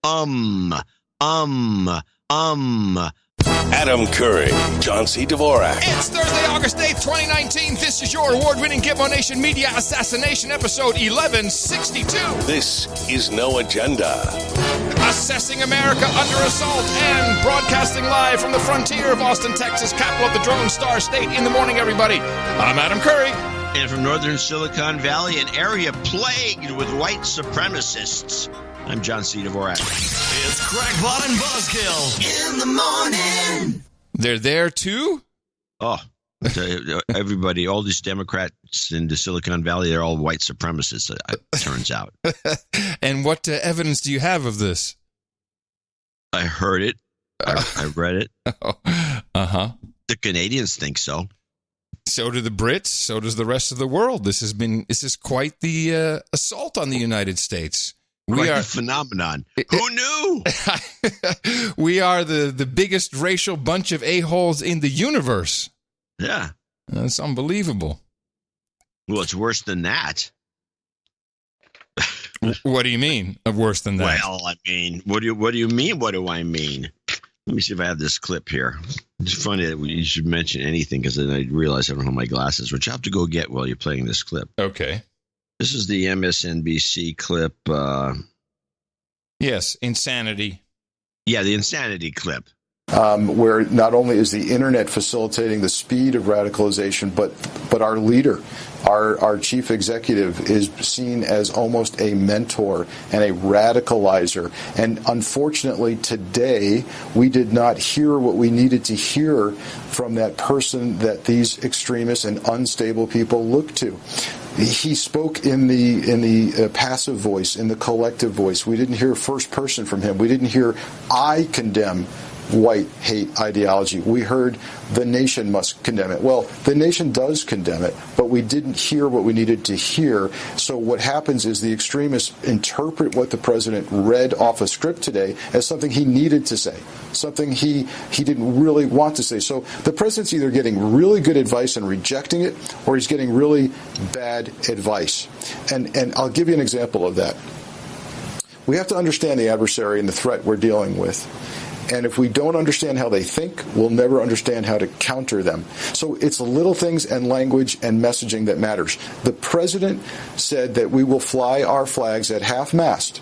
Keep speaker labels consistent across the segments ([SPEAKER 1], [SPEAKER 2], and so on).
[SPEAKER 1] Adam Curry, John C. Dvorak.
[SPEAKER 2] It's Thursday, August 8th, 2019. This is your award-winning Gitmo Nation Media Assassination episode 1162.
[SPEAKER 1] This is No Agenda.
[SPEAKER 2] Assessing America under assault and broadcasting live from the frontier of Austin, Texas, capital of the Drone Star State. In the morning, everybody. I'm Adam Curry.
[SPEAKER 3] And from northern Silicon Valley, an area plagued with white supremacists, I'm John C. Dvorak.
[SPEAKER 4] It's Crackpot and Buzzkill in the morning.
[SPEAKER 2] They're there too?
[SPEAKER 3] Oh, everybody, all these Democrats in the Silicon Valley, they're all white supremacists, it turns out.
[SPEAKER 2] And what evidence do you have of this?
[SPEAKER 3] I heard it. I read it.
[SPEAKER 2] Uh-huh.
[SPEAKER 3] The Canadians think so.
[SPEAKER 2] So do the Brits. So does the rest of the world. This is quite the assault on the United States.
[SPEAKER 3] We are a phenomenon. Who knew?
[SPEAKER 2] We are the biggest racial bunch of a-holes in the universe.
[SPEAKER 3] Yeah.
[SPEAKER 2] That's unbelievable.
[SPEAKER 3] Well, it's worse than that.
[SPEAKER 2] What do you mean of worse than that?
[SPEAKER 3] Well, I mean, what do you mean? What do I mean? Let me see if I have this clip here. It's funny that you should mention anything because then I realize I don't have my glasses, which I have to go get while you're playing this clip.
[SPEAKER 2] Okay.
[SPEAKER 3] This is the MSNBC clip.
[SPEAKER 2] Yes, insanity.
[SPEAKER 3] Yeah, the insanity clip.
[SPEAKER 5] Where not only is the internet facilitating the speed of radicalization, but our leader, our chief executive, is seen as almost a mentor and a radicalizer. And unfortunately, today, we did not hear what we needed to hear from that person that these extremists and unstable people look to. He spoke in the passive voice, in the collective voice. We didn't hear first person from him. We didn't hear I condemn white hate ideology. We heard the nation must condemn it. Well, the nation does condemn it, but we didn't hear what we needed to hear. So what happens is the extremists interpret what the president read off a script today as something he needed to say, something he didn't really want to say. So the president's either getting really good advice and rejecting it, or he's getting really bad advice. And I'll give you an example of that. We have to understand the adversary and the threat we're dealing with. And if we don't understand how they think, we'll never understand how to counter them. So it's little things and language and messaging that matters. The president said that we will fly our flags at half-mast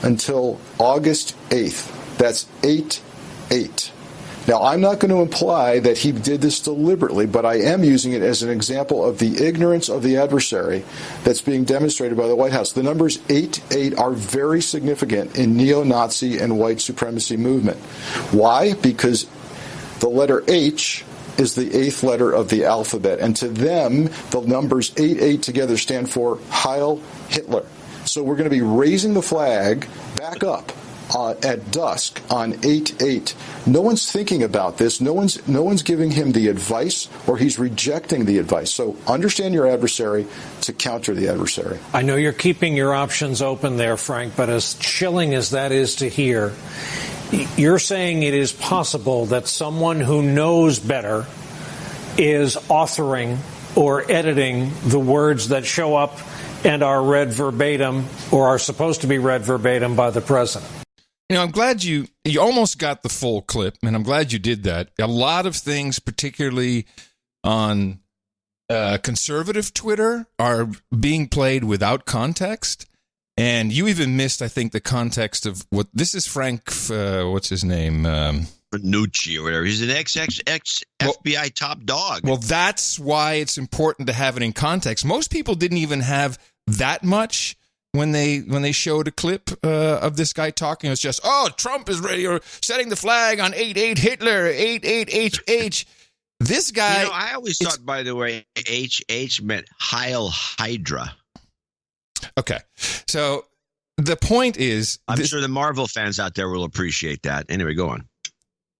[SPEAKER 5] until August 8th. That's 8/8. Now, I'm not going to imply that he did this deliberately, but I am using it as an example of the ignorance of the adversary that's being demonstrated by the White House. The numbers 8/8 are very significant in neo-Nazi and white supremacy movement. Why? Because the letter H is the eighth letter of the alphabet, and to them, the numbers 8/8 together stand for Heil Hitler. So we're going to be raising the flag back up at dusk on 8/8. No one's thinking about this. No one's giving him the advice, or he's rejecting the advice. So understand your adversary to counter the adversary.
[SPEAKER 6] I know you're keeping your options open there, Frank, but as chilling as that is to hear, you're saying it is possible that someone who knows better is authoring or editing the words that show up and are read verbatim, or are supposed to be read verbatim by the president.
[SPEAKER 2] You know, I'm glad you almost got the full clip, and I'm glad you did that. A lot of things, particularly on conservative Twitter, are being played without context. And you even missed, I think, the context of what this is. Frank, what's his name?
[SPEAKER 3] Nucci or whatever. He's an ex FBI top dog.
[SPEAKER 2] Well, that's why it's important to have it in context. Most people didn't even have that much when they showed a clip of this guy talking. It was just, oh, Trump is ready, or setting the flag on 8/8 Hitler, 8/8 This guy.
[SPEAKER 3] You know, I always thought, by the way, HH meant Heil Hydra.
[SPEAKER 2] Okay, so the point is,
[SPEAKER 3] I'm sure the Marvel fans out there will appreciate that. Anyway, go on.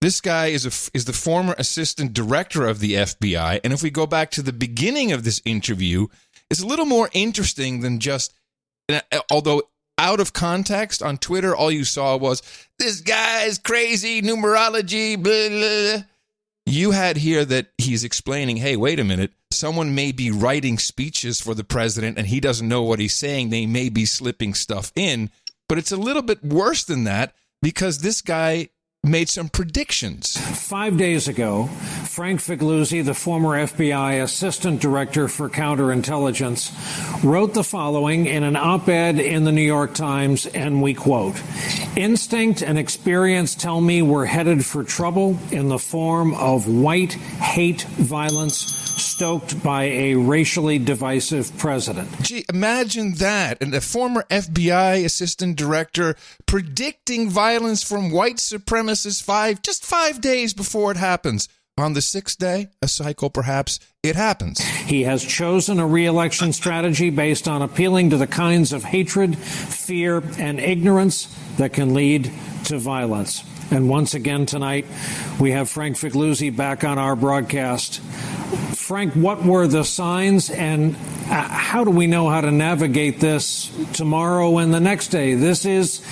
[SPEAKER 2] This guy is the former assistant director of the FBI, and if we go back to the beginning of this interview, it's a little more interesting than just. Although out of context on Twitter, all you saw was this guy's crazy numerology. Blah, blah. You had here that he's explaining, hey, wait a minute. Someone may be writing speeches for the president and he doesn't know what he's saying. They may be slipping stuff in. But it's a little bit worse than that because this guy made some predictions.
[SPEAKER 6] 5 days ago, Frank Figliuzzi, the former FBI Assistant Director for Counterintelligence, wrote the following in an op-ed in the New York Times, and we quote, "Instinct and experience tell me we're headed for trouble in the form of white hate violence stoked by a racially divisive president."
[SPEAKER 2] Gee, imagine that. And a former FBI Assistant Director predicting violence from white supremacists just 5 days before it happens. On the 6th day, a cycle perhaps, it happens.
[SPEAKER 6] He has chosen a re-election strategy based on appealing to the kinds of hatred, fear, and ignorance that can lead to violence. And once again tonight, we have Frank Figliuzzi back on our broadcast. Frank, what were the signs, and how do we know how to navigate this tomorrow and the next day? This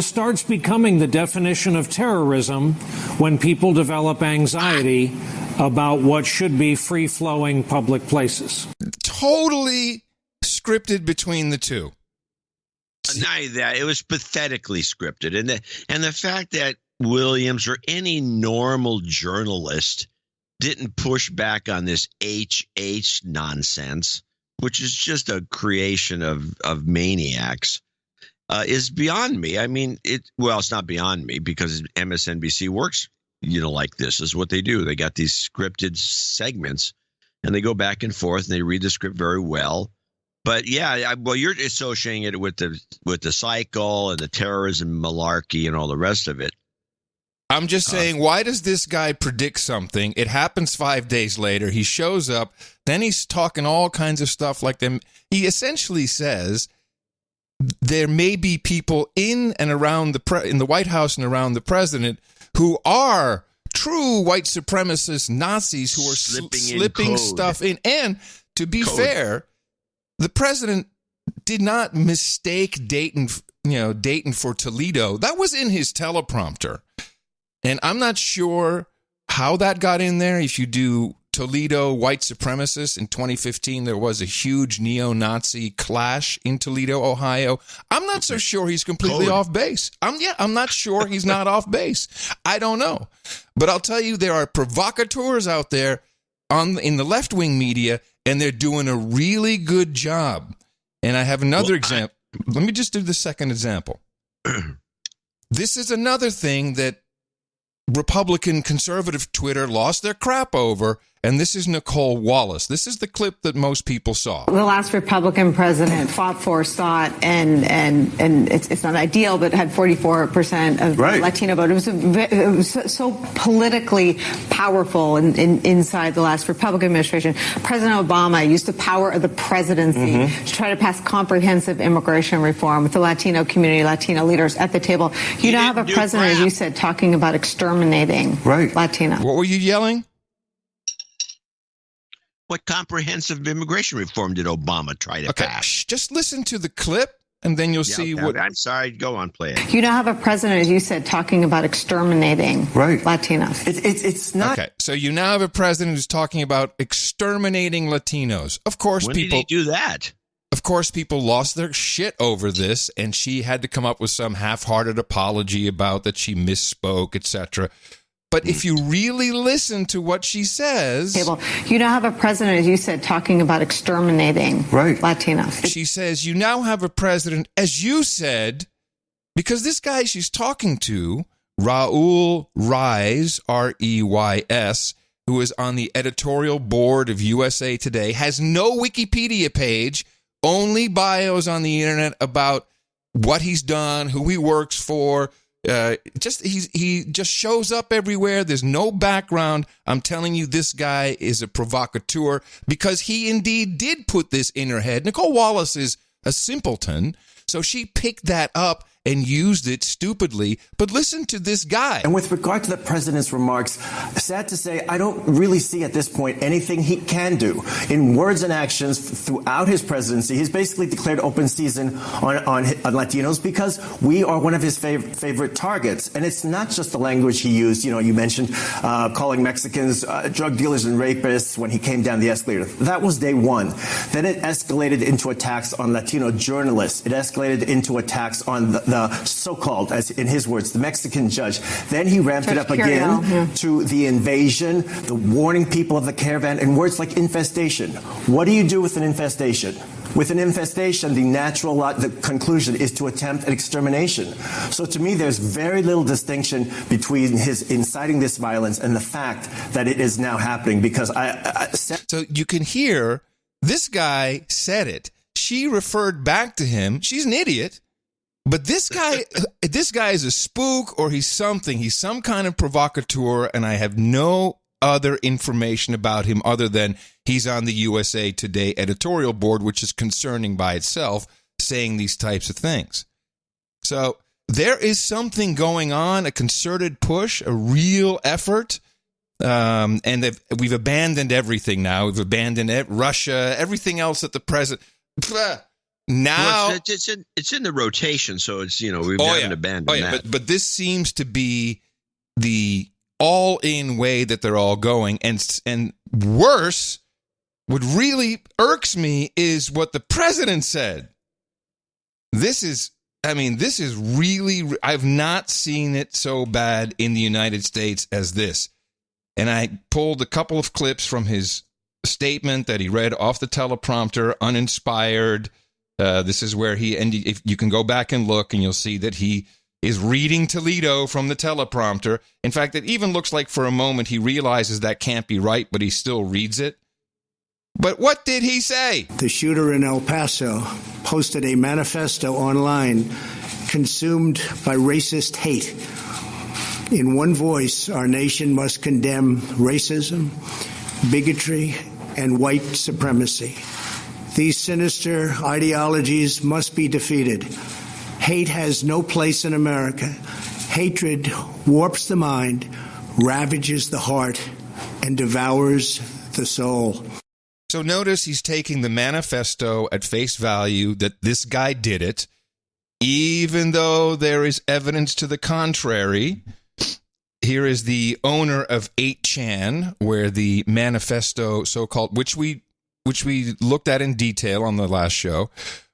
[SPEAKER 6] starts becoming the definition of terrorism when people develop anxiety about what should be free-flowing public places.
[SPEAKER 2] Totally scripted between the two.
[SPEAKER 3] Not that, it was pathetically scripted, and the fact that Williams or any normal journalist didn't push back on this HH nonsense, which is just a creation of maniacs, is beyond me. I mean, it's not beyond me because MSNBC works, like this is what they do. They got these scripted segments and they go back and forth and they read the script very well. But yeah, you're associating it with the cycle and the terrorism malarkey and all the rest of it.
[SPEAKER 2] I'm just saying, why does this guy predict something? It happens 5 days later. He shows up. Then he's talking all kinds of stuff like them. He essentially says there may be people in and around in the White House and around the president who are true white supremacist Nazis who are slipping stuff in. And to be fair, the president did not mistake Dayton for Toledo. That was in his teleprompter. And I'm not sure how that got in there. If you do Toledo white supremacists in 2015, there was a huge neo-Nazi clash in Toledo, Ohio. I'm not so sure he's completely off base. I'm not sure he's not off base. I don't know. But I'll tell you, there are provocateurs out there in the left-wing media, and they're doing a really good job. And I have another example. Let me just do the second example. This is another thing that Republican conservative Twitter lost their crap over, and this is Nicole Wallace. This is the clip that most people saw.
[SPEAKER 7] The last Republican president fought for, sought, and it's not ideal, but had 44% of Latino vote. It was so politically powerful inside the last Republican administration. President Obama used the power of the presidency to try to pass comprehensive immigration reform with the Latino community, Latino leaders at the table. You now have a president, as you said, talking about exterminating Latinos.
[SPEAKER 2] What were you yelling?
[SPEAKER 3] What comprehensive immigration reform did Obama try to pass?
[SPEAKER 2] Just listen to the clip, and then you'll see what...
[SPEAKER 3] I'm sorry. Go on, play it.
[SPEAKER 7] You now have a president, as you said, talking about exterminating Latinos.
[SPEAKER 8] It's not...
[SPEAKER 2] Okay, so you now have a president who's talking about exterminating Latinos. Of course,
[SPEAKER 3] when did he do that?
[SPEAKER 2] Of course, people lost their shit over this, and she had to come up with some half-hearted apology about that she misspoke, etc. But if you really listen to what she says...
[SPEAKER 7] You now have a president, as you said, talking about exterminating Latinos.
[SPEAKER 2] She says, you now have a president, as you said, because this guy she's talking to, Raul Reis, R-E-Y-S, who is on the editorial board of USA Today, has no Wikipedia page, only bios on the internet about what he's done, who he works for. He just shows up everywhere. There's no background. I'm telling you, this guy is a provocateur because he indeed did put this in her head. Nicole Wallace is a simpleton, so she picked that up and used it stupidly. But listen to this guy.
[SPEAKER 8] And with regard to the president's remarks, sad to say, I don't really see at this point anything he can do. In words and actions throughout his presidency, he's basically declared open season on Latinos because we are one of his favorite targets. And it's not just the language he used. You mentioned calling Mexicans drug dealers and rapists when he came down the escalator. That was day one. Then it escalated into attacks on Latino journalists. It escalated into attacks on the so-called, as in his words, the Mexican judge. Then he ramped it up again to the invasion, the warning people of the caravan, and words like infestation. What do you do with an infestation? With an infestation, the conclusion is to attempt an extermination. So to me, there's very little distinction between his inciting this violence and the fact that it is now happening, because
[SPEAKER 2] So you can hear this guy said it. She referred back to him. She's an idiot. But this guy is a spook, or he's something. He's some kind of provocateur, and I have no other information about him other than he's on the USA Today editorial board, which is concerning by itself, saying these types of things. So there is something going on, a concerted push, a real effort, and we've abandoned everything now. We've abandoned Russia, everything else that the president... Now
[SPEAKER 3] it's in the rotation, so it's, we haven't abandoned that.
[SPEAKER 2] But this seems to be the all-in way that they're all going, and worse, what really irks me is what the president said. This is really, I've not seen it so bad in the United States as this. And I pulled a couple of clips from his statement that he read off the teleprompter, uninspired. This is where if you can go back and look, and you'll see that he is reading Toledo from the teleprompter. In fact, it even looks like for a moment he realizes that can't be right, but he still reads it. But what did he say?
[SPEAKER 9] The shooter in El Paso posted a manifesto online consumed by racist hate. In one voice, our nation must condemn racism, bigotry, and white supremacy. These sinister ideologies must be defeated. Hate has no place in America. Hatred warps the mind, ravages the heart, and devours the soul.
[SPEAKER 2] So notice he's taking the manifesto at face value that this guy did it, even though there is evidence to the contrary. Here is the owner of 8chan, where the manifesto, so-called, which we looked at in detail on the last show,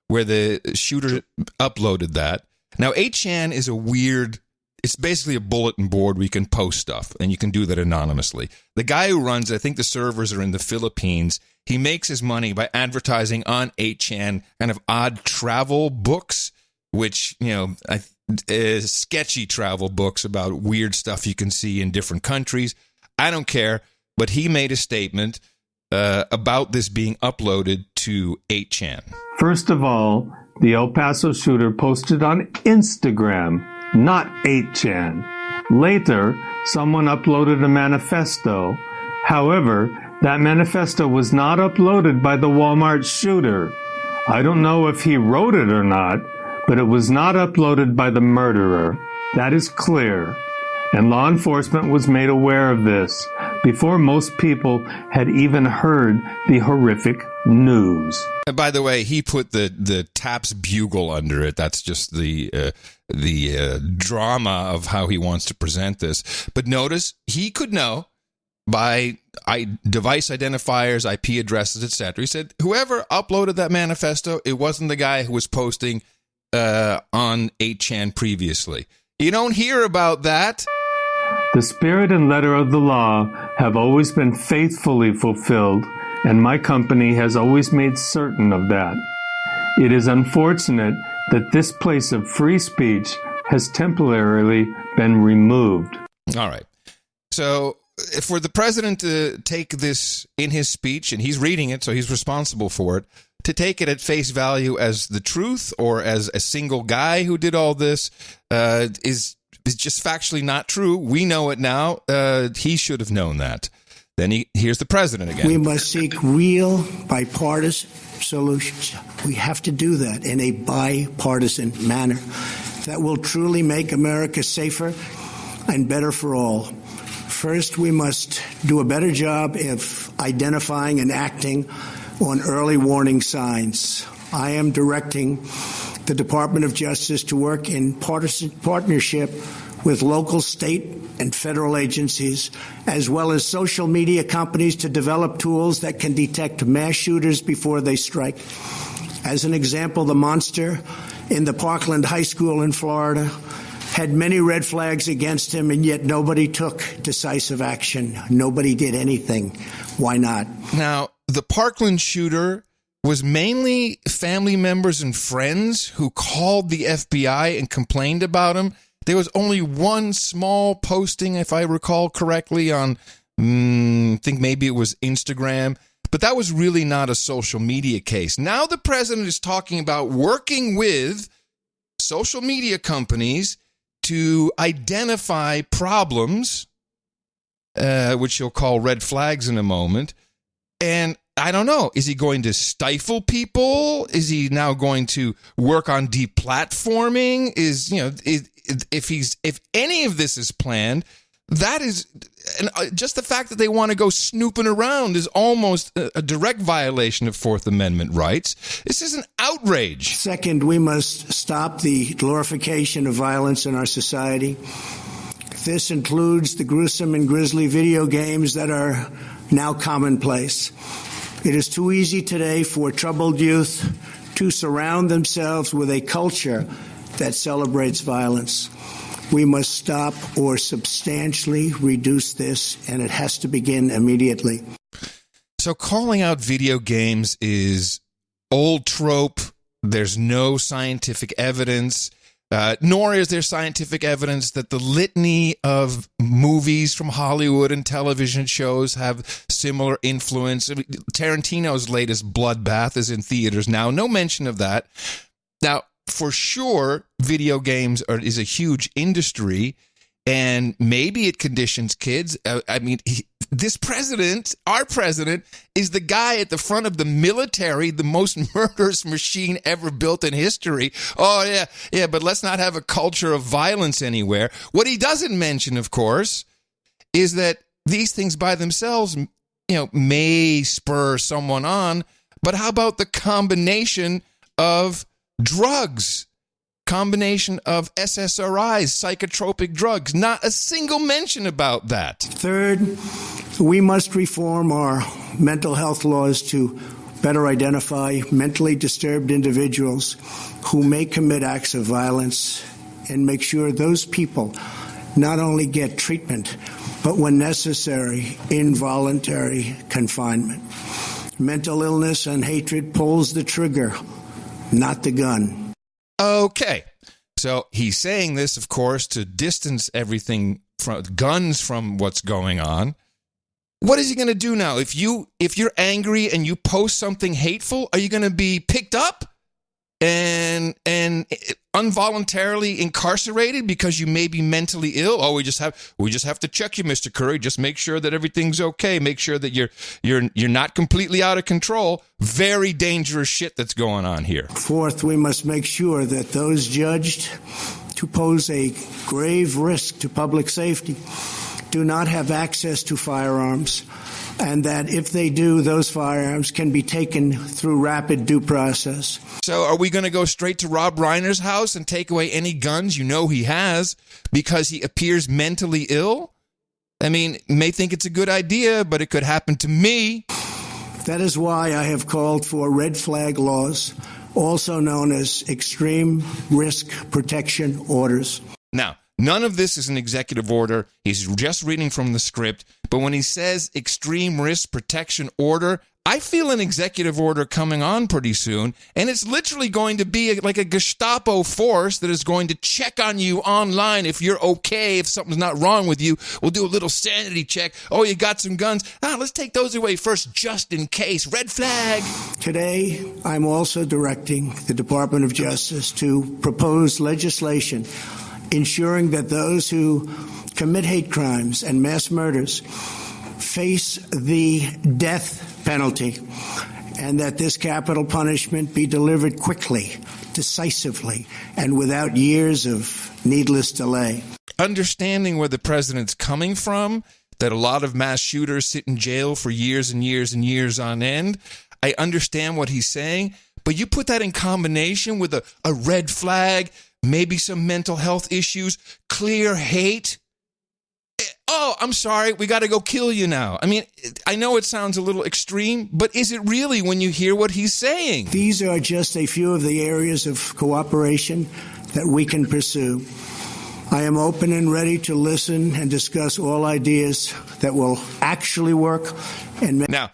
[SPEAKER 2] where the shooter uploaded that. Now, 8chan is it's basically a bulletin board where you can post stuff, and you can do that anonymously. The guy who runs it, I think the servers are in the Philippines. He makes his money by advertising on 8chan kind of odd travel books, which, sketchy travel books about weird stuff you can see in different countries. I don't care, but he made a statement about this being uploaded to 8chan.
[SPEAKER 10] First of all, the El Paso shooter posted on Instagram, not 8chan. Later, someone uploaded a manifesto. However, that manifesto was not uploaded by the Walmart shooter. I don't know if he wrote it or not, but it was not uploaded by the murderer. That is clear. And law enforcement was made aware of this before most people had even heard the horrific news.
[SPEAKER 2] And by the way, he put the TAPS bugle under it. That's just the drama of how he wants to present this. But notice, he could know by device identifiers, IP addresses, etc. He said, whoever uploaded that manifesto, it wasn't the guy who was posting on 8chan previously. You don't hear about that.
[SPEAKER 10] The spirit and letter of the law have always been faithfully fulfilled, and my company has always made certain of that. It is unfortunate that this place of free speech has temporarily been removed.
[SPEAKER 2] All right. So for the president to take this in his speech, and he's reading it, so he's responsible for it, to take it at face value as the truth or as a single guy who did all this is just factually not true. We know it now. He should have known that. Then here's the president again.
[SPEAKER 9] We must seek real bipartisan solutions. We have to do that in a bipartisan manner that will truly make America safer and better for all. First, we must do a better job of identifying and acting on early warning signs. I am directing the Department of Justice to work in partnership with local, state, and federal agencies, as well as social media companies, to develop tools that can detect mass shooters before they strike. As an example, the monster in the Parkland High School in Florida had many red flags against him, and yet nobody took decisive action. Nobody did anything. Why not?
[SPEAKER 2] Now, the Parkland shooter was mainly family members and friends who called the FBI and complained about him. There was only one small posting, if I recall correctly, on, I think maybe it was Instagram, but that was really not a social media case. Now the president is talking about working with social media companies to identify problems, which he'll call red flags in a moment. And I don't know, is he going to stifle people? Is he now going to work on deplatforming? If any of this is planned, that is, and just the fact that they want to go snooping around is almost a direct violation of Fourth Amendment rights. This is an outrage.
[SPEAKER 9] Second, we must stop the glorification of violence in our society. This includes the gruesome and grisly video games that are now commonplace. It is too easy today for troubled youth to surround themselves with a culture that celebrates violence. We must stop or substantially reduce this, and it has to begin immediately.
[SPEAKER 2] So calling out video games is old trope. There's no scientific evidence, nor is there scientific evidence that the litany of movies from Hollywood and television shows have similar influence. I mean, Tarantino's latest Bloodbath is in theaters now. No mention of that. Now, for sure, video games is a huge industry, and maybe it conditions kids. This president, our president, is the guy at the front of the military, the most murderous machine ever built in history. Oh, yeah, but let's not have a culture of violence anywhere. What he doesn't mention, of course, is that these things by themselves, may spur someone on, but how about the combination of drugs, combination of SSRIs, psychotropic drugs? Not a single mention about that.
[SPEAKER 9] Third, we must reform our mental health laws to better identify mentally disturbed individuals who may commit acts of violence and make sure those people not only get treatment, but when necessary, involuntary confinement. Mental illness and hatred pulls the trigger, not the gun.
[SPEAKER 2] Okay. So he's saying this, of course, to distance everything from guns from what's going on. What is he going to do now? If you're angry and you post something hateful, are you going to be picked up and involuntarily incarcerated because you may be mentally ill? Oh, we just have to check you, Mr. Curry. Just make sure that everything's okay. Make sure that you're not completely out of control. Very dangerous shit that's going on here.
[SPEAKER 9] Fourth, we must make sure that those judged to pose a grave risk to public safety do not have access to firearms, and that if they do, those firearms can be taken through rapid due process.
[SPEAKER 2] So are we going to go straight to Rob Reiner's house and take away any guns he has because he appears mentally ill? I mean, may think it's a good idea, but it could happen to me.
[SPEAKER 9] That is why I have called for red flag laws, also known as extreme risk protection orders.
[SPEAKER 2] Now, none of this is an executive order. He's just reading from the script. But when he says extreme risk protection order, I feel an executive order coming on pretty soon. And it's literally going to be like a Gestapo force that is going to check on you online if you're okay, if something's not wrong with you. We'll do a little sanity check. Oh, you got some guns. Let's take those away first, just in case. Red flag.
[SPEAKER 9] Today, I'm also directing the Department of Justice to propose legislation ensuring that those who commit hate crimes and mass murders face the death penalty, and that this capital punishment be delivered quickly, decisively, and without years of needless delay.
[SPEAKER 2] Understanding where the president's coming from, that a lot of mass shooters sit in jail for years and years and years on end, I understand what he's saying, but you put that in combination with a red flag, maybe some mental health issues, clear hate. oh, I'm sorry, we got to go kill you now. I mean, I know it sounds a little extreme, but is it really when you hear what he's saying?
[SPEAKER 9] These are just a few of the areas of cooperation that we can pursue. I am open and ready to listen and discuss all ideas that will actually work. And
[SPEAKER 2] now,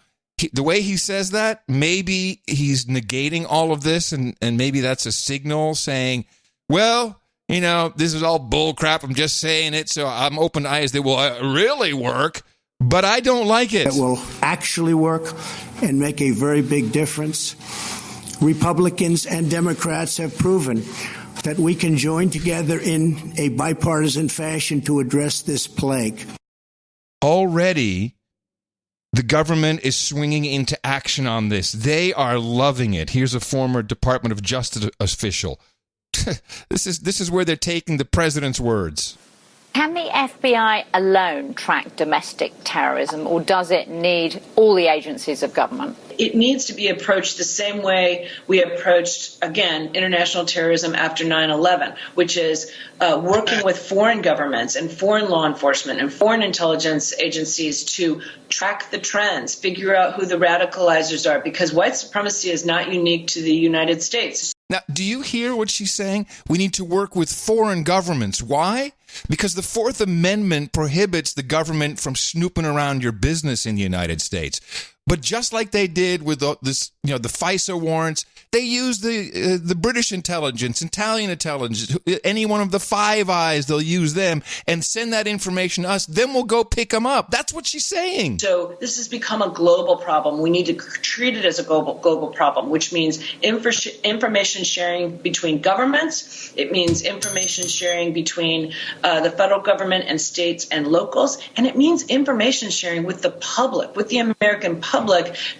[SPEAKER 2] the way he says that, maybe he's negating all of this, and maybe that's a signal saying, well, you know, this is all bull crap. I'm just saying it, so I'm open to ideas that will really work, but I don't like it.
[SPEAKER 9] That will actually work and make a very big difference. Republicans and Democrats have proven that we can join together in a bipartisan fashion to address this plague.
[SPEAKER 2] Already, the government is swinging into action on this. They are loving it. Here's a former Department of Justice official. This is where they're taking the president's words.
[SPEAKER 11] Can the FBI alone track domestic terrorism, or does it need all the agencies of government?
[SPEAKER 12] It needs to be approached the same way we approached, again, international terrorism after 9/11, which is working with foreign governments and foreign law enforcement and foreign intelligence agencies to track the trends, figure out who the radicalizers are, because white supremacy is not unique to the United States.
[SPEAKER 2] Now, do you hear what she's saying? We need to work with foreign governments. Why? Because the Fourth Amendment prohibits the government from snooping around your business in the United States. But just like they did with the FISA warrants, they use the British intelligence, Italian intelligence, any one of the Five Eyes, they'll use them and send that information to us. Then we'll go pick them up. That's what she's saying.
[SPEAKER 12] So this has become a global problem. We need to treat it as a global problem, which means information sharing between governments. It means information sharing between the federal government and states and locals. And it means information sharing with the public, with the American public,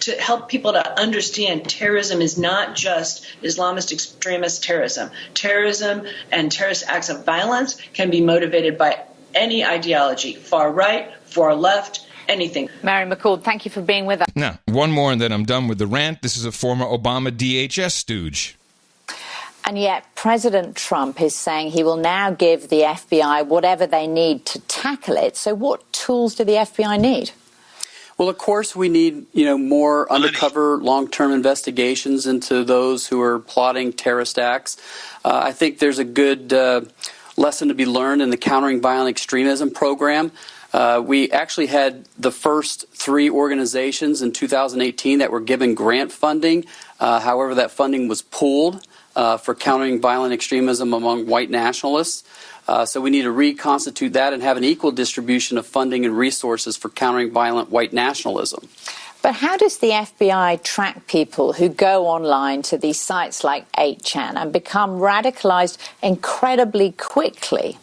[SPEAKER 12] to help people to understand terrorism is not just Islamist extremist terrorism. Terrorism and terrorist acts of violence can be motivated by any ideology, far right, far left, anything.
[SPEAKER 11] Mary McCord, thank you for being with us.
[SPEAKER 2] Now, one more and then I'm done with the rant. This is a former Obama DHS stooge.
[SPEAKER 11] And yet President Trump is saying he will now give the FBI whatever they need to tackle it. So what tools do the FBI need?
[SPEAKER 13] Well, of course, we need, more undercover long-term investigations into those who are plotting terrorist acts. I think there's a good lesson to be learned in the Countering Violent Extremism program. We actually had the first 3 organizations in 2018 that were given grant funding. However, that funding was pooled for countering violent extremism among white nationalists. So we need to reconstitute that and have an equal distribution of funding and resources for countering violent white nationalism.
[SPEAKER 11] But how does the FBI track people who go online to these sites like 8chan and become radicalized incredibly quickly?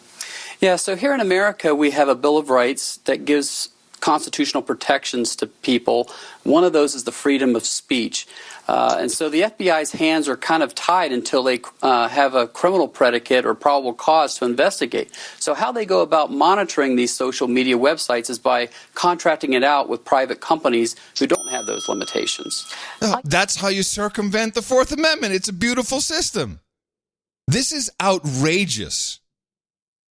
[SPEAKER 13] Yeah, so here in America, we have a Bill of Rights that gives constitutional protections to people. One of those is the freedom of speech. And so the FBI's hands are kind of tied until they have a criminal predicate or probable cause to investigate. So how they go about monitoring these social media websites is by contracting it out with private companies who don't have those limitations.
[SPEAKER 2] That's how you circumvent the Fourth Amendment. It's a beautiful system. This is outrageous.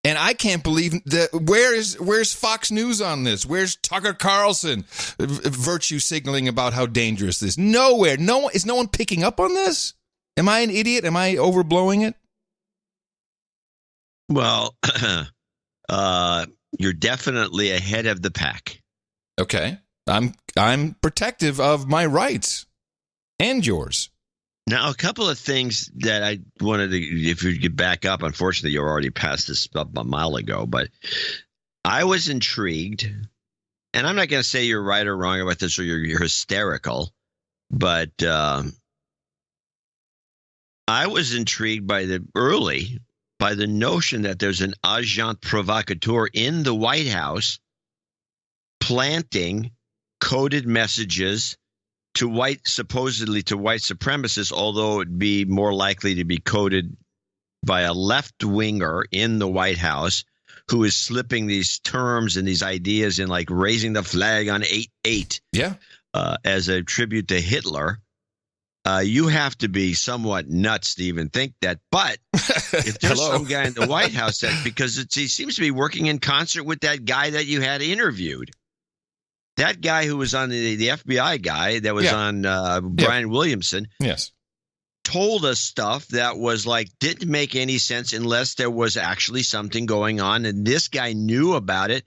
[SPEAKER 2] And I can't believe that. Where's Fox News on this? Where's Tucker Carlson virtue signaling about how dangerous this is? Nowhere. Is no one picking up on this? Am I an idiot? Am I overblowing it?
[SPEAKER 3] Well, you're definitely ahead of the pack.
[SPEAKER 2] Okay. I'm protective of my rights and yours.
[SPEAKER 3] Now, a couple of things that I wanted to, if you could back up, unfortunately, you already passed this up a mile ago, but I was intrigued, and I'm not going to say you're right or wrong about this or you're hysterical, but I was intrigued by the notion that there's an agent provocateur in the White House planting coded messages supposedly to white supremacists, although it'd be more likely to be coded by a left-winger in the White House who is slipping these terms and these ideas in, like raising the flag on 8/8
[SPEAKER 2] as
[SPEAKER 3] a tribute to Hitler. You have to be somewhat nuts to even think that. But if there's some guy in the White House because he seems to be working in concert with that guy that you had interviewed. That guy who was on the FBI guy that was on Brian Williamson.
[SPEAKER 2] Yes.
[SPEAKER 3] Told us stuff that was like didn't make any sense unless there was actually something going on. And this guy knew about it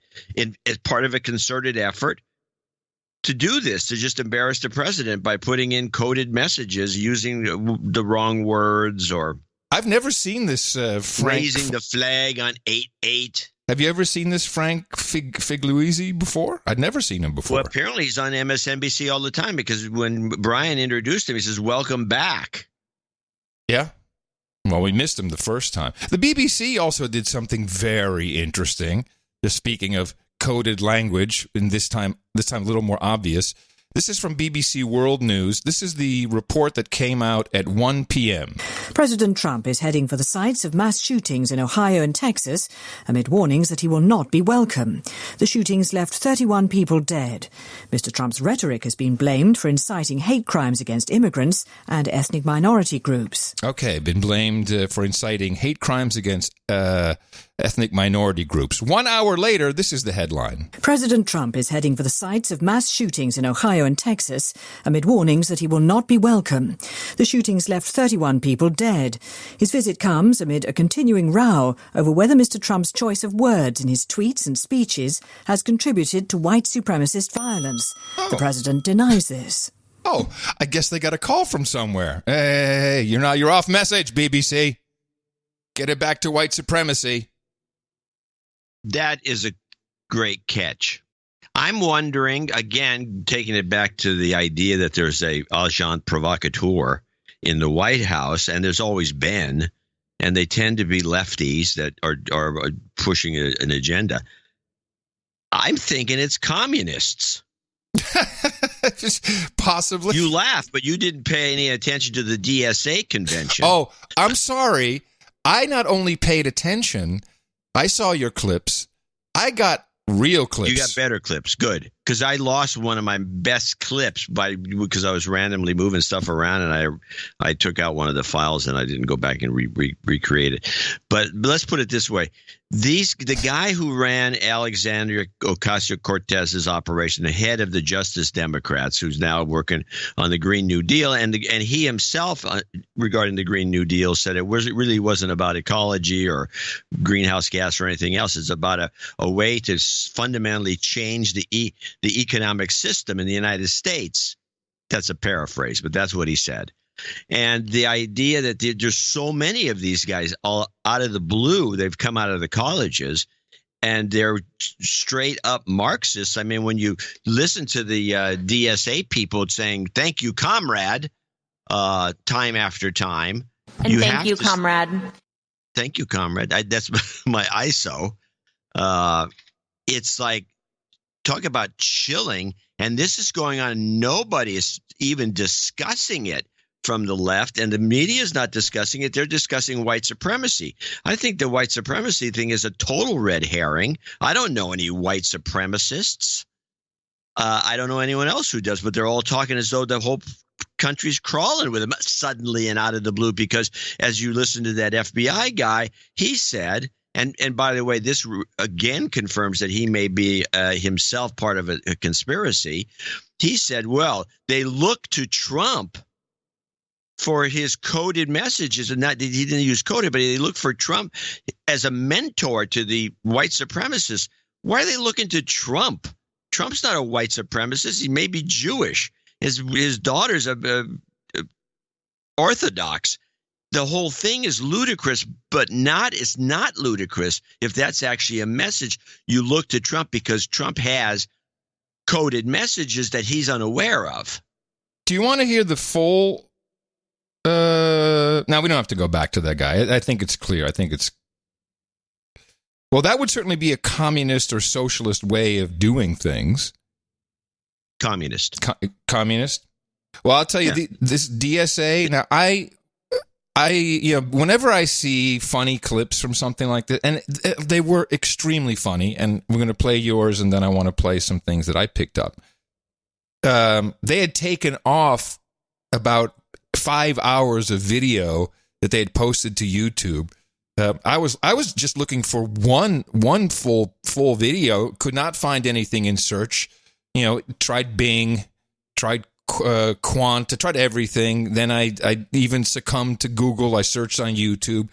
[SPEAKER 3] as part of a concerted effort to do this, to just embarrass the president by putting in coded messages using the wrong words or.
[SPEAKER 2] I've never seen this, Frank.
[SPEAKER 3] Raising the flag on 8/8.
[SPEAKER 2] Have you ever seen this Frank Figliuzzi before? I'd never seen him before.
[SPEAKER 3] Well, apparently he's on MSNBC all the time because when Brian introduced him, he says, "Welcome back."
[SPEAKER 2] Yeah. Well, we missed him the first time. The BBC also did something very interesting. Just speaking of coded language, and this time a little more obvious. This is from BBC World News. This is the report that came out at 1 p.m.
[SPEAKER 14] President Trump is heading for the sites of mass shootings in Ohio and Texas amid warnings that he will not be welcome. The shootings left 31 people dead. Mr. Trump's rhetoric has been blamed for inciting hate crimes against immigrants and ethnic minority groups.
[SPEAKER 2] Okay, been blamed for inciting hate crimes against ethnic minority groups. 1 hour later, this is the headline.
[SPEAKER 14] President Trump is heading for the sites of mass shootings in Ohio and Texas amid warnings that he will not be welcome. The shootings left 31 people dead. His visit comes amid a continuing row over whether Mr. Trump's choice of words in his tweets and speeches has contributed to white supremacist violence. The president denies this.
[SPEAKER 2] Oh, I guess they got a call from somewhere. Hey, you're off message, BBC. Get it back to white supremacy.
[SPEAKER 3] That is a great catch. I'm wondering, again, taking it back to the idea that there's a agent provocateur in the White House, and there's always been, and they tend to be lefties that are pushing an agenda. I'm thinking it's communists.
[SPEAKER 2] Just possibly.
[SPEAKER 3] You laugh, but you didn't pay any attention to the DSA convention.
[SPEAKER 2] Oh, I'm sorry. I not only paid attention, I saw your clips. I got real clips.
[SPEAKER 3] You got better clips. Good. Because I lost one of my best clips because I was randomly moving stuff around, and I took out one of the files and I didn't go back and recreate it. But let's put it this way. The guy who ran Alexandria Ocasio-Cortez's operation, the head of the Justice Democrats, who's now working on the Green New Deal, and he himself, regarding the Green New Deal, said it really wasn't about ecology or greenhouse gas or anything else. It's about a way to fundamentally change the economic system in the United States. That's a paraphrase, but that's what he said. And the idea that there's so many of these guys all out of the blue, they've come out of the colleges, and they're straight up Marxists. I mean, when you listen to the DSA people saying, "Thank you, comrade," time after time.
[SPEAKER 15] And thank you, comrade.
[SPEAKER 3] Thank you, comrade. That's my ISO. It's like, talk about chilling. And this is going on. Nobody is even discussing it from the left, and the media is not discussing it. They're discussing white supremacy. I think the white supremacy thing is a total red herring. I don't know any white supremacists. I don't know anyone else who does, but they're all talking as though the whole country's crawling with them suddenly and out of the blue, because as you listen to that FBI guy, he said, and by the way, this again confirms that he may be himself part of a conspiracy. He said, well, they look to Trump for his coded messages, and he didn't use coded, but they look for Trump as a mentor to the white supremacists. Why are they looking to Trump? Trump's not a white supremacist. He may be Jewish. His daughter's Orthodox. The whole thing is ludicrous, but it's not ludicrous if that's actually a message. You look to Trump because Trump has coded messages that he's unaware of.
[SPEAKER 2] Do you want to hear the full? Now, we don't have to go back to that guy. I think it's clear. Well, that would certainly be a communist or socialist way of doing things.
[SPEAKER 3] Communist.
[SPEAKER 2] Communist? Well, I'll tell you, this DSA, now whenever I see funny clips from something like that, and they were extremely funny, and we're going to play yours, and then I want to play some things that I picked up. They had taken off about 5 hours of video that they had posted to YouTube. I was just looking for one full video. Could not find anything in search. Tried Bing, tried Quant, I tried everything. Then I even succumbed to Google. I searched on YouTube.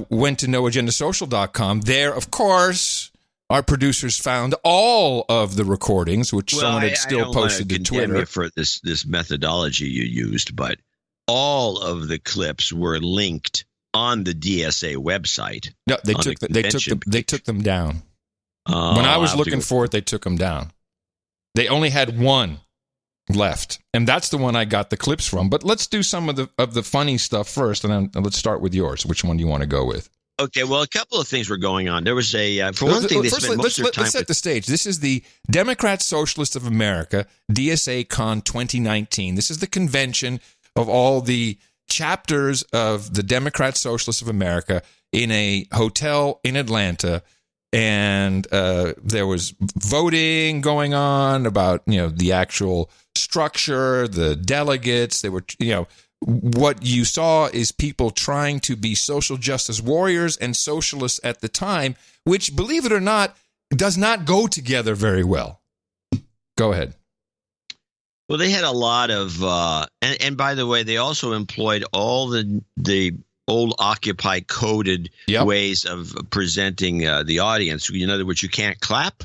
[SPEAKER 2] Went to noagendasocial.com. There, of course, our producers found all of the recordings, which someone had still posted to Twitter.
[SPEAKER 3] You for this methodology you used, but all of the clips were linked on the DSA website.
[SPEAKER 2] No, they took them down. When I was looking for it, they took them down. They only had one left, and that's the one I got the clips from. But let's do some of the funny stuff first, and then let's start with yours. Which one do you want to go with?
[SPEAKER 3] Okay, well, a couple of things were going on. There was for one thing, they spent most of their time.
[SPEAKER 2] Let's set the stage. This is the Democrat Socialists of America, DSA Con 2019. This is the convention of all the chapters of the Democrat Socialists of America in a hotel in Atlanta. And there was voting going on about, the actual structure, the delegates. They were, what you saw is people trying to be social justice warriors and socialists at the time, which, believe it or not, does not go together very well. Go ahead.
[SPEAKER 3] Well, they had a lot of, and by the way, they also employed all the old Occupy coded ways of presenting the audience. In other words, you can't clap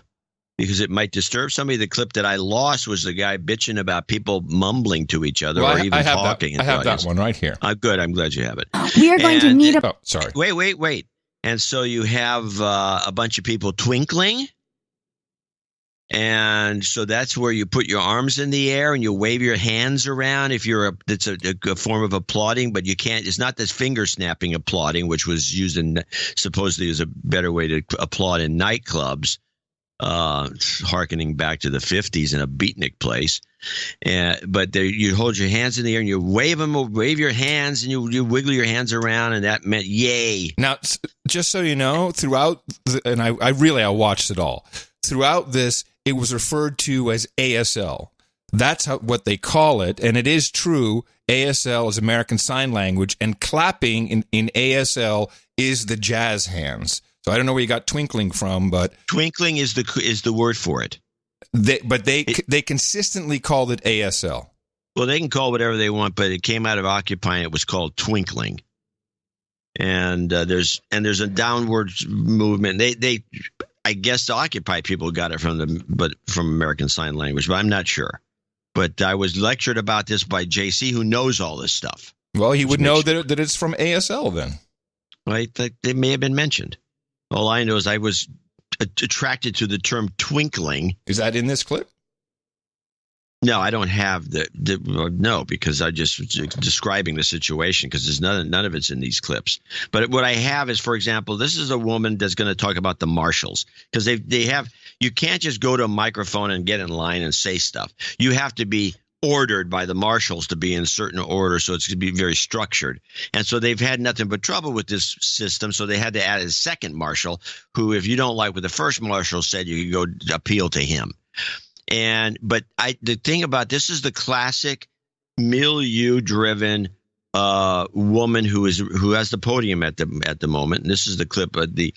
[SPEAKER 3] because it might disturb somebody. The clip that I lost was the guy bitching about people mumbling to each other or even talking.
[SPEAKER 2] I have that one right here.
[SPEAKER 3] Good. I'm glad you have it.
[SPEAKER 7] We are going to need a...
[SPEAKER 2] sorry.
[SPEAKER 3] Wait. And so you have a bunch of people twinkling. And so that's where you put your arms in the air and you wave your hands around. It's a form of applauding, but you can't. It's not this finger snapping applauding, which was used supposedly as a better way to applaud in nightclubs, hearkening back to the 50s in a beatnik place. But you hold your hands in the air and you wave your hands and you wiggle your hands around, and that meant yay.
[SPEAKER 2] Now, just so you know, throughout I watched it all. Throughout this, it was referred to as ASL. That's what they call it, and it is true. ASL is American Sign Language, and clapping in ASL is the jazz hands. So I don't know where you got twinkling from, but
[SPEAKER 3] twinkling is the word for it.
[SPEAKER 2] They consistently called it ASL.
[SPEAKER 3] Well, they can call whatever they want, but it came out of Occupy, and it was called twinkling. And there's a downward movement. I guess the Occupy people got it from American Sign Language, but I'm not sure. But I was lectured about this by JC, who knows all this stuff.
[SPEAKER 2] Well, he would know that it's from ASL then.
[SPEAKER 3] Right? They may have been mentioned. All I know is I was attracted to the term twinkling.
[SPEAKER 2] Is that in this clip?
[SPEAKER 3] No, I don't have no, because I just was describing the situation because there's none of it's in these clips. But what I have is, for example, this is a woman that's going to talk about the marshals because you can't just go to a microphone and get in line and say stuff. You have to be ordered by the marshals to be in certain order, so it's going to be very structured. And so they've had nothing but trouble with this system, so they had to add a second marshal who, if you don't like what the first marshal said, you can go appeal to him. But the thing about this is the classic milieu-driven woman who has the podium at the moment. And this is the clip of the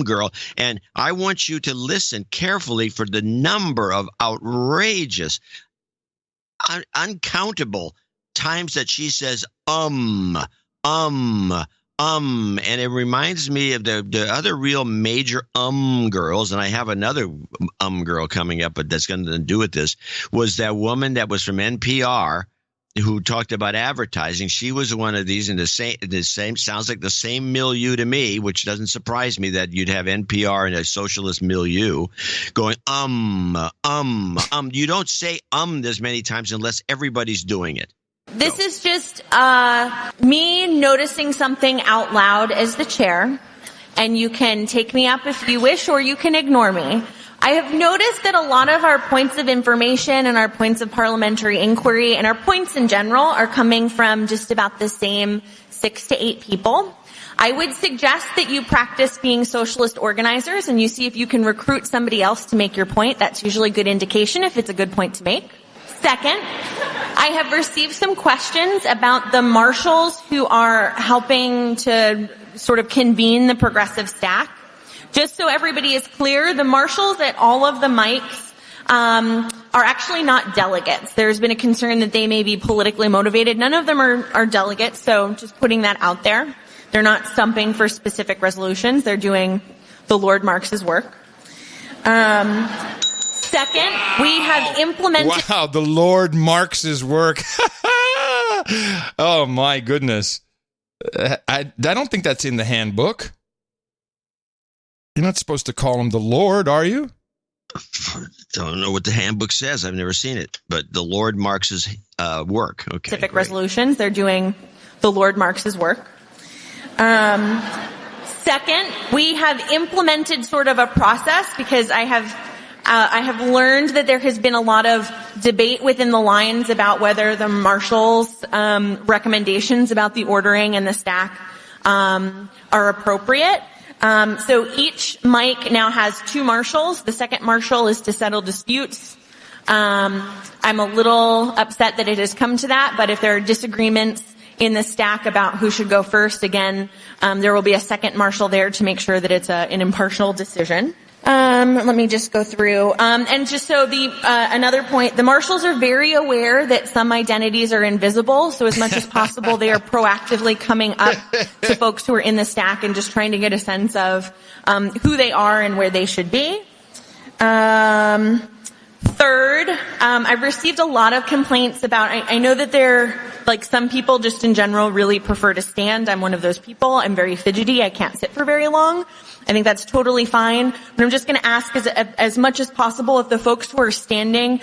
[SPEAKER 3] girl. And I want you to listen carefully for the number of outrageous, uncountable times that she says and it reminds me of the other real major girls, and I have another girl coming up, but that's going to do with this, was that woman that was from NPR who talked about advertising. She was one of these in the same sounds like the same milieu to me, which doesn't surprise me that you'd have NPR in a socialist milieu going, You don't say this many times unless everybody's doing it.
[SPEAKER 15] This is just me noticing something out loud as the chair, and you can take me up if you wish, or you can ignore me. I have noticed that a lot of our points of information and our points of parliamentary inquiry and our points in general are coming from just about the same 6 to 8 people. I would suggest that you practice being socialist organizers and you see if you can recruit somebody else to make your point. That's usually a good indication if it's a good point to make. Second, I have received some questions about the marshals who are helping to sort of convene the progressive stack. Just so everybody is clear, the marshals at all of the mics are actually not delegates. There's been a concern that they may be politically motivated. None of them are delegates, so just putting that out there. They're not stumping for specific resolutions. They're doing the Lord Marx's work. Second, we have implemented...
[SPEAKER 2] Wow, the Lord Marx's work. Oh, my goodness. I don't think that's in the handbook. You're not supposed to call him the Lord, are you?
[SPEAKER 3] Don't know what the handbook says. I've never seen it. But the Lord Marx's work. Okay.
[SPEAKER 15] Specific resolutions. They're doing the Lord Marx's work. Second, we have implemented sort of a process because I have learned that there has been a lot of debate within the lines about whether the marshals' recommendations about the ordering and the stack are appropriate. So each mic now has 2 marshals. The second marshal is to settle disputes. I'm a little upset that it has come to that, but if there are disagreements in the stack about who should go first, again, there will be a second marshal there to make sure that it's an impartial decision. Let me just go through. And just so another point, the marshals are very aware that some identities are invisible. So as much as possible, they are proactively coming up to folks who are in the stack and just trying to get a sense of, who they are and where they should be. Third, I've received a lot of complaints about, I know that some people just in general really prefer to stand. I'm one of those people. I'm very fidgety. I can't sit for very long. I think that's totally fine. But I'm just going to ask as much as possible if the folks who are standing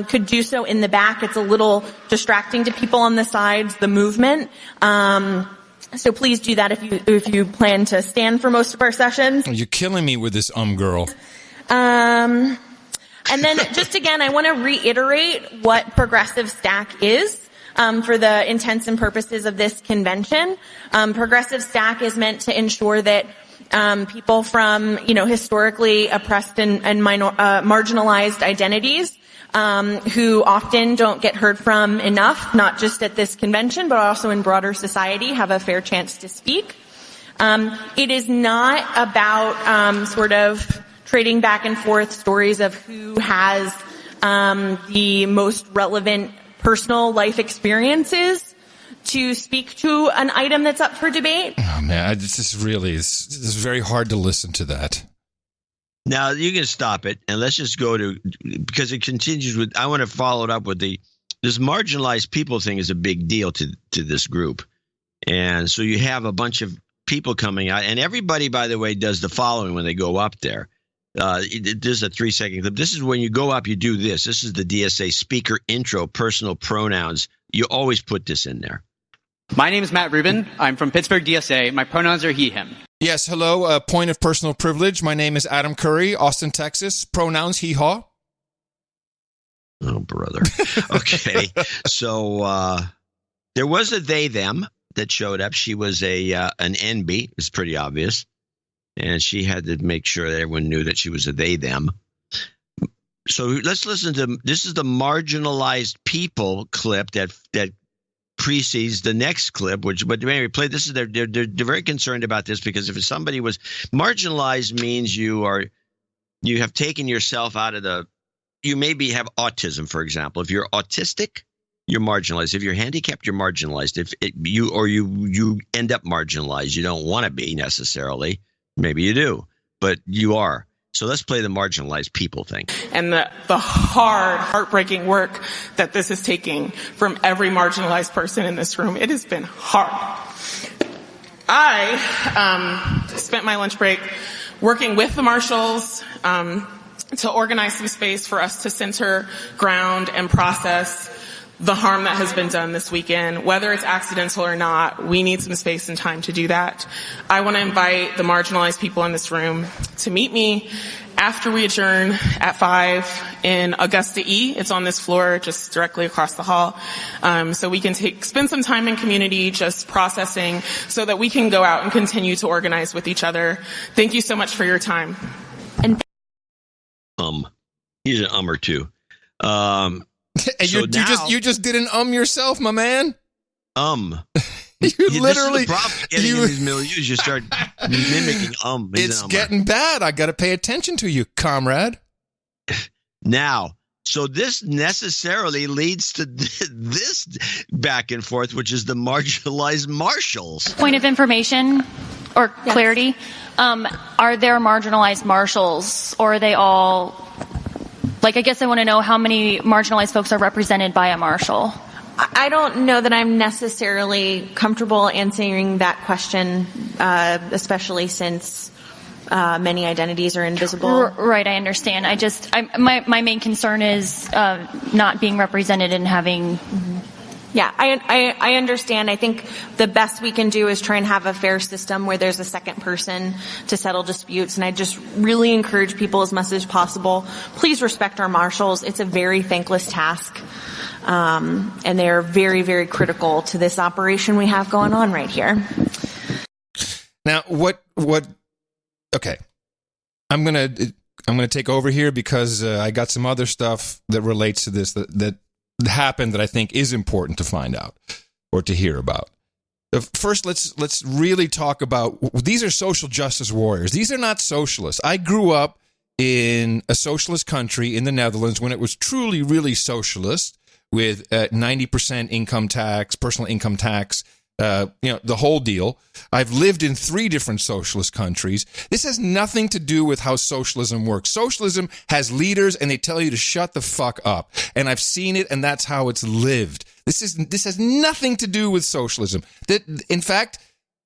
[SPEAKER 15] could do so in the back. It's a little distracting to people on the sides, the movement. So please do that if you plan to stand for most of our sessions.
[SPEAKER 2] You're killing me with this girl.
[SPEAKER 15] And then just again, I want to reiterate what progressive stack is. For the intents and purposes of this convention. Progressive stack is meant to ensure that people from, historically oppressed and marginalized identities, who often don't get heard from enough, not just at this convention, but also in broader society, have a fair chance to speak. It is not about sort of trading back and forth stories of who has the most relevant personal life experiences to speak to an item that's up for debate.
[SPEAKER 2] Oh man, this is very hard to listen to that.
[SPEAKER 3] Now you can stop it and let's just go to, because it continues with, I want to follow it up with this marginalized people thing is a big deal to this group. And so you have a bunch of people coming out, and everybody, by the way, does the following when they go up there. This is a 3-second clip. This is when you go up, you do this. This is the DSA speaker intro, personal pronouns. You always put this in there.
[SPEAKER 16] My name is Matt Rubin. I'm from Pittsburgh, DSA. My pronouns are he, him.
[SPEAKER 2] Yes, hello. Point of personal privilege. My name is Adam Curry, Austin, Texas. Pronouns he, haw.
[SPEAKER 3] Oh, brother. Okay. So there was a they, them that showed up. She was an NB. It's pretty obvious. And she had to make sure that everyone knew that she was a they, them. So let's listen to, this is the marginalized people clip that precedes the next clip, but anyway, play this. Is they're very concerned about this because if somebody was marginalized means you have taken yourself out of you maybe have autism, for example. If you're autistic, you're marginalized. If you're handicapped, you're marginalized. If you end up marginalized, you don't want to be necessarily. Maybe you do, but you are. So let's play the marginalized people thing.
[SPEAKER 17] And the heartbreaking work that this is taking from every marginalized person in this room. It has been hard. I spent my lunch break working with the marshals to organize some space for us to center, ground, and process the harm that has been done this weekend. Whether it's accidental or not, we need some space and time to do that. I want to invite the marginalized people in this room to meet me after we adjourn at 5 in Augusta E. It's on this floor just directly across the hall. So we can spend some time in community just processing so that we can go out and continue to organize with each other. Thank you so much for your time.
[SPEAKER 3] He's an or two.
[SPEAKER 2] And
[SPEAKER 3] So
[SPEAKER 2] you just did an yourself, my man.
[SPEAKER 3] You
[SPEAKER 2] literally,
[SPEAKER 3] this is the problem getting in these milieus. You start mimicking
[SPEAKER 2] It's getting bad. I got to pay attention to you, comrade.
[SPEAKER 3] Now, so this necessarily leads to this back and forth, which is the marginalized marshals.
[SPEAKER 18] Point of information or clarity. Are there marginalized marshals, or are they all, like, I guess I want to know how many marginalized folks are represented by a marshal.
[SPEAKER 15] I don't know that I'm necessarily comfortable answering that question, especially since many identities are invisible.
[SPEAKER 18] Right, I understand. My main concern is not being represented and having...
[SPEAKER 15] Yeah, I understand. I think the best we can do is try and have a fair system where there's a second person to settle disputes. And I just really encourage people as much as possible, please respect our marshals. It's a very thankless task. And they're very, very critical to this operation we have going on right here.
[SPEAKER 2] Now, okay. I'm going to take over here because I got some other stuff that relates to this that happened that I think is important to find out or to hear about. First, let's really talk about, these are social justice warriors. These are not socialists. I grew up in a socialist country in the Netherlands when it was truly, really socialist, with 90% income tax, personal income tax, the whole deal. I've lived in 3 different socialist countries. This has nothing to do with how socialism works. Socialism has leaders, and they tell you to shut the fuck up. And I've seen it, and that's how it's lived. This has nothing to do with socialism. In fact,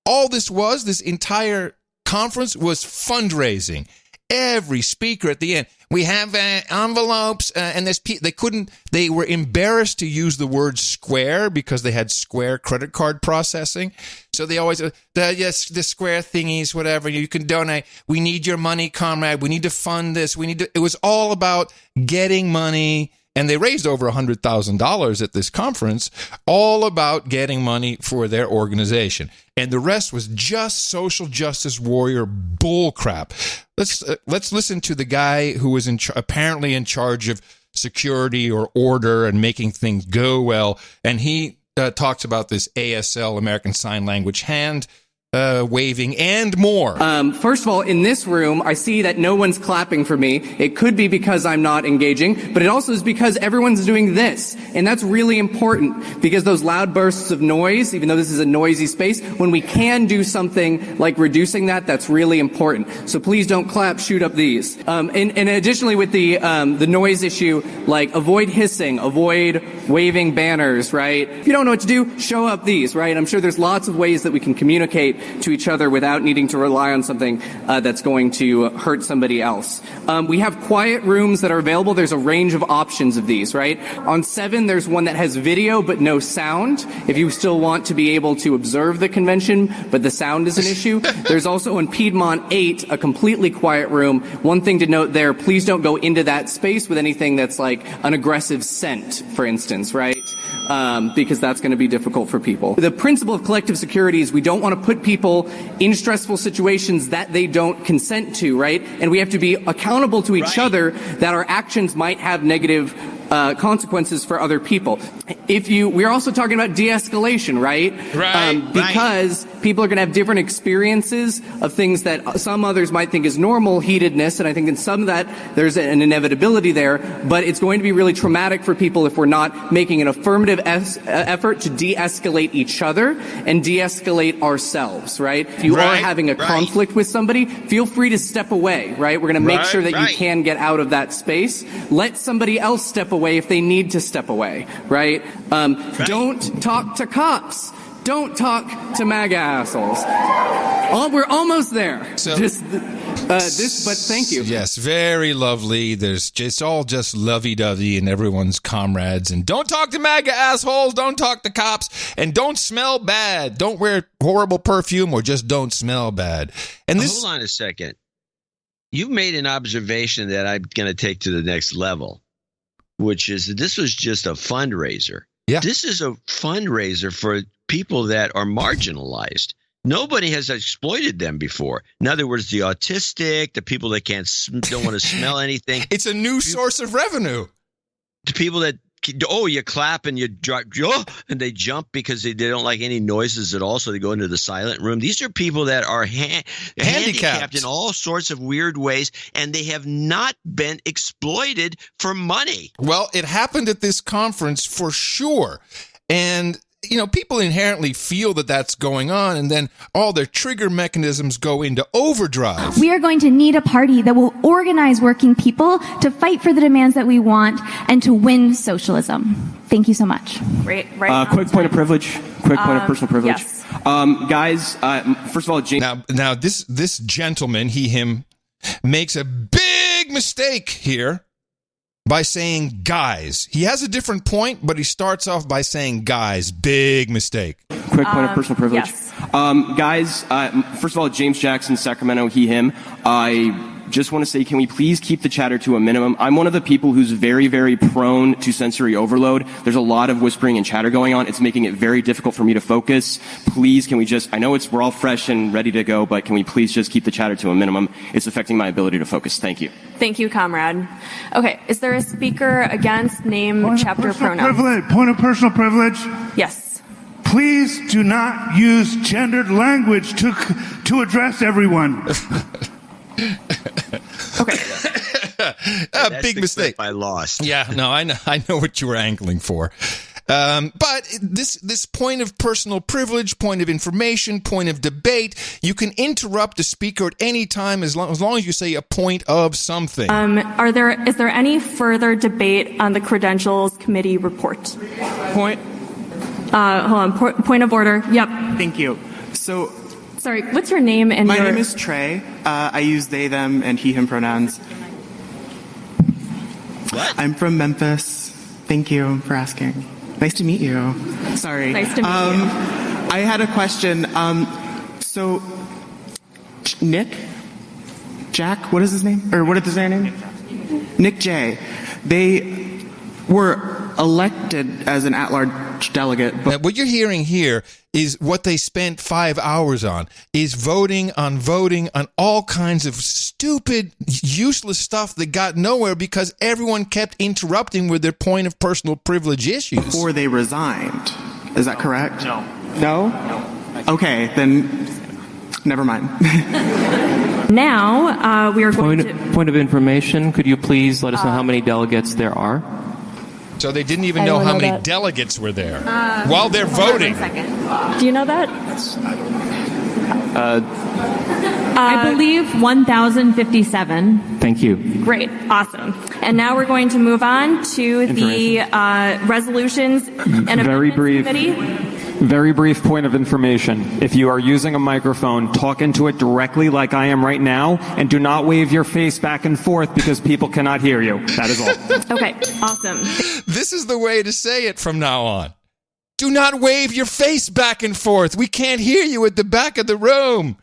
[SPEAKER 2] all this entire conference was fundraising. Every speaker at the end, we have envelopes, and they were embarrassed to use the word Square because they had Square credit card processing. So they always, the Square thingies, whatever, you can donate. We need your money, comrade. We need to fund this. It was all about getting money. And they raised over $100,000 at this conference, all about getting money for their organization. And the rest was just social justice warrior bullcrap. Let's listen to the guy who was apparently in charge of security or order and making things go well. And he talks about this ASL, American Sign Language hand waving, and more.
[SPEAKER 16] First of all, in this room, I see that no one's clapping for me. It could be because I'm not engaging, but it also is because everyone's doing this. And that's really important, because those loud bursts of noise, even though this is a noisy space, when we can do something like reducing that, that's really important. So please don't clap, shoot up these. And additionally, with the noise issue, like avoid hissing, avoid waving banners, right? If you don't know what to do, show up these, right? I'm sure there's lots of ways that we can communicate to each other without needing to rely on something that's going to hurt somebody else. We have quiet rooms that are available. There's a range of options of these, right? On 7, there's one that has video but no sound, if you still want to be able to observe the convention, but the sound is an issue. There's also on Piedmont 8, a completely quiet room. One thing to note there, please don't go into that space with anything that's like an aggressive scent, for instance, right? Because that's going to be difficult for people. The principle of collective security is we don't want to put people in stressful situations that they don't consent to, right? And we have to be accountable to each other that our actions might have negative consequences for other people. We're also talking about de-escalation, right? Because people are going to have different experiences of things that some others might think is normal heatedness, and I think in some of that there's an inevitability there, but it's going to be really traumatic for people if we're not making an affirmative effort to de-escalate each other and de-escalate ourselves, right? If you are having a conflict with somebody, feel free to step away, right? We're going to make sure that you can get out of that space. Let somebody else step away if they need to step away, right? Don't talk to cops. Don't talk to MAGA assholes. We're almost there. So, but thank you.
[SPEAKER 2] Yes, very lovely. It's all just lovey-dovey and everyone's comrades. And don't talk to MAGA assholes. Don't talk to cops. And don't smell bad. Don't wear horrible perfume, or just don't smell bad. And
[SPEAKER 3] hold on a second. You've made an observation that I'm going to take to the next level, which is that this was just a fundraiser.
[SPEAKER 2] Yeah.
[SPEAKER 3] This is a fundraiser for people that are marginalized. Nobody has exploited them before. In other words, the autistic, the people that don't want to smell anything.
[SPEAKER 2] It's a new source of revenue.
[SPEAKER 3] The people that you clap and you drop, and they jump because they don't like any noises at all, so they go into the silent room. These are people that are handicapped in all sorts of weird ways, and they have not been exploited for money.
[SPEAKER 2] Well, it happened at this conference for sure. And people inherently feel that that's going on, and then all their trigger mechanisms go into overdrive.
[SPEAKER 19] We are going to need a party that will organize working people to fight for the demands that we want and to win socialism. Thank you so much.
[SPEAKER 20] Quick point of privilege. Quick point of personal privilege.
[SPEAKER 19] Yes.
[SPEAKER 20] Guys, first of all, James.
[SPEAKER 2] Now this gentleman, him, makes a big mistake here by saying guys. He has a different point, but he starts off by saying guys. Big mistake.
[SPEAKER 20] Quick point of personal privilege.
[SPEAKER 19] Yes.
[SPEAKER 20] Guys, first of all, James Jackson, Sacramento, him. I just want to say, can we please keep the chatter to a minimum? I'm one of the people who's very, very prone to sensory overload. There's a lot of whispering and chatter going on. It's making it very difficult for me to focus. Please, can we just, I know we're all fresh and ready to go, but can we please just keep the chatter to a minimum? It's affecting my ability to focus. Thank you.
[SPEAKER 21] Thank you, comrade. Okay, is there a speaker against name, chapter, pronoun?
[SPEAKER 22] Point of personal privilege.
[SPEAKER 21] Yes.
[SPEAKER 22] Please do not use gendered language to address everyone.
[SPEAKER 21] Okay.
[SPEAKER 2] Big mistake.
[SPEAKER 3] I lost.
[SPEAKER 2] Yeah, no, I know what you were angling for. But this point of personal privilege, point of information, point of debate, you can interrupt the speaker at any time as long as you say a point of something.
[SPEAKER 21] Is there any further debate on the Credentials Committee report?
[SPEAKER 20] Point.
[SPEAKER 21] Hold on. Point of order. Yep.
[SPEAKER 20] Thank you. So.
[SPEAKER 21] Sorry, what's your name and
[SPEAKER 20] My name is Trey. I use they, them, and he, him pronouns.
[SPEAKER 3] What?
[SPEAKER 20] I'm from Memphis. Thank you for asking. Nice to meet you. Sorry.
[SPEAKER 21] Nice to meet you.
[SPEAKER 20] I had a question. So, Nick? Jack? What is his name? Or what is their name? Nick J. They were elected as an at-large delegate. But
[SPEAKER 2] now, what you're hearing here is what they spent 5 hours on, is voting on all kinds of stupid, useless stuff that got nowhere because everyone kept interrupting with their point of personal privilege issues.
[SPEAKER 20] Before they resigned. Is that correct?
[SPEAKER 22] No.
[SPEAKER 20] No? No. Okay, then never mind.
[SPEAKER 21] Now, we are going to...
[SPEAKER 23] Point of information, could you please let us know how many delegates there are?
[SPEAKER 2] So they didn't even know how many delegates were there while they're voting.
[SPEAKER 21] Do you know that? I believe 1,057.
[SPEAKER 23] Thank you.
[SPEAKER 21] Great. Awesome. And now we're going to move on to the resolutions and amendments committee.
[SPEAKER 24] Very brief point of information. If you are using a microphone, talk into it directly like I am right now, and do not wave your face back and forth because people cannot hear you. That is all.
[SPEAKER 21] Okay, awesome.
[SPEAKER 2] This is the way to say it from now on. Do not wave your face back and forth. We can't hear you at the back of the room.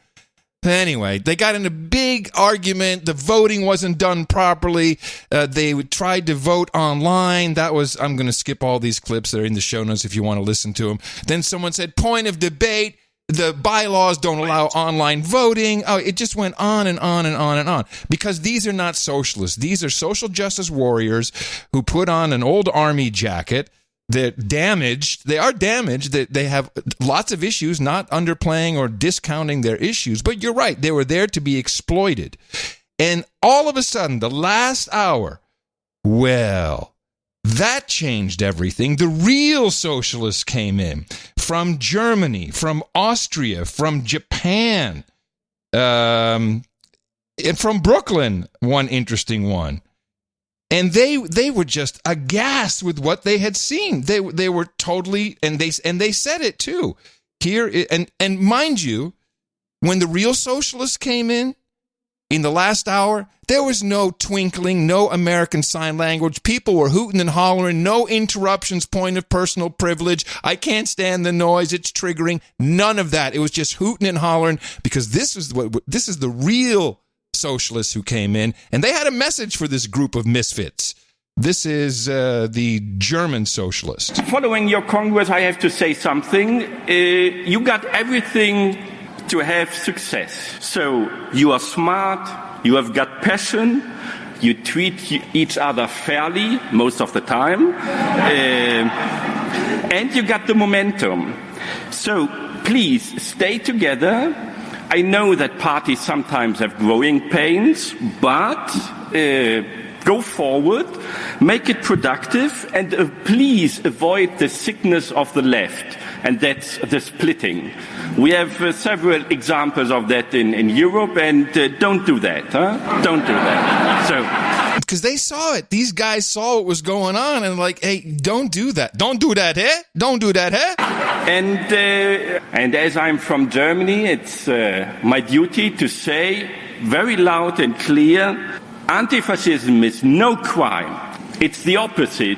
[SPEAKER 2] Anyway, they got in a big argument. The voting wasn't done properly. They tried to vote online. I'm going to skip all these clips that are in the show notes if you want to listen to them. Then someone said, point of debate. The bylaws don't allow online voting. Oh, it just went on and on and on and on. Because these are not socialists. These are social justice warriors who put on an old army jacket. They're damaged. They are damaged. They have lots of issues, not underplaying or discounting their issues. But you're right. They were there to be exploited. And all of a sudden, the last hour, well, that changed everything. The real socialists came in from Germany, from Austria, from Japan, and from Brooklyn, one interesting one. And they were just aghast with what they had seen. They were totally, and they said it too. Here, and mind you, when the real socialists came in the last hour, there was no twinkling, no American Sign Language. People were hooting and hollering, no interruptions, point of personal privilege. I can't stand the noise, it's triggering. None of that. It was just hooting and hollering because this is the real socialists who came in, and they had a message for this group of misfits. This is the German socialist.
[SPEAKER 25] Following your Congress, I have to say something. You got everything to have success. So you are smart, you have got passion, You treat each other fairly most of the time. And you got the momentum. So please stay together. I know that parties sometimes have growing pains, but go forward, make it productive, and please avoid the sickness of the left, and that's the splitting. We have several examples of that in Europe, and don't do that. Don't do that. So.
[SPEAKER 2] Because they saw it. These guys saw what was going on and like, hey, don't do that. Don't do that, eh? Don't do that, eh?
[SPEAKER 25] And as I'm from Germany, it's my duty to say very loud and clear, anti-fascism is no crime. It's the opposite.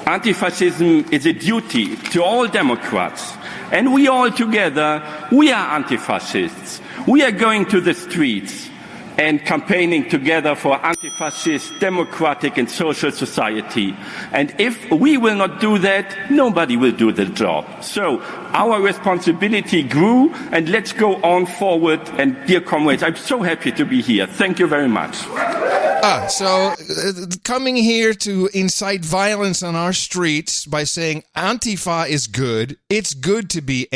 [SPEAKER 25] Anti-fascism is a duty to all Democrats. And we all together, we are anti-fascists. We are going to the streets and campaigning together for anti-fascist, democratic and social society. And if we will not do that, nobody will do the job. So our responsibility grew, and let's go on forward. And dear comrades, I'm so happy to be here. Thank you very much.
[SPEAKER 2] So coming here to incite violence on our streets by saying Antifa is good, it's good to be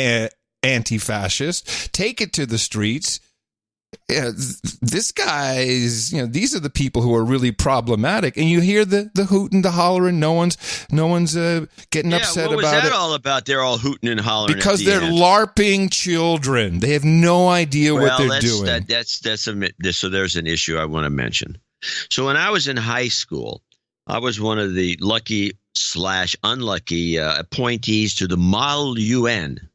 [SPEAKER 2] anti-fascist, take it to the streets. Yeah, this guy's, these are the people who are really problematic, and you hear the hooting, the hollering. No one's getting upset about it.
[SPEAKER 3] What was that all about? They're all hooting and hollering
[SPEAKER 2] because they're LARPing children. They have no idea what they're doing.
[SPEAKER 3] So there's an issue I want to mention. So when I was in high school, I was one of the lucky/unlucky appointees to the Model UN.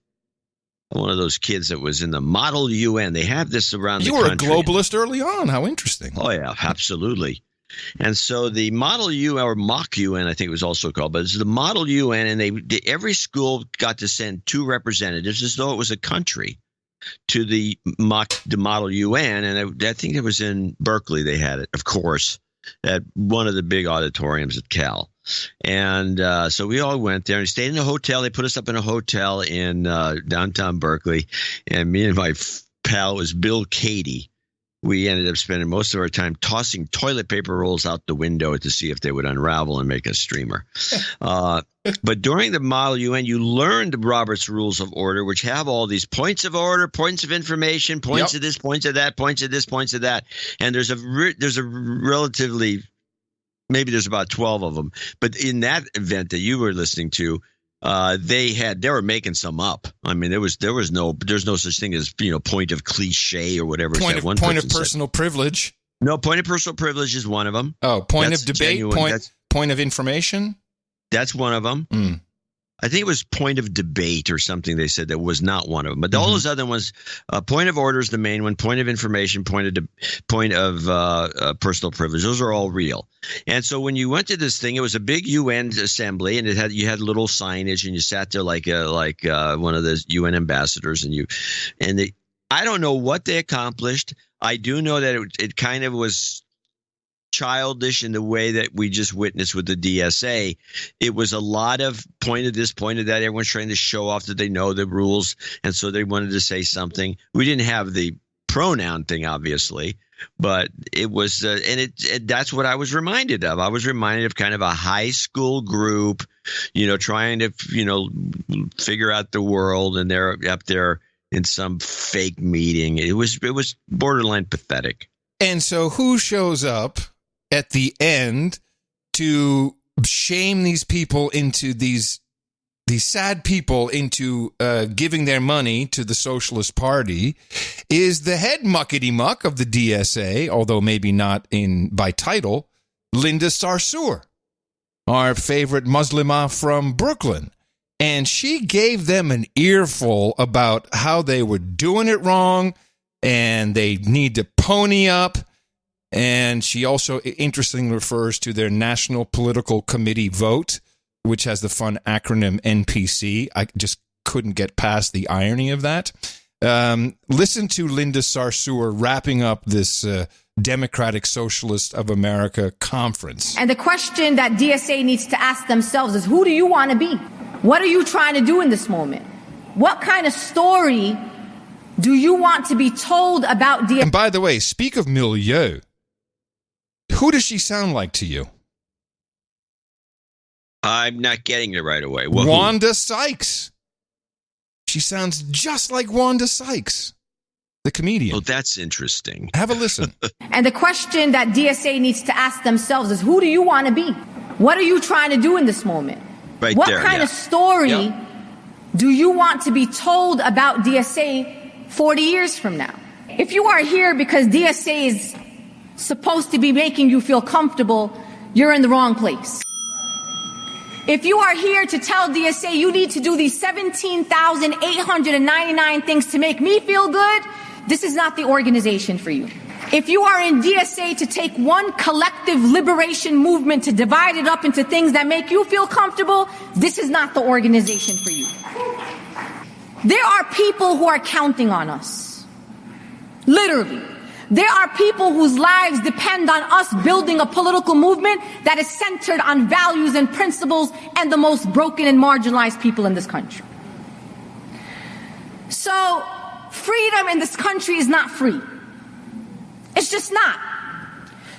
[SPEAKER 3] One of those kids that was in the Model UN. They have this around the country.
[SPEAKER 2] You were a globalist early on. How interesting.
[SPEAKER 3] Oh, yeah, absolutely. And so the Model UN, or Mock UN, I think it was also called, but it's the Model UN, and every school got to send 2 representatives as though it was a country to the Model UN. And I think it was in Berkeley they had it, of course, at one of the big auditoriums at Cal. And so we all went there and stayed in a hotel. They put us up in a hotel in downtown Berkeley. And me and my pal was Bill Cady. We ended up spending most of our time tossing toilet paper rolls out the window to see if they would unravel and make a streamer. But during the Model UN, you learned Robert's Rules of Order, which have all these points of order, points of information, points of this, points of that, points of this, points of that. And there's a relatively – maybe there's about 12 of them. But in that event that you were listening to, they were making some up. I mean, there's no such thing as, point of cliche or whatever.
[SPEAKER 2] Point of personal privilege.
[SPEAKER 3] No, point of personal privilege is one of them.
[SPEAKER 2] Oh, point of debate, point of information.
[SPEAKER 3] That's one of them. Mm. I think it was point of debate or something they said that was not one of them. But all those other ones, point of order is the main one, point of information, point of personal privilege. Those are all real. And so when you went to this thing, it was a big UN assembly, and you had little signage, and you sat there like one of the UN ambassadors, I don't know what they accomplished. I do know that it kind of was childish in the way that we just witnessed with the DSA. It was a lot of point of this, point of that. Everyone's trying to show off that they know the rules, and so they wanted to say something. We didn't have the pronoun thing, obviously, but it was that's what I was reminded of. I was reminded of kind of a high school group, trying to figure out the world, and they're up there in some fake meeting. It was borderline pathetic.
[SPEAKER 2] And so who shows up at the end to shame these people into these sad people into giving their money to the Socialist Party is the head muckety-muck of the DSA, although maybe not by title, Linda Sarsour, our favorite Muslimah from Brooklyn. And she gave them an earful about how they were doing it wrong and they need to pony up. And she also interestingly refers to their National Political Committee vote, which has the fun acronym NPC. I just couldn't get past the irony of that. Listen to Linda Sarsour wrapping up this Democratic Socialist of America conference.
[SPEAKER 1] And the question that DSA needs to ask themselves is, who do you want to be? What are you trying to do in this moment? What kind of story do you want to be told about DSA?
[SPEAKER 2] And by the way, speak of milieu. Who does she sound like to you?
[SPEAKER 3] I'm not getting it right away. Well,
[SPEAKER 2] Wanda Sykes. She sounds just like Wanda Sykes, the comedian.
[SPEAKER 3] Oh, that's interesting.
[SPEAKER 2] Have a listen.
[SPEAKER 1] And the question that DSA needs to ask themselves is, who do you want to be? What are you trying to do in this moment?
[SPEAKER 3] Right
[SPEAKER 1] what
[SPEAKER 3] there,
[SPEAKER 1] kind of story do you want to be told about DSA 40 years from now? If you are here because DSA is supposed to be making you feel comfortable, you're in the wrong place. If you are here to tell DSA you need to do these 17,899 things to make me feel good, this is not the organization for you. If you are in DSA to take one collective liberation movement to divide it up into things that make you feel comfortable, this is not the organization for you. There are people who are counting on us. Literally. There are people whose lives depend on us building a political movement that is centered on values and principles and the most broken and marginalized people in this country. So, freedom in this country is not free. It's just not.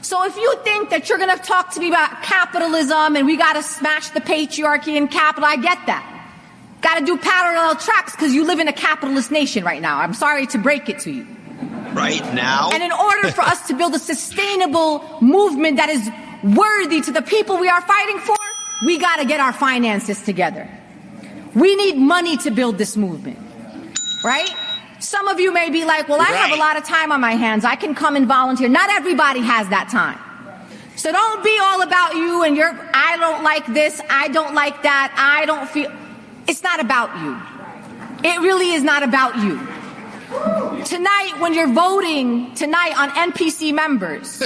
[SPEAKER 1] So if you think that you're going to talk to me about capitalism and we got to smash the patriarchy and capital, I get that. Got to do parallel tracks because you live in a capitalist nation right now. I'm sorry to break it to you.
[SPEAKER 3] Right now.
[SPEAKER 1] And in order for us to build a sustainable movement that is worthy to the people we are fighting for, we got to get our finances together. We need money to build this movement, right? Some of you may be like, well, I have a lot of time on my hands. I can come and volunteer. Not everybody has that time. So don't be all about you and I don't like this, I don't like that, I don't feel. It's not about you. It really is not about you. Tonight, when you're voting tonight on NPC members,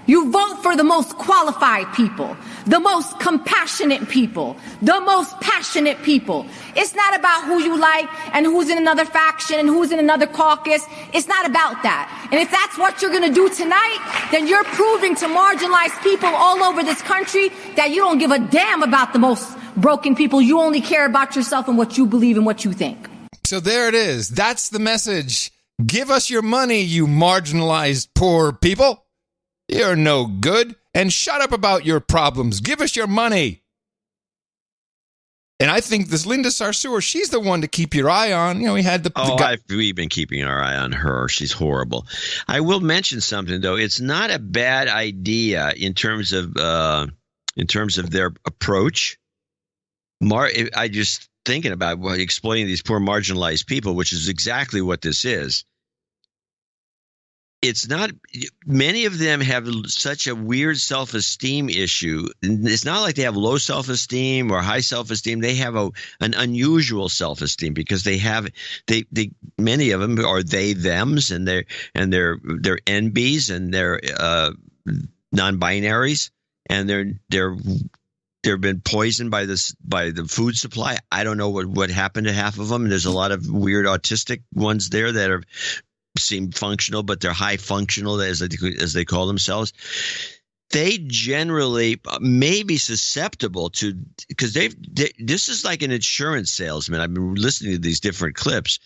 [SPEAKER 1] you vote for the most qualified people, the most compassionate people, the most passionate people. It's not about who you like and who's in another faction and who's in another caucus. It's not about that. And if that's what you're going to do tonight, then you're proving to marginalized people all over this country that you don't give a damn about the most broken people. You only care about yourself and what you believe and what you think.
[SPEAKER 2] So there it is. That's the message. Give us your money, you marginalized poor people. You're no good. And shut up about your problems. Give us your money. And I think this Linda Sarsour, she's the one to keep your eye on. You know, we had
[SPEAKER 3] we've been keeping our eye on her. She's horrible. I will mention something, though. It's not a bad idea in terms of their approach. I just thinking about explaining these poor marginalized people, which is exactly what this is. It's not, many of them have such a weird self-esteem issue. It's not like they have low self-esteem or high self-esteem. They have an unusual self-esteem because many of them are they-thems and they're NBs and they're non-binaries and they've been poisoned by the food supply. I don't know what happened to half of them. There's a lot of weird autistic ones there that seem functional, but they're high functional as they call themselves. They generally may be susceptible to, because this is like an insurance salesman. I've been listening to these different clips,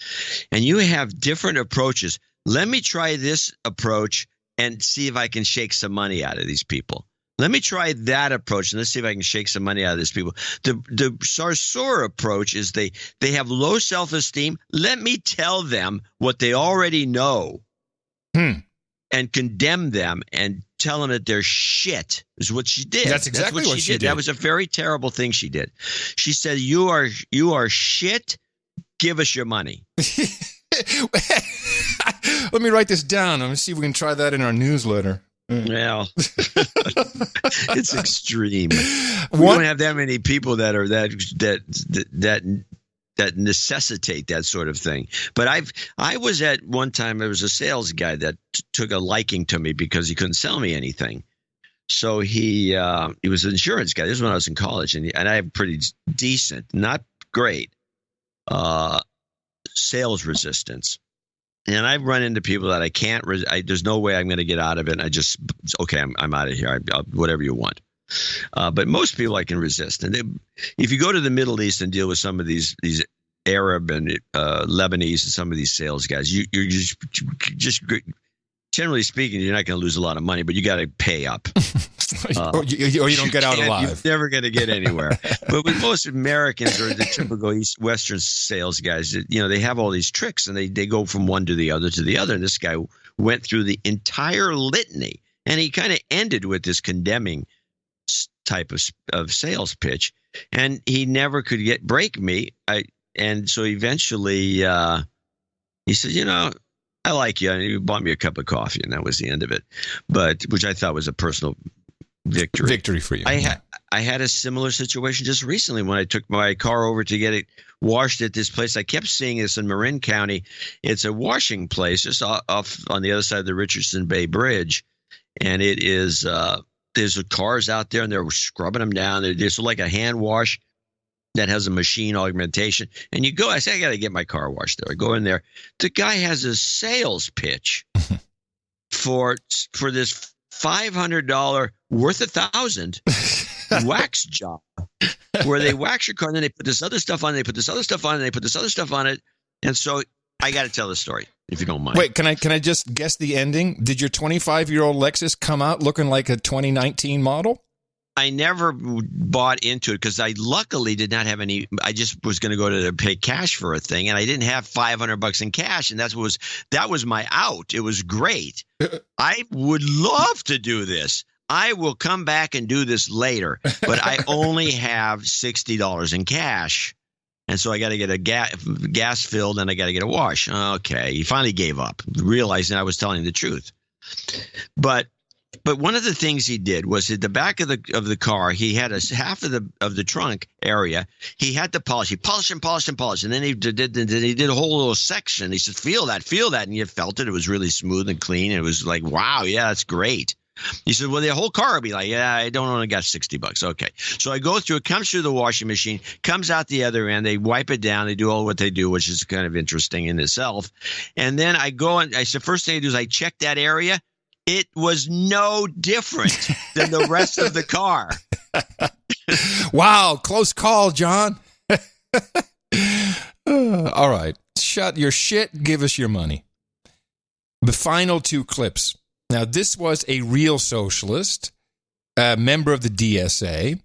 [SPEAKER 3] and you have different approaches. Let me try this approach and see if I can shake some money out of these people. Let me try that approach and let's see if I can shake some money out of these people. The Sarsour approach is they have low self-esteem. Let me tell them what they already know and condemn them and tell them that they're shit is what she did.
[SPEAKER 2] That's exactly what she did.
[SPEAKER 3] That was a very terrible thing she did. She said, you are shit. Give us your money.
[SPEAKER 2] Let me write this down. Let me see if we can try that in our newsletter.
[SPEAKER 3] Well, it's extreme. We don't have that many people that are that necessitate that sort of thing. But I was at one time. There was a sales guy that took a liking to me because he couldn't sell me anything. So he was an insurance guy. This is when I was in college, and I have pretty decent, not great, sales resistance. And I've run into people that I can't. There's no way I'm going to get out of it. And I just I'm out of here. I'll whatever you want. But most people I can resist. And if you go to the Middle East and deal with some of these Arab and Lebanese and some of these sales guys, you're just generally speaking, you're not going to lose a lot of money, but you got to pay up.
[SPEAKER 2] Or you don't get out alive.
[SPEAKER 3] You're never going to get anywhere. But with most Americans or the typical Western sales guys, they have all these tricks and they go from one to the other to the other. And this guy went through the entire litany, and he kind of ended with this condemning type of sales pitch, and he never could break me. And so eventually he said, I like you. And he bought me a cup of coffee, and that was the end of it. But which I thought was a personal victory.
[SPEAKER 2] Victory for you.
[SPEAKER 3] I had a similar situation just recently when I took my car over to get it washed at this place. I kept seeing this in Marin County. It's a washing place just off on the other side of the Richardson Bay Bridge, and it is there's cars out there, and they're scrubbing them down. It's like a hand wash that has a machine augmentation. And you go, I say, I got to get my car washed there. I go in there. The guy has a sales pitch for this $500 worth $1,000 wax job where they wax your car, and then they put this other stuff on, they put this other stuff on, and they put this other stuff on it. And so I got to tell the story, if you don't mind.
[SPEAKER 2] Wait, can I just guess the ending? Did your 25-year-old Lexus come out looking like a 2019 model?
[SPEAKER 3] I never bought into it because I luckily did not have any. I just was going to go to pay cash for a thing, and I didn't have $500 in cash, and that was my out. It was great. I would love to do this. I will come back and do this later, but I only have $60 in cash, and so I got to get a gas filled, and I got to get a wash. Okay, he finally gave up, realizing I was telling the truth, But one of the things he did was at the back of the car, he had half of the trunk area. He had to polish. He polished and polished and polished, and then he did a whole little section. He said, "Feel that," and you felt it. It was really smooth and clean. It was like, wow, yeah, that's great. He said, "Well, the whole car will be like, yeah, I don't only got $60. Okay." So I go through it, comes through the washing machine, comes out the other end. They wipe it down. They do all what they do, which is kind of interesting in itself. And then I go and I said, first thing I do is I check that area. It was no different than the rest of the car.
[SPEAKER 2] Wow, close call, John. All right. Shut your shit. Give us your money. The final two clips. Now, this was a real socialist, a member of the DSA,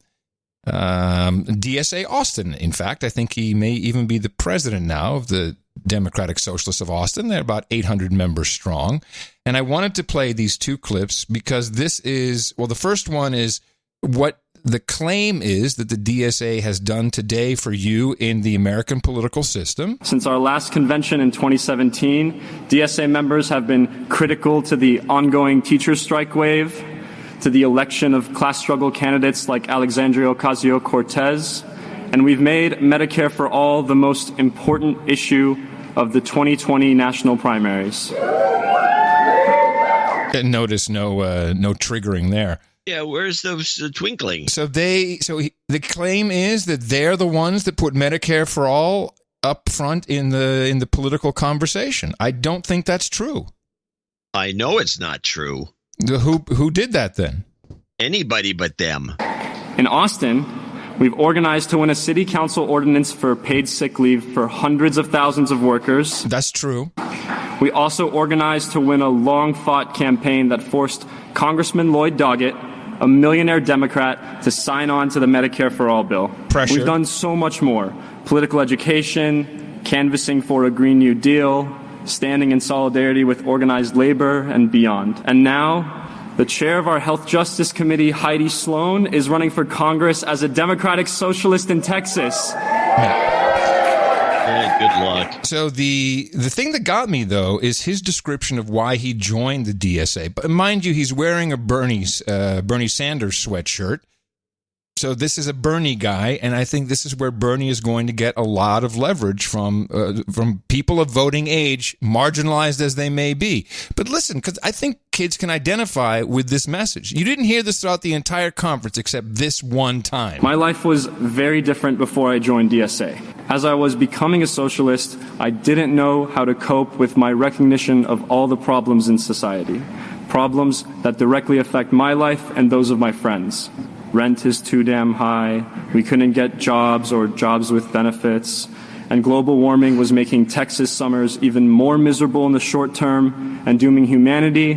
[SPEAKER 2] DSA Austin. In fact, I think he may even be the president now of the Democratic Socialists of Austin. They're about 800 members strong. And I wanted to play these two clips because this is, well, the first one is what the claim is that the DSA has done today for you in the American political system.
[SPEAKER 4] Since our last convention in 2017, DSA members have been critical to the ongoing teachers' strike wave, to the election of class struggle candidates like Alexandria Ocasio-Cortez, and we've made Medicare for All the most important issue of the 2020 national primaries.
[SPEAKER 2] Notice no triggering there.
[SPEAKER 3] Yeah, where's the twinkling?
[SPEAKER 2] So the claim is that they're the ones that put Medicare for All up front in the political conversation. I don't think that's true.
[SPEAKER 3] I know it's not true.
[SPEAKER 2] Who did that then?
[SPEAKER 3] Anybody but them.
[SPEAKER 4] In Austin, we've organized to win a city council ordinance for paid sick leave for hundreds of thousands of workers.
[SPEAKER 2] That's true.
[SPEAKER 4] We also organized to win a long-fought campaign that forced Congressman Lloyd Doggett, a millionaire Democrat, to sign on to the Medicare for All bill.
[SPEAKER 2] Pressure.
[SPEAKER 4] We've done so much more. Political education, canvassing for a Green New Deal, standing in solidarity with organized labor, and beyond. And now, the chair of our Health Justice Committee, Heidi Sloan, is running for Congress as a Democratic Socialist in Texas.
[SPEAKER 3] Yeah, good luck.
[SPEAKER 2] So the thing that got me, though, is his description of why he joined the DSA. But mind you, he's wearing a Bernie Sanders sweatshirt. So this is a Bernie guy, and I think this is where Bernie is going to get a lot of leverage from people of voting age, marginalized as they may be. But listen, because I think kids can identify with this message. You didn't hear this throughout the entire conference except this one time.
[SPEAKER 4] My life was very different before I joined DSA. As I was becoming a socialist, I didn't know how to cope with my recognition of all the problems in society, problems that directly affect my life and those of my friends. Rent is too damn high. We couldn't get jobs or jobs with benefits. and global warming was making Texas summers even more miserable in the short term and dooming humanity,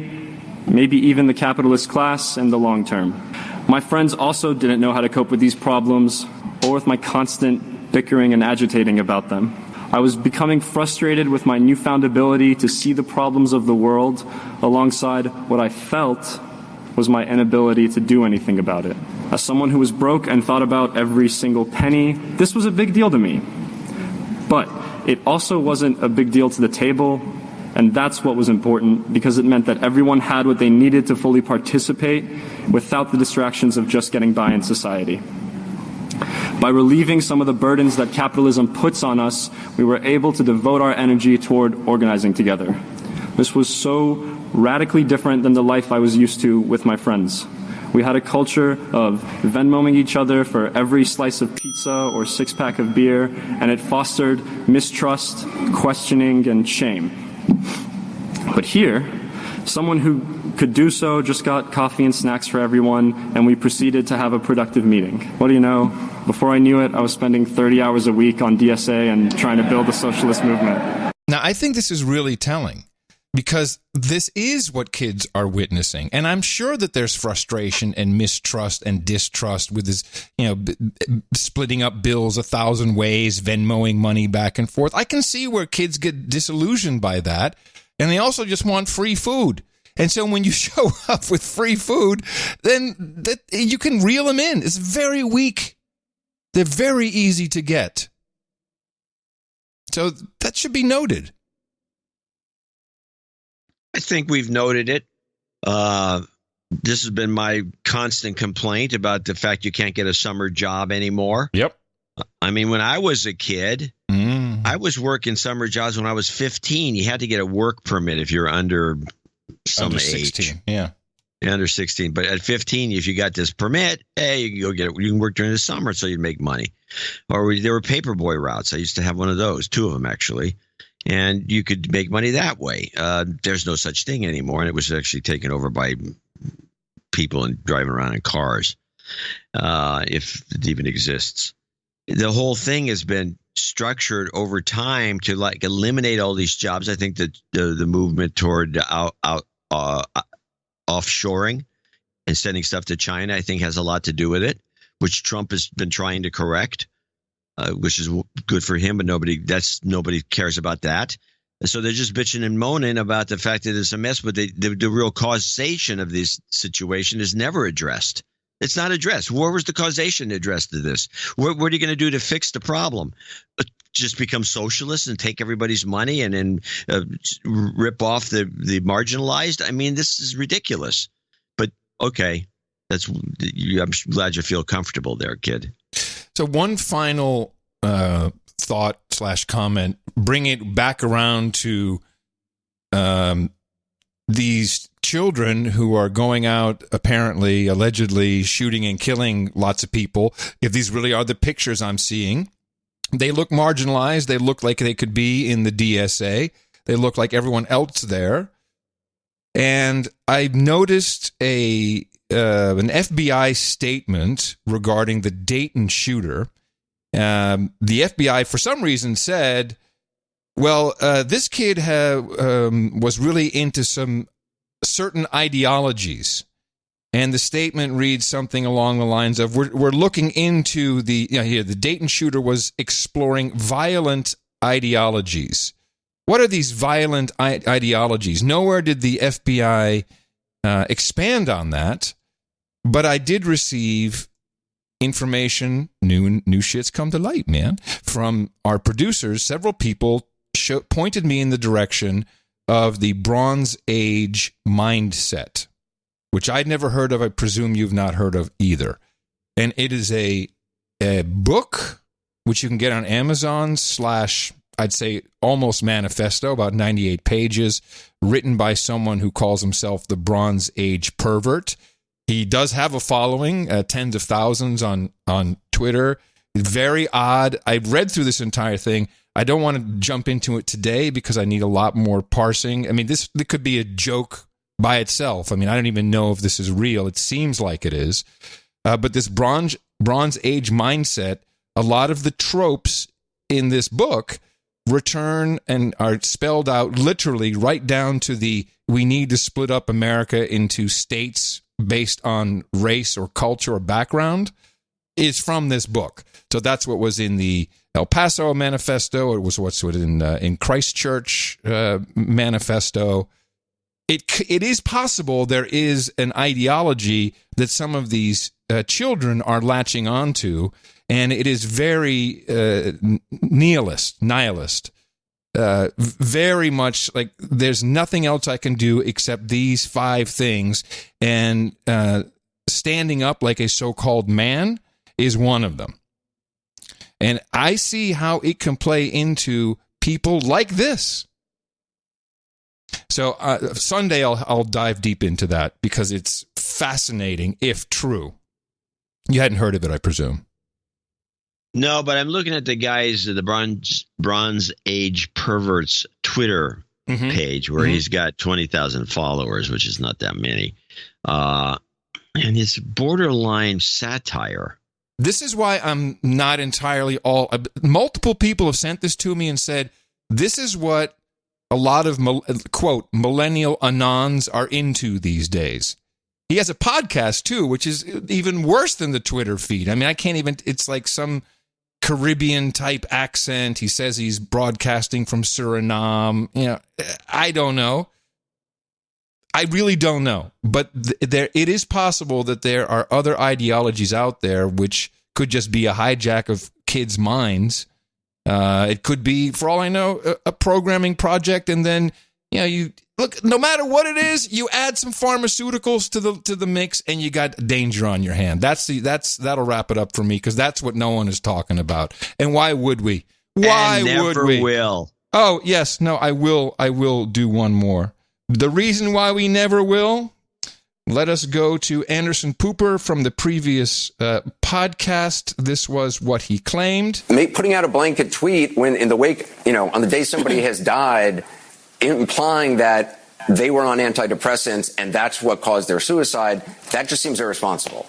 [SPEAKER 4] maybe even the capitalist class, in the long term. My friends also didn't know how to cope with these problems or with my constant bickering and agitating about them. I was becoming frustrated with my newfound ability to see the problems of the world alongside what I felt was my inability to do anything about it. As someone who was broke and thought about every single penny, this was a big deal to me. But it also wasn't a big deal to the table, and that's what was important, because it meant that everyone had what they needed to fully participate without the distractions of just getting by in society. By relieving some of the burdens that capitalism puts on us, we were able to devote our energy toward organizing together. This was so radically different than the life I was used to with my friends. We had a culture of Venmoing each other for every slice of pizza or six-pack of beer, and it fostered mistrust, questioning, and shame. But here, someone who could do so just got coffee and snacks for everyone, and we proceeded to have a productive meeting. What do you know? Before I knew it, I was spending 30 hours a week on DSA and trying to build a socialist movement.
[SPEAKER 2] Now, I think this is really telling, because this is what kids are witnessing. And I'm sure that there's frustration and mistrust and distrust with this, splitting up bills 1,000 ways, Venmoing money back and forth. I can see where kids get disillusioned by that. And they also just want free food. And so when you show up with free food, then you can reel them in. It's very weak. They're very easy to get. So that should be noted.
[SPEAKER 3] I think we've noted it. This has been my constant complaint about the fact you can't get a summer job anymore.
[SPEAKER 2] Yep.
[SPEAKER 3] I mean, when I was a kid, I was working summer jobs when I was 15. You had to get a work permit if you're under some age.
[SPEAKER 2] 16, yeah.
[SPEAKER 3] Under 16. But at 15, if you got this permit, hey, you can go get it. You can work during the summer so you'd make money. Or there were paperboy routes. I used to have one of those, 2 of them actually. And you could make money that way. There's no such thing anymore. And it was actually taken over by people and driving around in cars, if it even exists. The whole thing has been structured over time to like eliminate all these jobs. I think that the movement toward offshoring and sending stuff to China, I think, has a lot to do with it, which Trump has been trying to correct. Which is good for him, but nobody cares about that. So they're just bitching and moaning about the fact that it's a mess, but the real causation of this situation is never addressed. It's not addressed. Where was the causation addressed to this? What are you going to do to fix the problem? Just become socialists and take everybody's money and then rip off the marginalized? I mean, this is ridiculous. But okay, I'm glad you feel comfortable there, kid.
[SPEAKER 2] So one final thought/comment, bring it back around to these children who are going out, apparently, allegedly shooting and killing lots of people. If these really are the pictures I'm seeing, they look marginalized. They look like they could be in the DSA. They look like everyone else there. And I noticed an FBI statement regarding the Dayton shooter. The FBI, for some reason, said, well, this kid was really into some certain ideologies. And the statement reads something along the lines of, we're looking into the Dayton shooter was exploring violent ideologies. What are these violent ideologies? Nowhere did the FBI expand on that. But I did receive information, new shit's come to light, man, from our producers. Several people pointed me in the direction of the Bronze Age mindset, which I'd never heard of. I presume you've not heard of either. And it is a book, which you can get on Amazon / I'd say almost manifesto, about 98 pages, written by someone who calls himself the Bronze Age pervert. He does have a following, tens of thousands on Twitter. Very odd. I read through this entire thing. I don't want to jump into it today because I need a lot more parsing. I mean, this could be a joke by itself. I mean, I don't even know if this is real. It seems like it is. But this Bronze Age mindset, a lot of the tropes in this book return and are spelled out literally right down to we need to split up America into states based on race or culture or background is from this book. So that's what was in the El Paso Manifesto. It was what's in Christchurch Manifesto. It is possible there is an ideology that some of these children are latching onto, and it is very nihilist, very much like there's nothing else I can do except these 5 things, and standing up like a so-called man is one of them. And I see how it can play into people like this. So Sunday I'll dive deep into that because it's fascinating, if true. You hadn't heard of it, I presume.
[SPEAKER 3] No, but I'm looking at the Bronze Age Perverts Twitter page where he's got 20,000 followers, which is not that many. And it's borderline satire.
[SPEAKER 2] This is why I'm not entirely multiple people have sent this to me and said, this is what a lot of, quote, millennial anons are into these days. He has a podcast, too, which is even worse than the Twitter feed. I mean, I can't even, it's like some Caribbean-type accent. He says he's broadcasting from Suriname. You know, I don't know. I really don't know. But it is possible that there are other ideologies out there which could just be a hijack of kids' minds. It could be, for all I know, a programming project, and then you look. No matter what it is, you add some pharmaceuticals to the mix, and you got danger on your hand. That'll wrap it up for me because that's what no one is talking about. And why would we? Why would we?
[SPEAKER 3] Never will.
[SPEAKER 2] Oh yes, no, I will. I will do one more. The reason why we never will. Let us go to Anderson Pooper from the previous podcast. This was what he claimed.
[SPEAKER 5] Putting out a blanket tweet when in the wake, on the day somebody has died, implying that they were on antidepressants and that's what caused their suicide, that just seems irresponsible.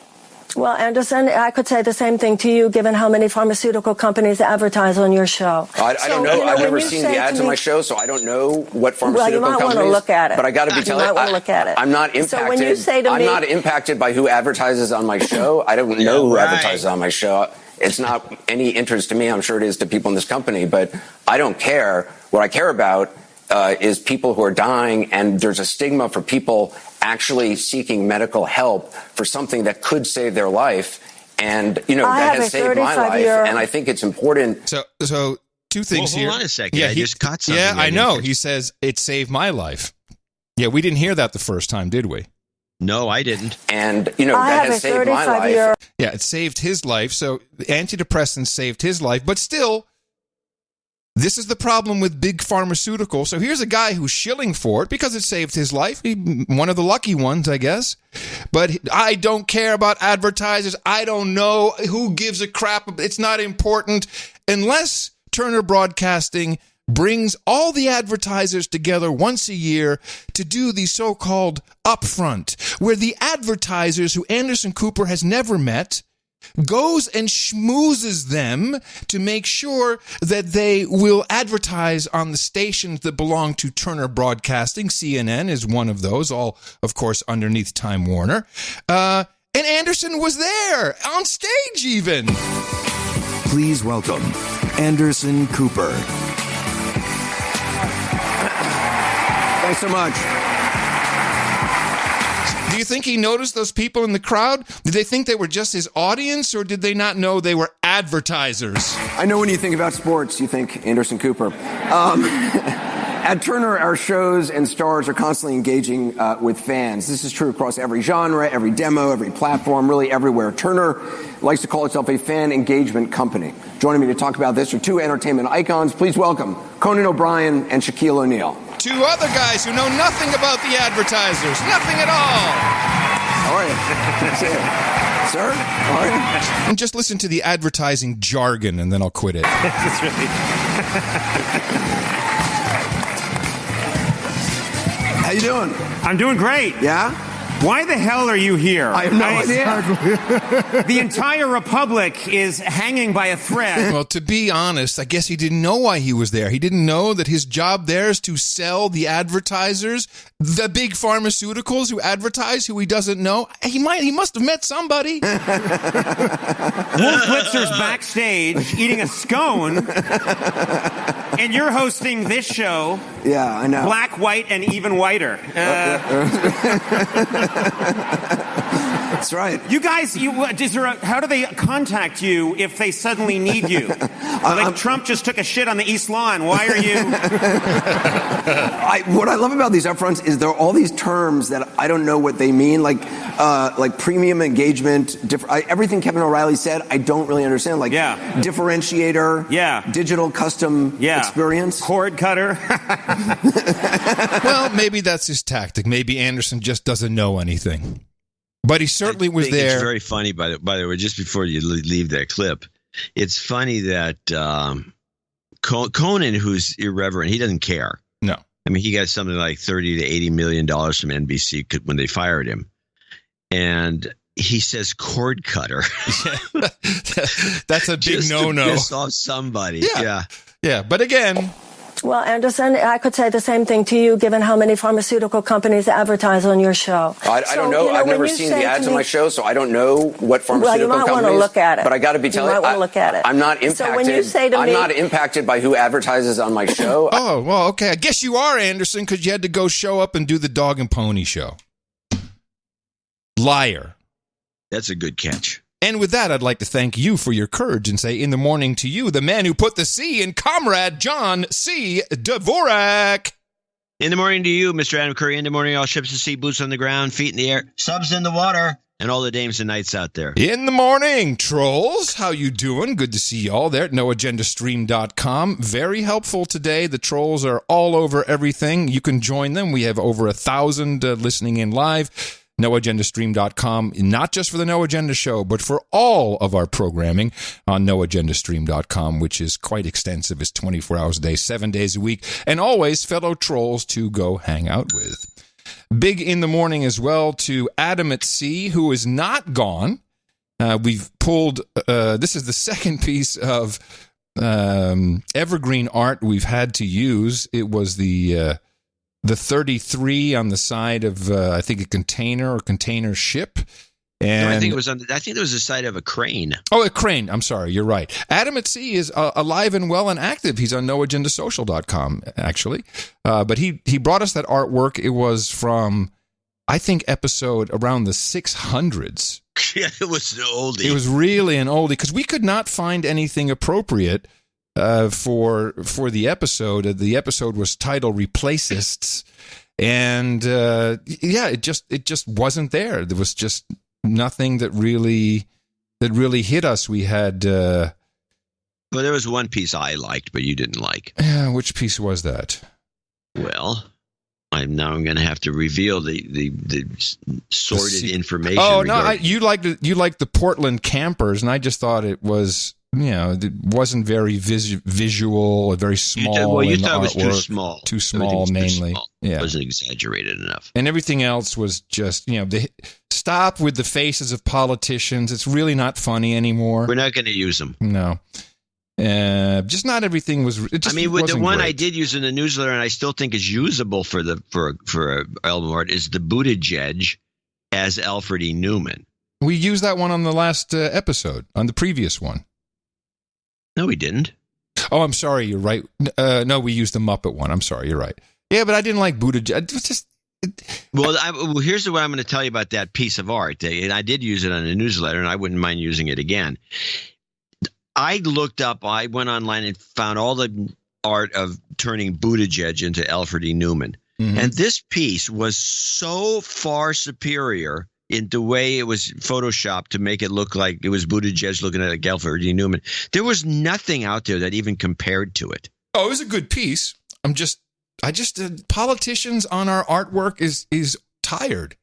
[SPEAKER 6] Well, Anderson, I could say the same thing to you, given how many pharmaceutical companies advertise on your show.
[SPEAKER 5] I don't know. I've never seen the ads on my show, so I don't know what pharmaceutical companies. Well, you might want to look at it. But I got to be telling you,
[SPEAKER 6] might want to look at it.
[SPEAKER 5] I'm not impacted.
[SPEAKER 6] So when you say to me,
[SPEAKER 5] I'm not impacted by who advertises on my show. I don't know who advertises on my show. It's not any interest to me. I'm sure it is to people in this company, but I don't care. What I care about is people who are dying, and there's a stigma for people actually seeking medical help for something that could save their life. And, that has saved my life. And I think it's important.
[SPEAKER 2] So 2 things here.
[SPEAKER 3] Hold on a second. Yeah, I just caught something.
[SPEAKER 2] Yeah, I know. He says it saved my life. Yeah, we didn't hear that the first time, did we?
[SPEAKER 3] No, I didn't.
[SPEAKER 5] And, that has saved my life.
[SPEAKER 2] Yeah, it saved his life. So antidepressants saved his life. But still, this is the problem with big pharmaceuticals. So here's a guy who's shilling for it because it saved his life. One of the lucky ones, I guess. But I don't care about advertisers. I don't know who gives a crap. It's not important unless Turner Broadcasting brings all the advertisers together once a year to do the so-called upfront, where the advertisers who Anderson Cooper has never met goes and schmoozes them to make sure that they will advertise on the stations that belong to Turner Broadcasting. CNN is one of those, all, of course, underneath Time Warner. And Anderson was there, on stage even.
[SPEAKER 8] Please welcome Anderson Cooper.
[SPEAKER 5] Thanks so much.
[SPEAKER 2] Do you think he noticed those people in the crowd? Did they think they were just his audience, or did they not know they were advertisers?
[SPEAKER 5] I know when you think about sports, you think Anderson Cooper. At Turner, our shows and stars are constantly engaging with fans. This is true across every genre, every demo, every platform, really everywhere. Turner likes to call itself a fan engagement company. Joining me to talk about this are 2 entertainment icons. Please welcome Conan O'Brien and Shaquille O'Neal.
[SPEAKER 2] 2 other guys who know nothing about the advertisers. Nothing at all.
[SPEAKER 5] All right. That's it. Sir? All right.
[SPEAKER 2] And just listen to the advertising jargon, and then I'll quit it.
[SPEAKER 9] That's really...
[SPEAKER 5] How you doing?
[SPEAKER 9] I'm doing great.
[SPEAKER 5] Yeah?
[SPEAKER 9] Why the hell are you here?
[SPEAKER 10] I have no idea.
[SPEAKER 9] The entire republic is hanging by a thread.
[SPEAKER 2] Well, to be honest, I guess he didn't know why he was there. He didn't know that his job there is to sell the advertisers, the big pharmaceuticals who advertise, who he doesn't know. He must have met somebody.
[SPEAKER 9] Wolf Blitzer's backstage eating a scone, and you're hosting this show.
[SPEAKER 10] Yeah, I know.
[SPEAKER 9] Black, white, and even whiter.
[SPEAKER 10] That's right.
[SPEAKER 9] You guys, how do they contact you if they suddenly need you? Like Trump just took a shit on the East Lawn. Why are you?
[SPEAKER 10] What I love about these upfronts is there are all these terms that I don't know what they mean, like premium engagement, everything Kevin O'Reilly said, I don't really understand. Like differentiator, digital custom experience,
[SPEAKER 9] cord cutter.
[SPEAKER 2] Well, maybe that's his tactic. Maybe Anderson just doesn't know anything. But he certainly was there.
[SPEAKER 3] It's very funny, by the way, just before you leave that clip, it's funny that Conan, who's irreverent, he doesn't care.
[SPEAKER 2] No.
[SPEAKER 3] I mean, he got something like $30 to $80 million from NBC when they fired him. And he says cord cutter.
[SPEAKER 2] That's a big
[SPEAKER 3] just
[SPEAKER 2] no-no.
[SPEAKER 3] To piss off somebody.
[SPEAKER 2] Yeah, but again...
[SPEAKER 6] Well, Anderson, I could say the same thing to you, given how many pharmaceutical companies advertise on your show.
[SPEAKER 5] I don't know. I've never seen the ads on my show, so I don't know what pharmaceutical companies.
[SPEAKER 6] Well, you might want to look at it.
[SPEAKER 5] But I got to be telling you,
[SPEAKER 6] might want to look at it.
[SPEAKER 5] I'm not impacted.
[SPEAKER 6] So when you say to me,
[SPEAKER 5] I'm not impacted by who advertises on my show.
[SPEAKER 2] Oh, well, okay. I guess you are, Anderson, because you had to go show up and do the Dog and Pony show. Liar.
[SPEAKER 3] That's a good catch.
[SPEAKER 2] And with that, I'd like to thank you for your courage and say in the morning to you, the man who put the C in Comrade John C. Dvorak.
[SPEAKER 3] In the morning to you, Mr. Adam Curry. In the morning, all ships at sea, boots on the ground, feet in the air, subs in the water, and all the dames and knights out there.
[SPEAKER 2] In the morning, trolls. How you doing? Good to see you all there at noagendastream.com. Very helpful today. The trolls are all over everything. You can join them. We have over 1,000 listening in live. NoAgendaStream.com, not just for the No Agenda show, but for all of our programming on NoAgendaStream.com, which is quite extensive. It's 24 hours a day, 7 days a week, and always fellow trolls to go hang out with. Big in the morning as well to Adam at Sea, who is not gone. We've pulled, this is the second piece of evergreen art we've had to use. It was the 33 on the side of I think a container or container ship, and
[SPEAKER 3] no, I think it was the side of a crane.
[SPEAKER 2] Oh, a crane. I'm sorry, you're right. Adam at Sea is alive and well and active. He's on NoAgendaSocial.com actually, but he brought us that artwork. It was from I think episode around the 600s.
[SPEAKER 3] Yeah, it was an oldie.
[SPEAKER 2] It was really an oldie because we could not find anything appropriate. For the episode. The episode was titled Replacists, and it just wasn't there. There was just nothing that really hit us. We had
[SPEAKER 3] well, there was one piece I liked, but you didn't like.
[SPEAKER 2] Yeah, which piece was that?
[SPEAKER 3] Well, I'm going to have to reveal the sordid information.
[SPEAKER 2] Oh no, you liked the Portland campers, and I just thought it was. It wasn't very visual, very small.
[SPEAKER 3] You thought it was too small.
[SPEAKER 2] Too small, mainly.
[SPEAKER 3] Small. Yeah, it wasn't exaggerated enough.
[SPEAKER 2] And everything else was just, stop with the faces of politicians. It's really not funny anymore.
[SPEAKER 3] We're not going to use them.
[SPEAKER 2] No. Just not everything was. With
[SPEAKER 3] the one I did use in the newsletter, and I still think is usable for album art, is the Buttigieg as Alfred E. Newman.
[SPEAKER 2] We used that one on the last episode, on the previous one.
[SPEAKER 3] No, we didn't.
[SPEAKER 2] Oh, I'm sorry. You're right. No, we used the Muppet one. I'm sorry. You're right. Yeah, but I didn't like Buttigieg. It was just.
[SPEAKER 3] Well, here's what I'm going to tell you about that piece of art. And I did use it on a newsletter, and I wouldn't mind using it again. I went online and found all the art of turning Buttigieg into Alfred E. Newman. Mm-hmm. And this piece was so far superior in the way it was photoshopped to make it look like it was Buttigieg looking at Alfred E. Newman. There was nothing out there that even compared to it.
[SPEAKER 2] Oh, it was a good piece. Politicians on our artwork is tired.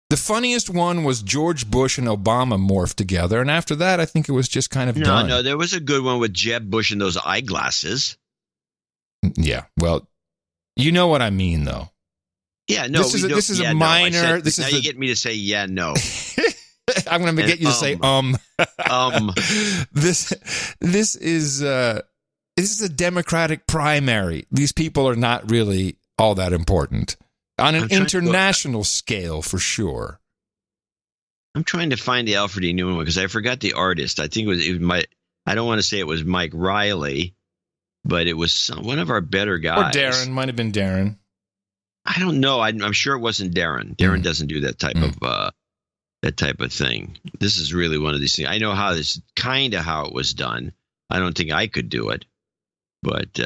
[SPEAKER 2] The funniest one was George Bush and Obama morphed together, and after that, I think it was just kind of done.
[SPEAKER 3] No, there was a good one with Jeb Bush and those eyeglasses.
[SPEAKER 2] Yeah, well, you know what I mean, though.
[SPEAKER 3] Yeah, no.
[SPEAKER 2] This is a
[SPEAKER 3] no,
[SPEAKER 2] minor.
[SPEAKER 3] Said,
[SPEAKER 2] this
[SPEAKER 3] now
[SPEAKER 2] is
[SPEAKER 3] you get me to say no.
[SPEAKER 2] I'm going to get you to say This is a Democratic primary. These people are not really all that important on an international scale, for sure.
[SPEAKER 3] I'm trying to find the Alfred E. Newman one because I forgot the artist. I think it was I don't want to say it was Mike Riley, but it was one of our better guys.
[SPEAKER 2] Or Darren. Might have been Darren.
[SPEAKER 3] I don't know. I'm sure it wasn't Darren. Darren doesn't do that type of thing. This is really one of these things. I know how it was done. I don't think I could do it, but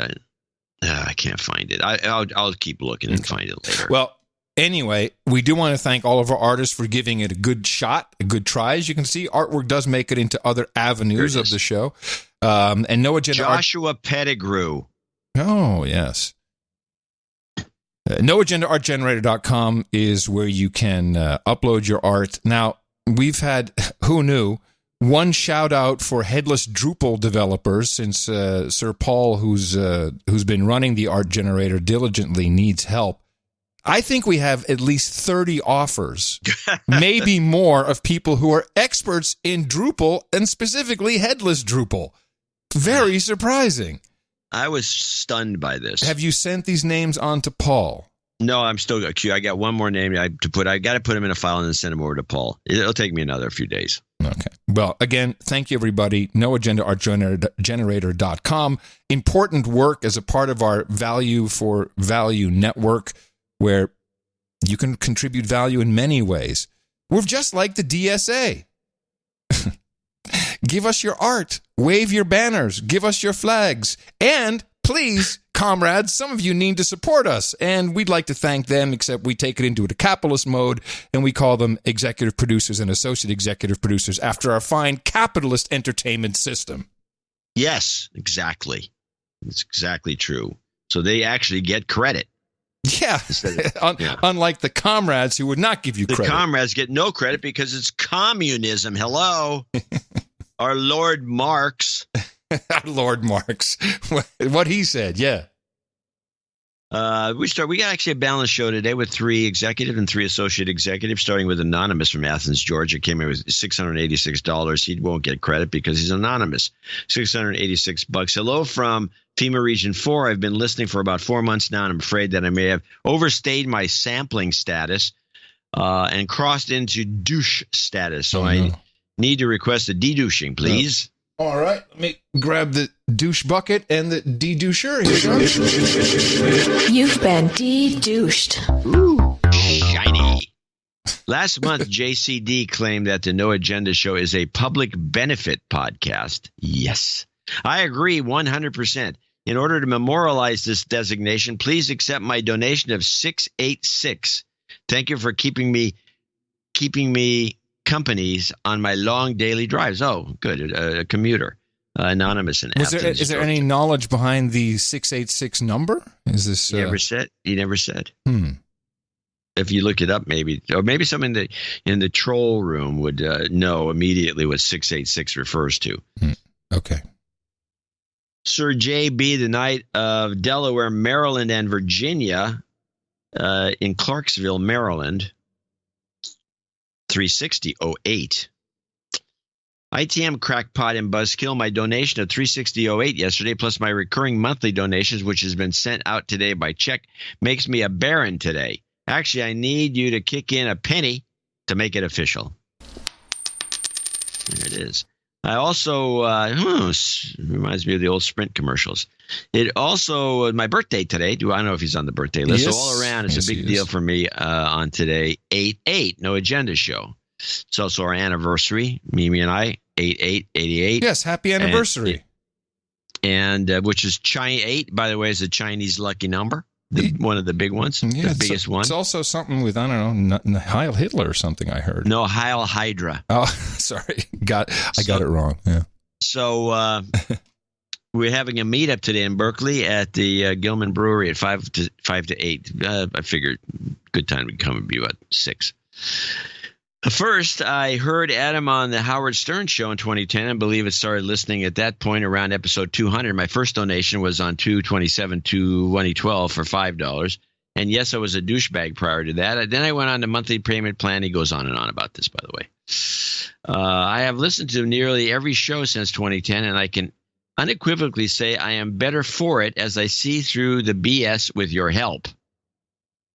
[SPEAKER 3] I can't find it. I'll keep looking and find it later.
[SPEAKER 2] Well, anyway, we do want to thank all of our artists for giving it a good shot, a good try. As you can see, artwork does make it into other avenues of the show. And No Agenda
[SPEAKER 3] Joshua Pettigrew.
[SPEAKER 2] Oh, yes. NoAgendaArtGenerator.com is where you can upload your art. Now, we've had, who knew, one shout out for headless Drupal developers, since Sir Paul, who's been running the art generator diligently, needs help. I think we have at least 30 offers, maybe more, of people who are experts in Drupal and specifically headless Drupal. Very surprising.
[SPEAKER 3] I was stunned by this.
[SPEAKER 2] Have you sent these names on to Paul?
[SPEAKER 3] No, I'm still got. I got one more name to put. I got to put them in a file and then send them over to Paul. It'll take me another few days.
[SPEAKER 2] Okay. Well, again, thank you, everybody. NoAgendaArtGenerator.com. Important work as a part of our Value for Value network, where you can contribute value in many ways. We're just like the DSA. Give us your art. Wave your banners. Give us your flags. And please, comrades, some of you need to support us. And we'd like to thank them, except we take it into a capitalist mode, and we call them executive producers and associate executive producers after our fine capitalist entertainment system.
[SPEAKER 3] Yes, exactly. It's exactly true. So they actually get credit.
[SPEAKER 2] Yeah. Unlike the comrades who would not give you credit.
[SPEAKER 3] The comrades get no credit because it's communism. Hello. Our Lord Marx.
[SPEAKER 2] Lord Marx. What he said, yeah.
[SPEAKER 3] We got actually a balanced show today with 3 executive and 3 associate executives, starting with Anonymous from Athens, Georgia. Came in with $686. He won't get credit because he's anonymous. $686. Hello from FEMA Region 4. I've been listening for about 4 months now, and I'm afraid that I may have overstayed my sampling status and crossed into douche status. So I need to request a de-douching, please.
[SPEAKER 2] All right. Let me grab the douche bucket and the de-doucher. Here we go.
[SPEAKER 7] You've been de-douched.
[SPEAKER 3] Ooh, shiny. Last month, JCD claimed that the No Agenda Show is a public benefit podcast. Yes. I agree 100%. In order to memorialize this designation, please accept my donation of $686. Thank you for keeping me companies on my long daily drives. Oh, good. A commuter. Anonymous in Athens.
[SPEAKER 2] Is there any knowledge behind the 686 number? Is this?
[SPEAKER 3] He never said. If you look it up, maybe, or maybe someone in the troll room would know immediately what 686 refers to.
[SPEAKER 2] Okay.
[SPEAKER 3] Sir J.B., the night of Delaware, Maryland, and Virginia, in Clarksville, Maryland. 360.08. ITM Crackpot and Buzzkill, my donation of 360.08 yesterday, plus my recurring monthly donations, which has been sent out today by check, makes me a baron today. Actually, I need you to kick in a penny to make it official. There it is. I also, reminds me of the old Sprint commercials. It also, my birthday today, I don't know if he's on the birthday list.
[SPEAKER 2] Yes.
[SPEAKER 3] So all around, it's a big deal for me on today, 8/8, No Agenda Show. It's also our anniversary, Mimi and I, 8/8/88.
[SPEAKER 2] Yes, happy anniversary.
[SPEAKER 3] And which is 8, by the way, is a Chinese lucky number. One of the big ones, the biggest one.
[SPEAKER 2] It's also something with, I don't know, Heil Hitler or something, I heard.
[SPEAKER 3] No, Heil Hydra.
[SPEAKER 2] Oh, sorry. I got it wrong. Yeah.
[SPEAKER 3] So we're having a meetup today in Berkeley at the Gilman Brewery at 5 to 8. I figured good time to come and be about 6. First, I heard Adam on the Howard Stern show in 2010. I believe it started listening at that point around episode 200. My first donation was on 2/27/2012 for $5. And yes, I was a douchebag prior to that. Then I went on to monthly payment plan. He goes on and on about this, by the way. I have listened to nearly every show since 2010, and I can unequivocally say I am better for it as I see through the BS with your help.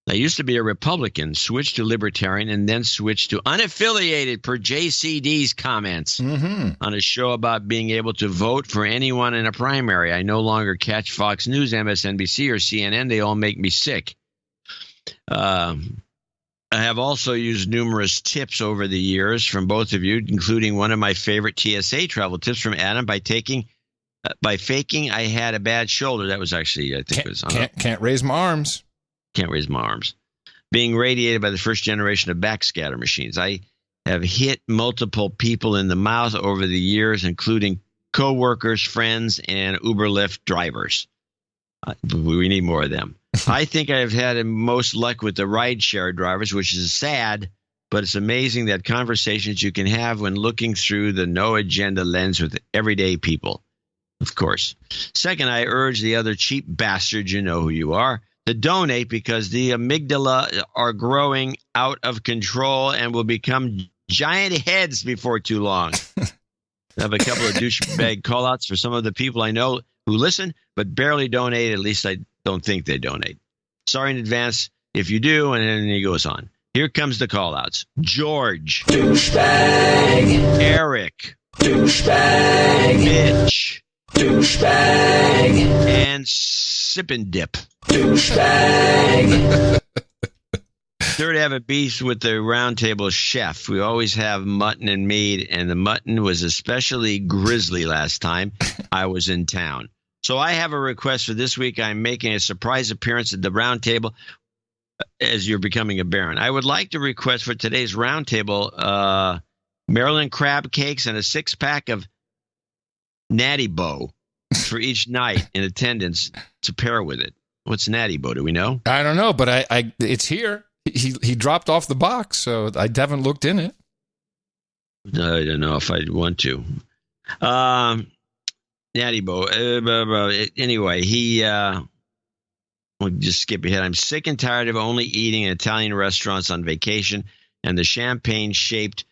[SPEAKER 3] I used to be a Republican, switched to Libertarian, and then switched to unaffiliated per JCD's comments on a show about being able to vote for anyone in a primary. I no longer catch Fox News, MSNBC, or CNN. They all make me sick. I have also used numerous tips over the years from both of you, including one of my favorite TSA travel tips from Adam by faking I had a bad shoulder. That was actually, I think it was.
[SPEAKER 2] Can't raise my arms.
[SPEAKER 3] Can't raise my arms. Being radiated by the first generation of backscatter machines. I have hit multiple people in the mouth over the years, including coworkers, friends, and Uber Lyft drivers. We need more of them. I think I've had the most luck with the rideshare drivers, which is sad, but it's amazing that conversations you can have when looking through the no agenda lens with everyday people. Of course. Second, I urge the other cheap bastards, you know who you are, to donate because the amygdala are growing out of control and will become giant heads before too long. I have a couple of douchebag call-outs for some of the people I know who listen but barely donate. At least I don't think they donate. Sorry in advance if you do, and then he goes on. Here comes the call-outs. George. Douchebag. Eric. Douchebag. Mitch. Douchebag. And Sip and Dip. Douchebag. Third, I have a beef with the roundtable chef. We always have mutton and meat, and the mutton was especially grisly last time I was in town. So I have a request for this week. I'm making a surprise appearance at the roundtable as you're becoming a baron. I would like to request for today's roundtable Maryland crab cakes and a 6-pack of Natty Boh for each night in attendance to pair with it. What's Natty Boh? Do we know?
[SPEAKER 2] I don't know, but I it's here. He dropped off the box, so I haven't looked in it.
[SPEAKER 3] I don't know if I'd want to. Natty Boh. Anyway, we'll just skip ahead. I'm sick and tired of only eating in Italian restaurants on vacation and the champagne-shaped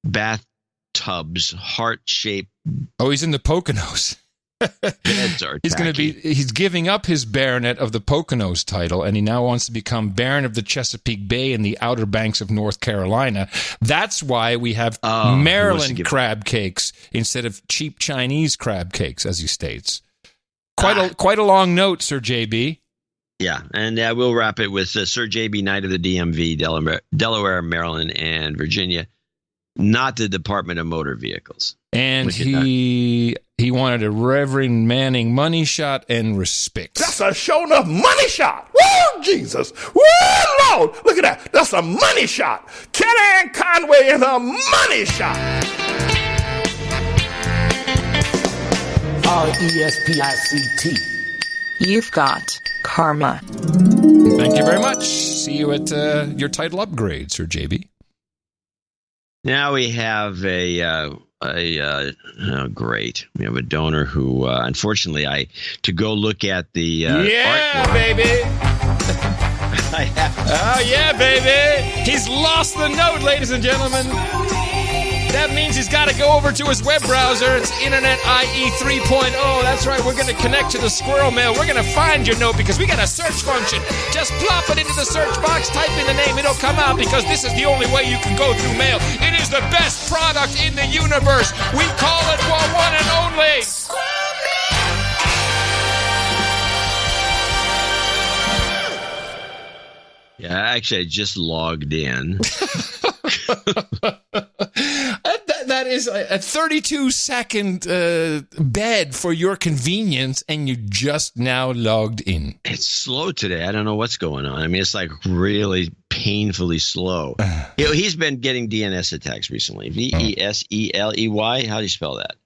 [SPEAKER 3] bathtubs, heart-shaped.
[SPEAKER 2] Oh, he's in the Poconos. He's giving up his baronet of the Poconos title, and he now wants to become Baron of the Chesapeake Bay and the Outer Banks of North Carolina. That's why we have Maryland crab cakes instead of cheap Chinese crab cakes, as he states. Quite a long note, Sir JB.
[SPEAKER 3] Yeah, and we'll wrap it with Sir JB, Knight of the DMV, Delaware, Maryland, and Virginia, not the Department of Motor Vehicles.
[SPEAKER 2] And he wanted a Reverend Manning money shot and respect.
[SPEAKER 11] That's a sure enough money shot. Woo, Jesus. Woo, Lord. Look at that. That's a money shot. Kellyanne Conway is a money shot.
[SPEAKER 12] RESPICT. You've got karma.
[SPEAKER 2] Thank you very much. See you at your title upgrade, Sir JB.
[SPEAKER 3] Now we have great. We have a donor who, unfortunately, to go look at the artwork.
[SPEAKER 2] Baby. Oh, yeah, baby. He's lost the note, ladies and gentlemen. That means he's got to go over to his web browser. It's Internet IE 3.0. That's right. We're going to connect to the squirrel mail. We're going to find your note because we got a search function. Just plop it into the search box, type in the name. It'll come out because this is the only way you can go through mail. It is the best product in the universe. We call it one and only.
[SPEAKER 3] Yeah, actually, I just logged in.
[SPEAKER 2] That is a 32-second bed for your convenience, and you just now logged in.
[SPEAKER 3] It's slow today. I don't know what's going on. I mean, it's like really painfully slow. He's been getting DNS attacks recently. Vesely. How do you spell that?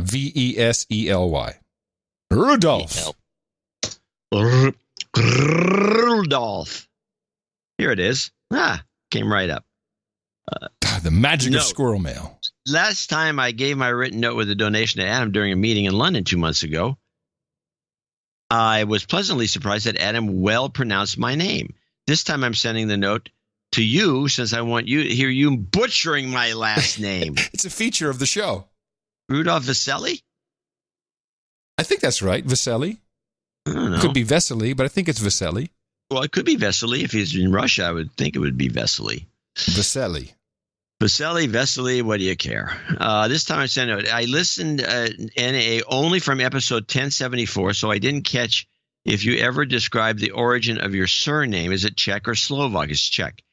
[SPEAKER 2] Vesely. Rudolph.
[SPEAKER 3] Rudolph. Here it is. Came right up.
[SPEAKER 2] The magic of squirrel mail.
[SPEAKER 3] Last time I gave my written note with a donation to Adam during a meeting in London 2 months ago. I was pleasantly surprised that Adam well pronounced my name. This time I'm sending the note to you since I want you to hear you butchering my last name.
[SPEAKER 2] It's a feature of the show.
[SPEAKER 3] Rudolph Vesely?
[SPEAKER 2] I think that's right. Vesely.
[SPEAKER 3] I don't know.
[SPEAKER 2] Could be Vesely, but I think it's Vesely.
[SPEAKER 3] Well, it could be Vesely. If he's in Russia, I would think it would be Vesely.
[SPEAKER 2] Vesely.
[SPEAKER 3] Vesely, what do you care? This time I sent it. I listened NA only from episode 1074, so I didn't catch if you ever described the origin of your surname. Is it Czech or Slovak? It's Czech.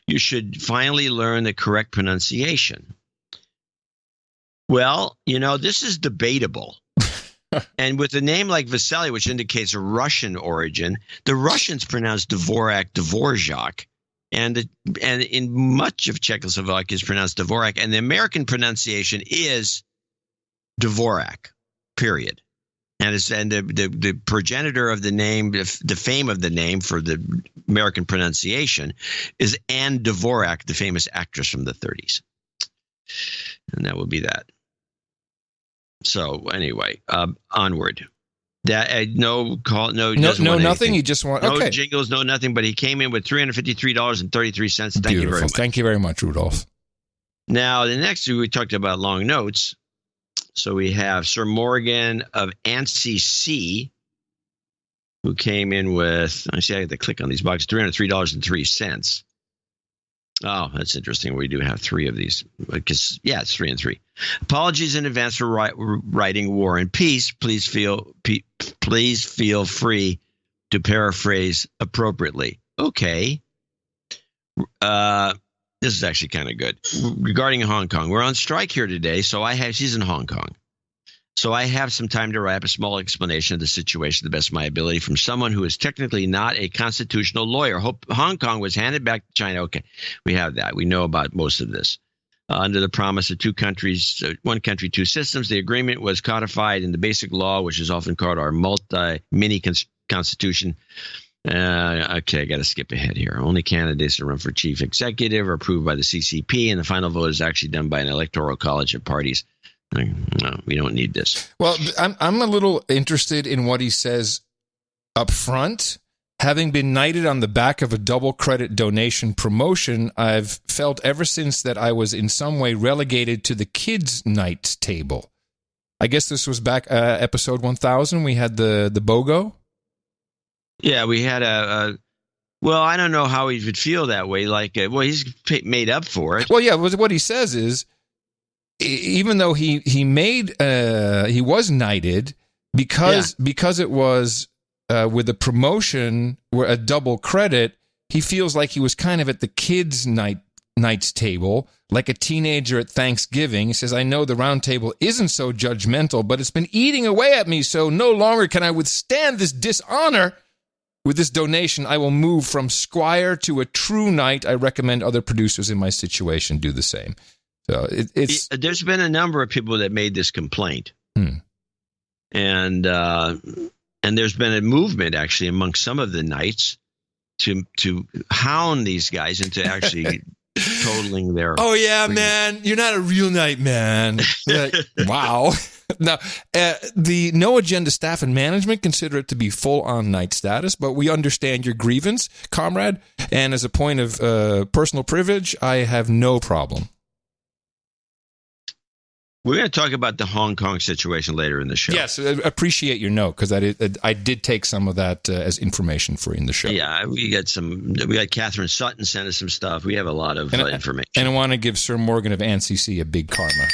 [SPEAKER 3] You should finally learn the correct pronunciation. Well, this is debatable. And with a name like Vesely, which indicates a Russian origin, the Russians pronounce Dvorak. And in much of Czechoslovakia is pronounced Dvorak, and the American pronunciation is Dvorak, period. And the progenitor of the name, the fame of the name for the American pronunciation is Anne Dvorak, the famous actress from the 30s. And that will be that. So anyway, onward. That no call, no
[SPEAKER 2] nothing. He just want
[SPEAKER 3] no jingles, no nothing. But he came in with $353.33. Thank you very much.
[SPEAKER 2] Thank you very much, Rudolph.
[SPEAKER 3] Now the next we talked about long notes. So we have Sir Morgan of ANSI C, who came in with. I see I had to click on these boxes. $303.03. Oh, that's interesting. We do have 3 of these because it's 3 and 3. Apologies in advance for writing War and Peace. Please feel free to paraphrase appropriately. Okay. This is actually kind of good. Regarding Hong Kong, we're on strike here today. She's in Hong Kong. So I have some time to write up a small explanation of the situation to the best of my ability from someone who is technically not a constitutional lawyer. Hong Kong was handed back to China. Okay, we have that. We know about most of this. Under the promise of 2 countries, 1 country, 2 systems, the agreement was codified in the basic law, which is often called our mini constitution. Okay, I got to skip ahead here. Only candidates that run for chief executive are approved by the CCP, and the final vote is actually done by an electoral college of parties. No, we don't need this.
[SPEAKER 2] Well, I'm a little interested in what he says up front. Having been knighted on the back of a double credit donation promotion, I've felt ever since that I was in some way relegated to the kids' night table. I guess this was back episode 1000. We had the BOGO.
[SPEAKER 3] Yeah, we had well, I don't know how he would feel that way. He's made up for it.
[SPEAKER 2] Well, yeah, what he says is, even though he was knighted because it was with a promotion where a double credit, he feels like he was kind of at the kids' night's table, like a teenager at Thanksgiving. He says, I know the round table isn't so judgmental, but it's been eating away at me, so no longer can I withstand this dishonor. With this donation, I will move from squire to a true knight. I recommend other producers in my situation do the same. So
[SPEAKER 3] there's been a number of people that made this complaint, and there's been a movement actually among some of the knights to hound these guys into actually totaling their.
[SPEAKER 2] Oh yeah, man, you're not a real knight, man. Wow. Now, the No Agenda staff and management consider it to be full-on knight status, but we understand your grievance, comrade, and as a point of personal privilege, I have no problem.
[SPEAKER 3] We're going to talk about the Hong Kong situation later in the show.
[SPEAKER 2] Yes, I appreciate your note because I did take some of that as information for you in the show.
[SPEAKER 3] Yeah, we got Catherine Sutton sent us some stuff. We have a lot of information.
[SPEAKER 2] And I want to give Sir Morgan of ANCC a big karma.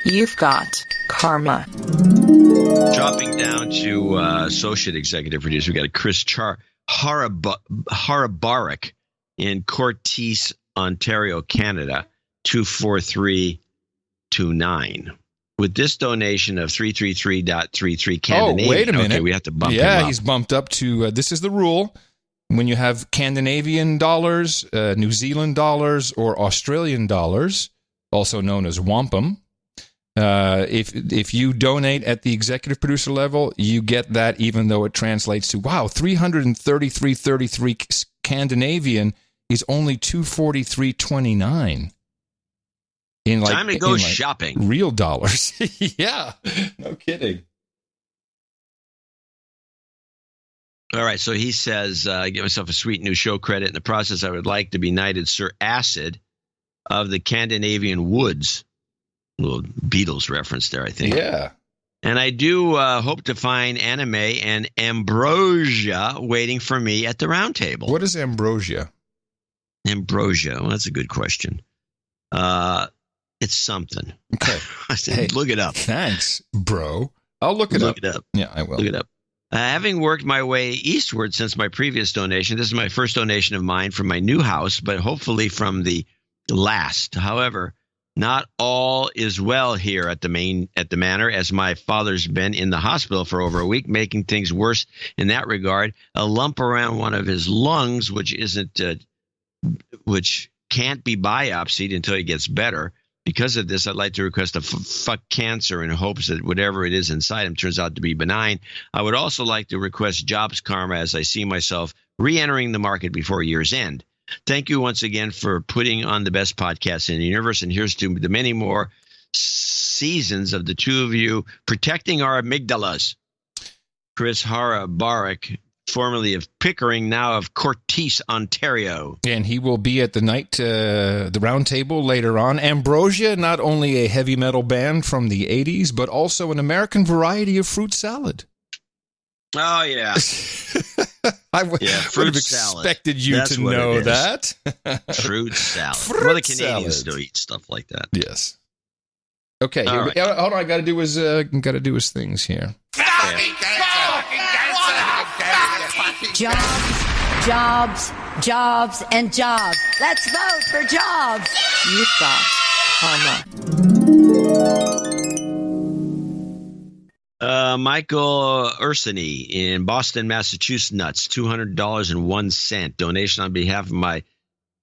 [SPEAKER 12] You've got karma.
[SPEAKER 3] Dropping down to associate executive producer, we got a Chris Harabarik in Courtice, Ontario, Canada, 24329. With this donation of 333.33 Canadian.
[SPEAKER 2] Oh, wait a minute.
[SPEAKER 3] Okay, we have to bump him up.
[SPEAKER 2] Yeah, he's bumped up to, this is the rule. When you have Scandinavian dollars, New Zealand dollars, or Australian dollars, also known as wampum, if you donate at the executive producer level, you get that even though it translates to, wow, 333.33 Scandinavian is only 243.29.
[SPEAKER 3] Time to go shopping.
[SPEAKER 2] Real dollars. Yeah, no kidding.
[SPEAKER 3] All right, so he says, I give myself a sweet new show credit. In the process, I would like to be knighted Sir Acid of the Scandinavian Woods. A little Beatles reference there, I think.
[SPEAKER 2] Yeah.
[SPEAKER 3] And I do hope to find anime and ambrosia waiting for me at the round table.
[SPEAKER 2] What is ambrosia?
[SPEAKER 3] Ambrosia. Well, that's a good question. It's something.
[SPEAKER 2] Okay.
[SPEAKER 3] Hey, look it up.
[SPEAKER 2] Thanks, bro. I'll look it up.
[SPEAKER 3] Look it up.
[SPEAKER 2] Yeah, I will.
[SPEAKER 3] Look it up. Having worked my way eastward since my previous donation, this is my first donation of mine from my new house, but hopefully from the last. However, not all is well here at the manor, as my father's been in the hospital for over a week, making things worse in that regard. A lump around one of his lungs, which can't be biopsied until he gets better. Because of this, I'd like to request a fuck cancer in hopes that whatever it is inside him turns out to be benign. I would also like to request jobs karma as I see myself re-entering the market before year's end. Thank you once again for putting on the best podcast in the universe. And here's to the many more seasons of the two of you protecting our amygdalas. Chris Hara-Barak, formerly of Pickering, now of Courtice, Ontario.
[SPEAKER 2] And he will be at the round table later on. Ambrosia, not only a heavy metal band from the 80s, but also an American variety of fruit salad.
[SPEAKER 3] Oh, yeah.
[SPEAKER 2] I would have expected you
[SPEAKER 3] That's
[SPEAKER 2] to know that.
[SPEAKER 3] Fruit salad.
[SPEAKER 2] Fruit
[SPEAKER 3] the Canadians
[SPEAKER 2] salad.
[SPEAKER 3] still eat stuff like that.
[SPEAKER 2] Yes. Okay,
[SPEAKER 3] All
[SPEAKER 2] here, hold on. I got to do his things here.
[SPEAKER 13] Jobs, and jobs. Let's vote for jobs.
[SPEAKER 12] You've got karma.
[SPEAKER 3] Michael Ursini in Boston, Massachusetts, $200.01 donation on behalf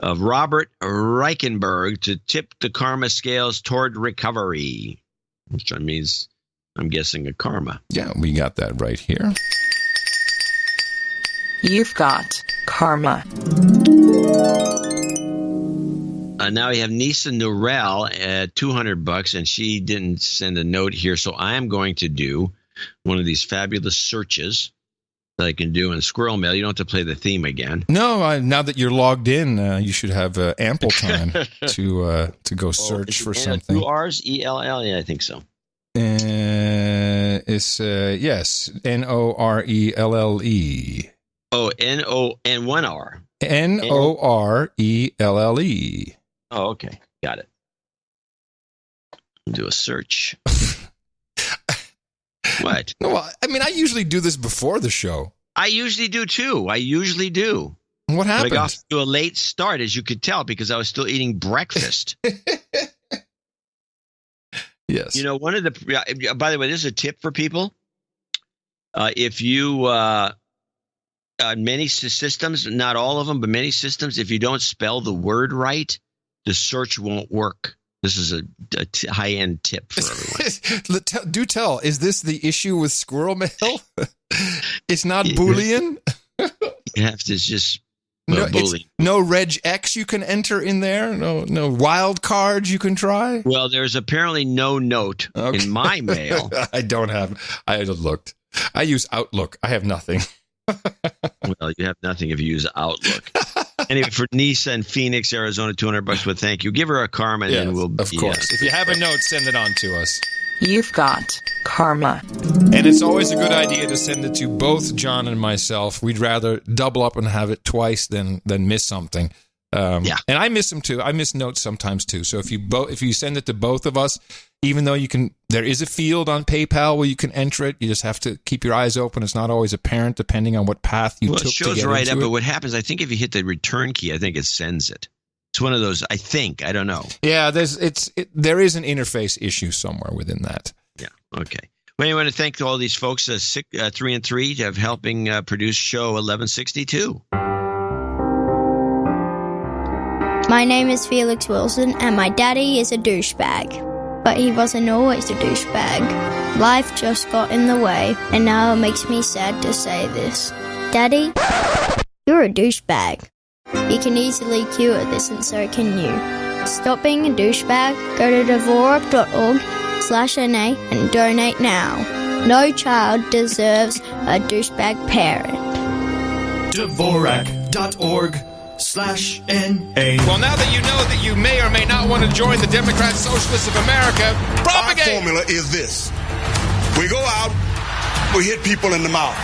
[SPEAKER 3] of Robert Reichenberg to tip the karma scales toward recovery, which means I'm guessing a karma.
[SPEAKER 2] Yeah, we got that right here.
[SPEAKER 12] You've got karma.
[SPEAKER 3] Now we have Nisa Norell at $200, and she didn't send a note here, so I am going to do one of these fabulous searches that I can do in Squirrel Mail. You don't have to play the theme again.
[SPEAKER 2] No, now that you're logged in, you should have ample time to go search for something.
[SPEAKER 3] 2 R's, E-L-L? Yeah, I think so.
[SPEAKER 2] It's yes, Norelle.
[SPEAKER 3] Oh, N-O and 1 R.
[SPEAKER 2] Norelle.
[SPEAKER 3] Oh, okay. Got it. Do a search. What?
[SPEAKER 2] No, I mean, I usually do this before the show.
[SPEAKER 3] I usually do, too. What
[SPEAKER 2] happened?
[SPEAKER 3] I got off to a late start, as you could tell, because I was still eating breakfast.
[SPEAKER 2] Yes.
[SPEAKER 3] You know, by the way, this is a tip for people. If you... many systems, not all of them, but many systems, if you don't spell the word right, the search won't work. This is a high-end tip for everyone.
[SPEAKER 2] Do tell, is this the issue with Squirrel Mail? It's not Boolean?
[SPEAKER 3] You have to just...
[SPEAKER 2] No reg X you can enter in there? No wild cards you can try?
[SPEAKER 3] Well, there's apparently no note in my mail.
[SPEAKER 2] I looked. I use Outlook. I have nothing.
[SPEAKER 3] Well, you have nothing if you use Outlook. Anyway, for Nisa in Phoenix, Arizona, $200, but thank you. Give her a karma, and then we'll...
[SPEAKER 2] Of course. If you have a note, send it on to us.
[SPEAKER 12] You've got karma.
[SPEAKER 2] And it's always a good idea to send it to both John and myself. We'd rather double up and have it twice than miss something. And I miss them too. I miss notes sometimes too. So if you send it to both of us, even though there is a field on PayPal where you can enter it. You just have to keep your eyes open. It's not always apparent depending on what path you took to get into it.
[SPEAKER 3] It shows right up, but what happens, I think if you hit the return key, I think it sends it. It's one of those, I don't know.
[SPEAKER 2] Yeah, there is an interface issue somewhere within that.
[SPEAKER 3] Yeah, okay. Well, I want to thank all these folks, 3 and 3, of helping produce show 1162.
[SPEAKER 14] My name is Felix Wilson, and my daddy is a douchebag. But he wasn't always a douchebag. Life just got in the way, and now it makes me sad to say this. Daddy, you're a douchebag. You can easily cure this, and so can you. Stop being a douchebag. Go to Dvorak.org/NA and donate now. No child deserves a douchebag parent.
[SPEAKER 15] Dvorak.org/NA.
[SPEAKER 2] Well, now that you know that you may or may not want to join the Democrat Socialists of America, propagate.
[SPEAKER 16] Our formula is this. We go out, we hit people in the mouth.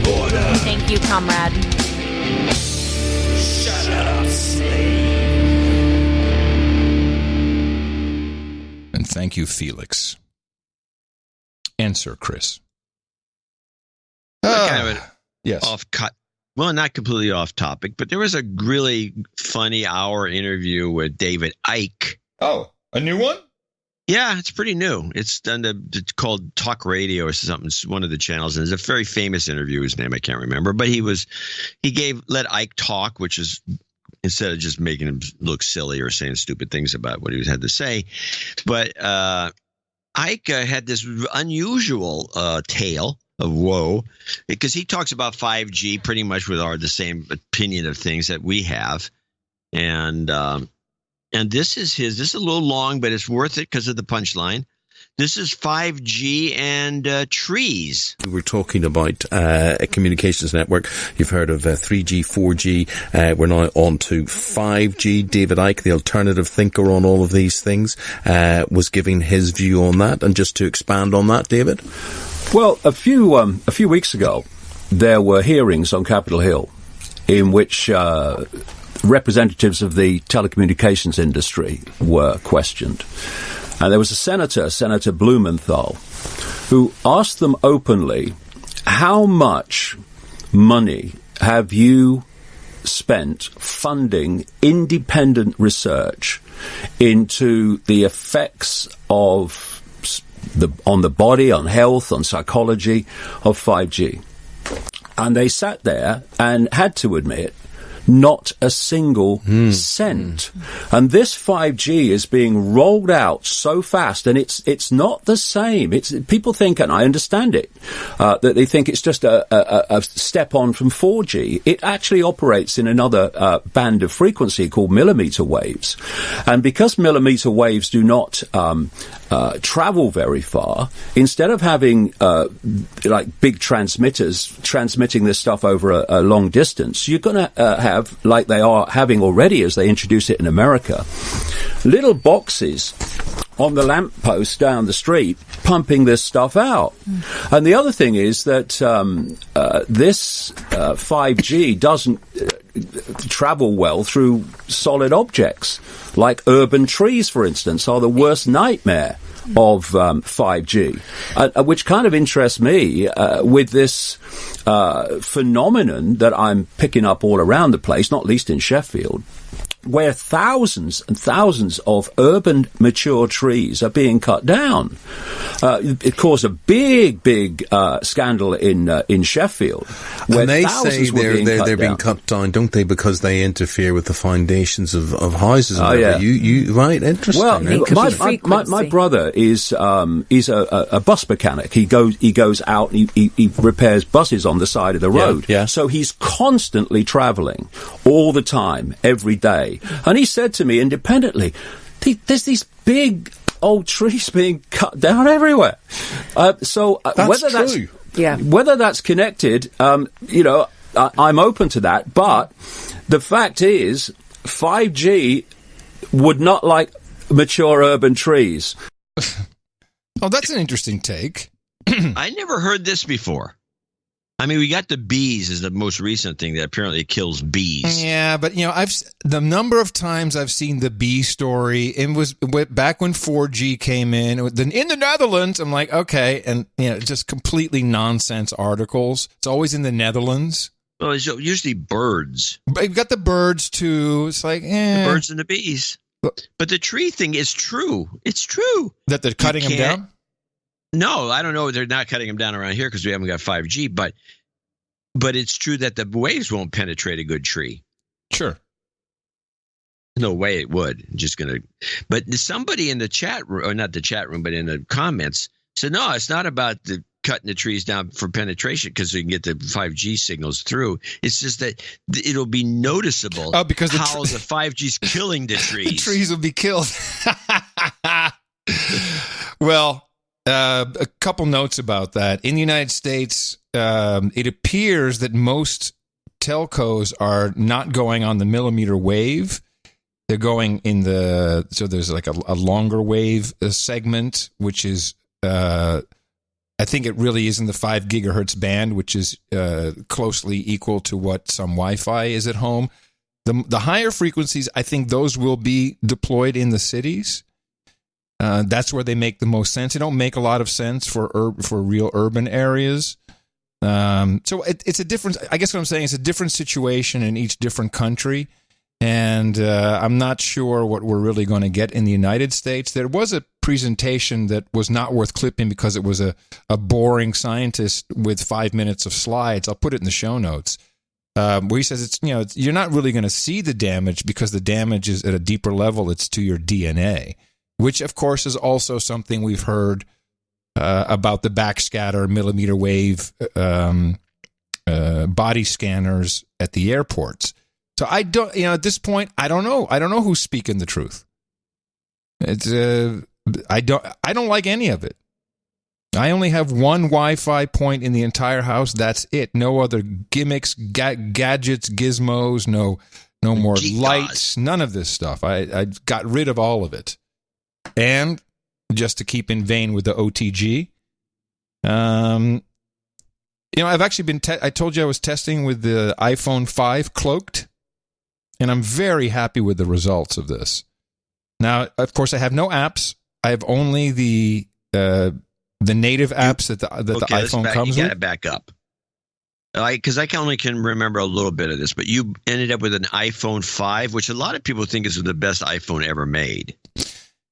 [SPEAKER 17] Order. Thank you, comrade.
[SPEAKER 15] Shut up, slave.
[SPEAKER 2] And thank you, Felix. And Sir Chris.
[SPEAKER 3] Kind of an
[SPEAKER 2] yes.
[SPEAKER 3] off-cut. Well, not completely off topic, but there was a really funny hour interview with David Icke.
[SPEAKER 2] Oh, a new one?
[SPEAKER 3] Yeah, it's pretty new. It's it's called Talk Radio or something. It's one of the channels, and it's a very famous interview. His name I can't remember, but he let Icke talk, which is instead of just making him look silly or saying stupid things about what he had to say. But Icke had this unusual tale of woe, because he talks about 5G pretty much with the same opinion of things that we have, and this is his. This is a little long, but it's worth it because of the punchline. This is 5G and trees.
[SPEAKER 18] We're talking about a communications network. You've heard of 3G, 4G. We're now on to 5G. David Icke, the alternative thinker on all of these things, was giving his view on that. And just to expand on that, David?
[SPEAKER 19] Well, a few weeks ago, there were hearings on Capitol Hill in which representatives of the telecommunications industry were questioned. And there was a Senator Blumenthal, who asked them openly, how much money have you spent funding independent research into the effects of on the body, on health, on psychology of 5G? And they sat there and had to admit not a single cent. And this 5G is being rolled out so fast, and it's not the same. People think, and I understand it, that they think it's just a step on from 4G. It actually operates in another band of frequency called millimeter waves. And because millimeter waves do not travel very far, instead of having like big transmitters transmitting this stuff over a long distance, you're going to have, like they are having already as they introduce it in America, little boxes on the lamppost down the street pumping this stuff out. And the other thing is that this 5G doesn't travel well through solid objects, like urban trees, for instance, are the worst nightmare of 5G, which kind of interests me with this phenomenon that I'm picking up all around the place, not least in Sheffield, where thousands and thousands of urban mature trees are being cut down. It caused a big scandal in Sheffield, where
[SPEAKER 18] and they
[SPEAKER 19] thousands
[SPEAKER 18] say
[SPEAKER 19] were
[SPEAKER 18] they're being cut down, don't they? Because they interfere with the foundations of houses. And you right? Interesting.
[SPEAKER 19] Well, my brother is a bus mechanic. He goes out and he repairs buses on the side of the road.
[SPEAKER 18] Yeah.
[SPEAKER 19] So he's constantly travelling all the time, every day. And he said to me independently, there's these big old trees being cut down everywhere. So whether that's connected, I'm open to that. But the fact is, 5G would not like mature urban trees.
[SPEAKER 2] Oh, that's an interesting take.
[SPEAKER 3] I never heard this before. I mean, we got the bees is the most recent thing that apparently kills bees.
[SPEAKER 2] Yeah, but the number of times I've seen the bee story, it was back when 4G came in the Netherlands. I'm like, okay, and just completely nonsense articles. It's always in the Netherlands.
[SPEAKER 3] Well, it's usually birds.
[SPEAKER 2] But you've got the birds too. It's like
[SPEAKER 3] the birds and the bees. But the tree thing is true. It's true
[SPEAKER 2] that they're cutting them down.
[SPEAKER 3] No, I don't know. They're not cutting them down around here because we haven't got 5G, but it's true that the waves won't penetrate a good tree.
[SPEAKER 2] Sure.
[SPEAKER 3] No way it would. But somebody in the chat room, or not the chat room, but in the comments said, no, it's not about cutting the trees down for penetration because we can get the 5G signals through. It's just that it'll be noticeable
[SPEAKER 2] because
[SPEAKER 3] how the 5G's killing the trees.
[SPEAKER 2] The trees will be killed. Well, a couple notes about that. In the United States, it appears that most telcos are not going on the millimeter wave. They're going in so there's like a longer wave segment, which is, I think it really is in the 5 gigahertz band, which is closely equal to what some Wi-Fi is at home. The higher frequencies, I think those will be deployed in the cities. That's where they make the most sense. They don't make a lot of sense for real urban areas. So it's a different. I guess what I'm saying is a different situation in each different country, and I'm not sure what we're really going to get in the United States. There was a presentation that was not worth clipping because it was a boring scientist with 5 minutes of slides. I'll put it in the show notes. Where he says you're not really going to see the damage because the damage is at a deeper level. It's to your DNA, which of course is also something we've heard about the backscatter millimeter wave body scanners at the airports. So I don't, at this point, I don't know. I don't know who's speaking the truth. It's I don't like any of it. I only have one Wi-Fi point in the entire house. That's it. No other gimmicks, gadgets, gizmos. No more lights. None of this stuff. I got rid of all of it. And just to keep in vein with the OTG, I've actually been. I told you I was testing with the iPhone 5 cloaked, and I'm very happy with the results of this. Now, of course, I have no apps. I have only the native apps that the iPhone comes with.
[SPEAKER 3] You got to back up. Because I only can remember a little bit of this, but you ended up with an iPhone 5, which a lot of people think is the best iPhone ever made.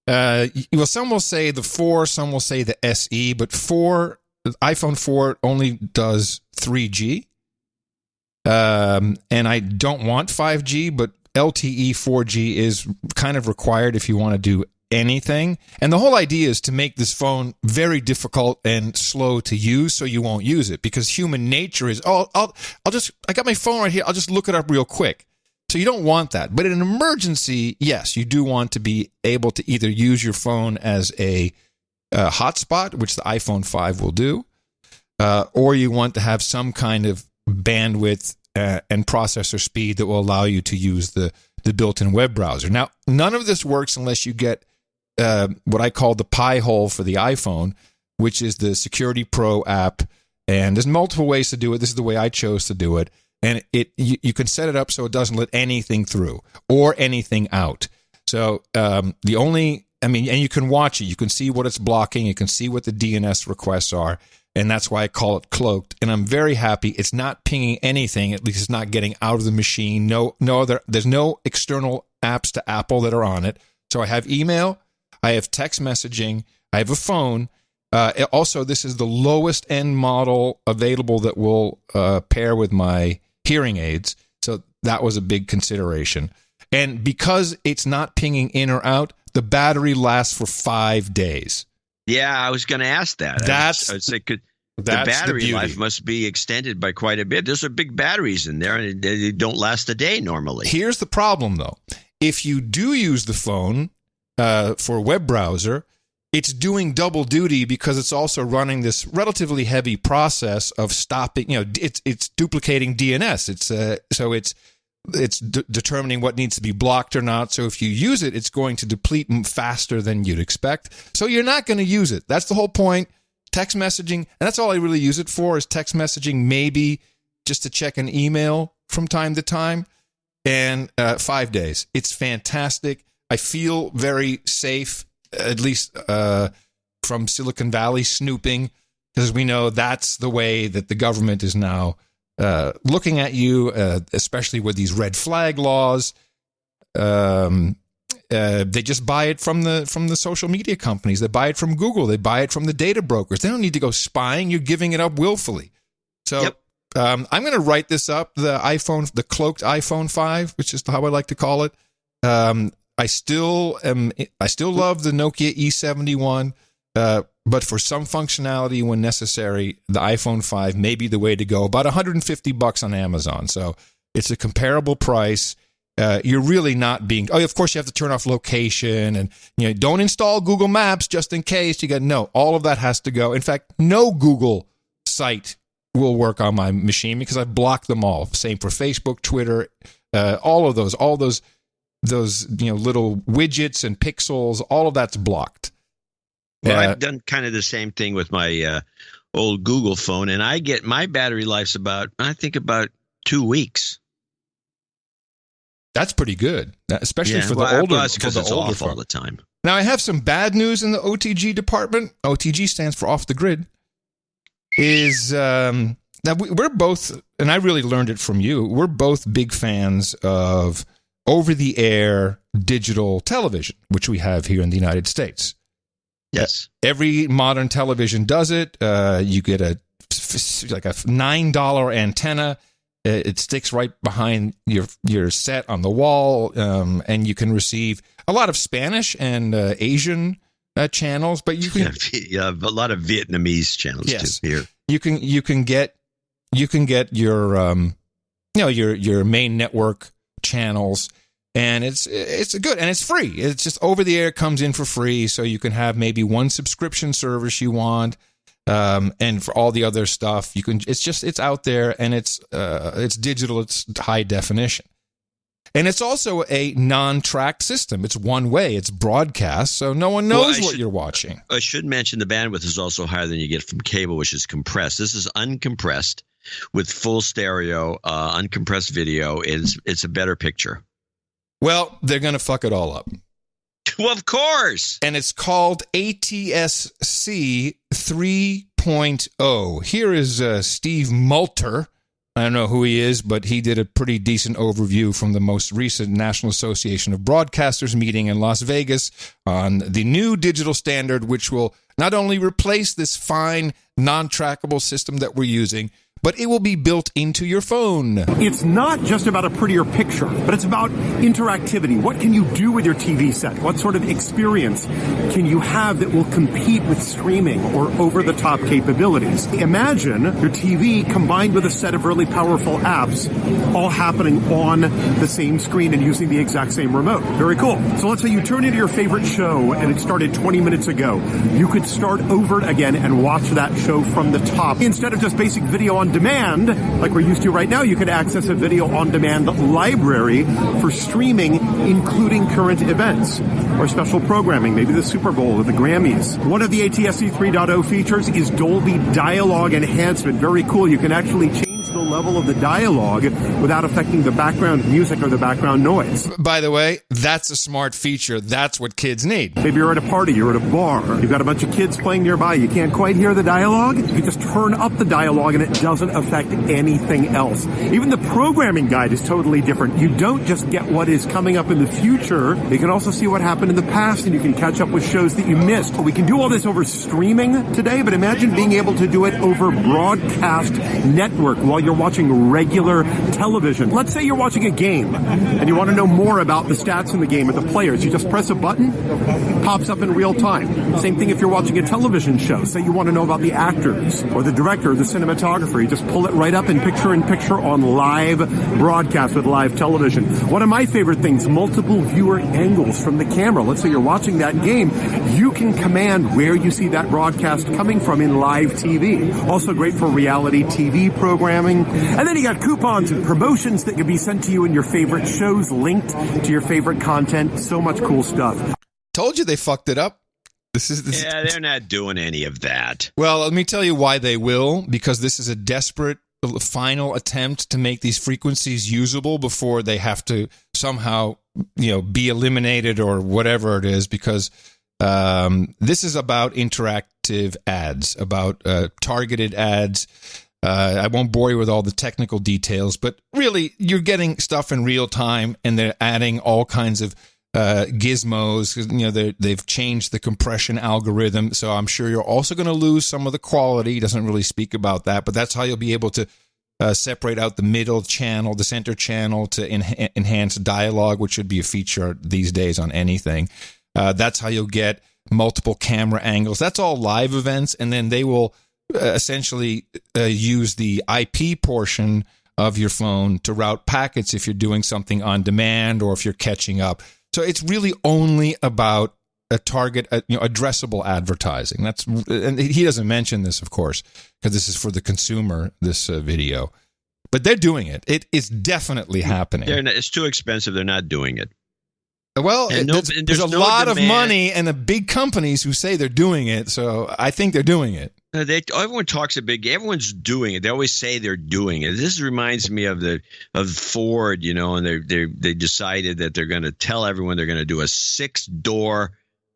[SPEAKER 2] Well, some will say the 4, some will say the SE, but iPhone 4 only does 3G. And I don't want 5G, but LTE 4G is kind of required if you want to do anything. And the whole idea is to make this phone very difficult and slow to use so you won't use it, because human nature is, I got my phone right here, I'll just look it up real quick. So you don't want that. But in an emergency, yes, you do want to be able to either use your phone as a hotspot, which the iPhone 5 will do, or you want to have some kind of bandwidth and processor speed that will allow you to use the built-in web browser. Now, none of this works unless you get what I call the Pi hole for the iPhone, which is the Security Pro app. And there's multiple ways to do it. This is the way I chose to do it. And you can set it up so it doesn't let anything through or anything out. So and you can watch it. You can see what it's blocking. You can see what the DNS requests are. And that's why I call it cloaked. And I'm very happy. It's not pinging anything. At least it's not getting out of the machine. There's no external apps to Apple that are on it. So I have email. I have text messaging. I have a phone. Also, this is the lowest end model available that will pair with my hearing aids. So that was a big consideration. And because it's not pinging in or out, the battery lasts for 5 days.
[SPEAKER 3] Yeah, I was going to ask that. The battery life must be extended by quite a bit. There's some big batteries in there, and they don't last a day normally.
[SPEAKER 2] Here's the problem, though. If you do use the phone for a web browser, it's doing double duty because it's also running this relatively heavy process of stopping. It's duplicating DNS. It's determining what needs to be blocked or not. So if you use it, it's going to deplete faster than you'd expect. So you're not going to use it. That's the whole point. Text messaging, and that's all I really use it for, is text messaging, maybe just to check an email from time to time. And 5 days. It's fantastic. I feel very safe, at least from Silicon Valley snooping, because we know that's the way that the government is now looking at you, especially with these red flag laws. They just buy it from the social media companies. They buy it from Google. They buy it from the data brokers. They don't need to go spying. You're giving it up willfully. So I'm going to write this up, the cloaked iPhone 5, which is how I like to call it. I still love the Nokia E71, but for some functionality when necessary, the iPhone 5 may be the way to go. About $150 on Amazon. So it's a comparable price. you're really not being. Oh, of course, you have to turn off location, and don't install Google Maps just in case. All of that has to go. In fact, no Google site will work on my machine because I've blocked them all. Same for Facebook, Twitter, all those little widgets and pixels. All of that's blocked.
[SPEAKER 3] Well, I've done kind of the same thing with my old Google phone, and I get my battery life's about 2 weeks.
[SPEAKER 2] That's pretty good, especially for the older.
[SPEAKER 3] Because it's off all the time.
[SPEAKER 2] Now, I have some bad news in the OTG department. OTG stands for off the grid. Now we're both, and I really learned it from you. We're both big fans of over-the-air digital television, which we have here in the United States.
[SPEAKER 3] Yes,
[SPEAKER 2] every modern television does it. You get a $9 antenna. It sticks right behind your set on the wall, and you can receive a lot of Spanish and Asian channels, but you can
[SPEAKER 3] a lot of Vietnamese channels too here.
[SPEAKER 2] You can get your your main network channels, and it's good and it's free. It's just over the air, comes in for free, so you can have maybe one subscription service you want. And for all the other stuff, you can. It's out there, and it's digital. It's high definition, and it's also a non-tracked system. It's one way. It's broadcast, so no one knows what you're watching.
[SPEAKER 3] I should mention the bandwidth is also higher than you get from cable, which is compressed. This is uncompressed with full stereo, uncompressed video. It's a better picture.
[SPEAKER 2] Well, they're going to fuck it all up.
[SPEAKER 3] Well, of course.
[SPEAKER 2] And it's called ATSC 3.0. Here is Steve Malter. I don't know who he is, but he did a pretty decent overview from the most recent National Association of Broadcasters meeting in Las Vegas on the new digital standard, which will not only replace this fine, non-trackable system that we're using, but it will be built into your phone.
[SPEAKER 20] It's not just about a prettier picture, but it's about interactivity. What can you do with your TV set? What sort of experience can you have that will compete with streaming or over-the-top capabilities? Imagine your TV combined with a set of really powerful apps all happening on the same screen and using the exact same remote. Very cool. So let's say you turn into your favorite show and it started 20 minutes ago. You could start over again and watch that show from the top. Instead of just basic video on demand, like we're used to right now, you can access a video on demand library for streaming, including current events or special programming, maybe the Super Bowl or the Grammys. One of the ATSC 3.0 features is Dolby Dialogue Enhancement. Very cool. You can actually change the level of the dialogue without affecting the background music or the background noise.
[SPEAKER 2] By the way, that's a smart feature. That's what kids need.
[SPEAKER 20] Maybe you're at a party, you're at a bar, you've got a bunch of kids playing nearby, you can't quite hear the dialogue. You just turn up the dialogue and it doesn't affect anything else. Even the programming guide is totally different. You don't just get what is coming up in the future, you can also see what happened in the past, and you can catch up with shows that you missed. We can do all this over streaming today, but imagine being able to do it over broadcast network while you're watching regular television. Let's say you're watching a game and you want to know more about the stats in the game and the players. You just press a button, it pops up in real time. Same thing if you're watching a television show. Say you want to know about the actors or the director or the cinematographer. You just pull it right up in picture on live broadcast with live television. One of my favorite things, multiple viewer angles from the camera. Let's say you're watching that game. You can command where you see that broadcast coming from in live TV. Also great for reality TV programming. And then you got coupons and promotions that can be sent to you in your favorite shows, linked to your favorite content. So much cool stuff.
[SPEAKER 2] Told you they fucked it up.
[SPEAKER 3] Yeah, they're not doing any of that.
[SPEAKER 2] Well, let me tell you why they will, because this is a desperate final attempt to make these frequencies usable before they have to somehow, be eliminated or whatever it is, because this is about interactive ads, about targeted ads. I won't bore you with all the technical details, but really, you're getting stuff in real time, and they're adding all kinds of gizmos. They've changed the compression algorithm, so I'm sure you're also going to lose some of the quality. He doesn't really speak about that, but that's how you'll be able to separate out the middle channel, the center channel, to enhance dialogue, which should be a feature these days on anything. That's how you'll get multiple camera angles. That's all live events, and then they will essentially use the IP portion of your phone to route packets if you're doing something on demand or if you're catching up. So it's really only about a target, addressable advertising. And he doesn't mention this, of course, because this is for the consumer, this video. But they're doing it. It is definitely happening.
[SPEAKER 3] It's too expensive. They're not doing it.
[SPEAKER 2] Well, there's a lot of money and the big companies who say they're doing it. So I think they're doing it.
[SPEAKER 3] Everyone talks everyone's doing it. They always say they're doing it. This reminds me of Ford, and they decided that they're going to tell everyone they're going to do a 6-door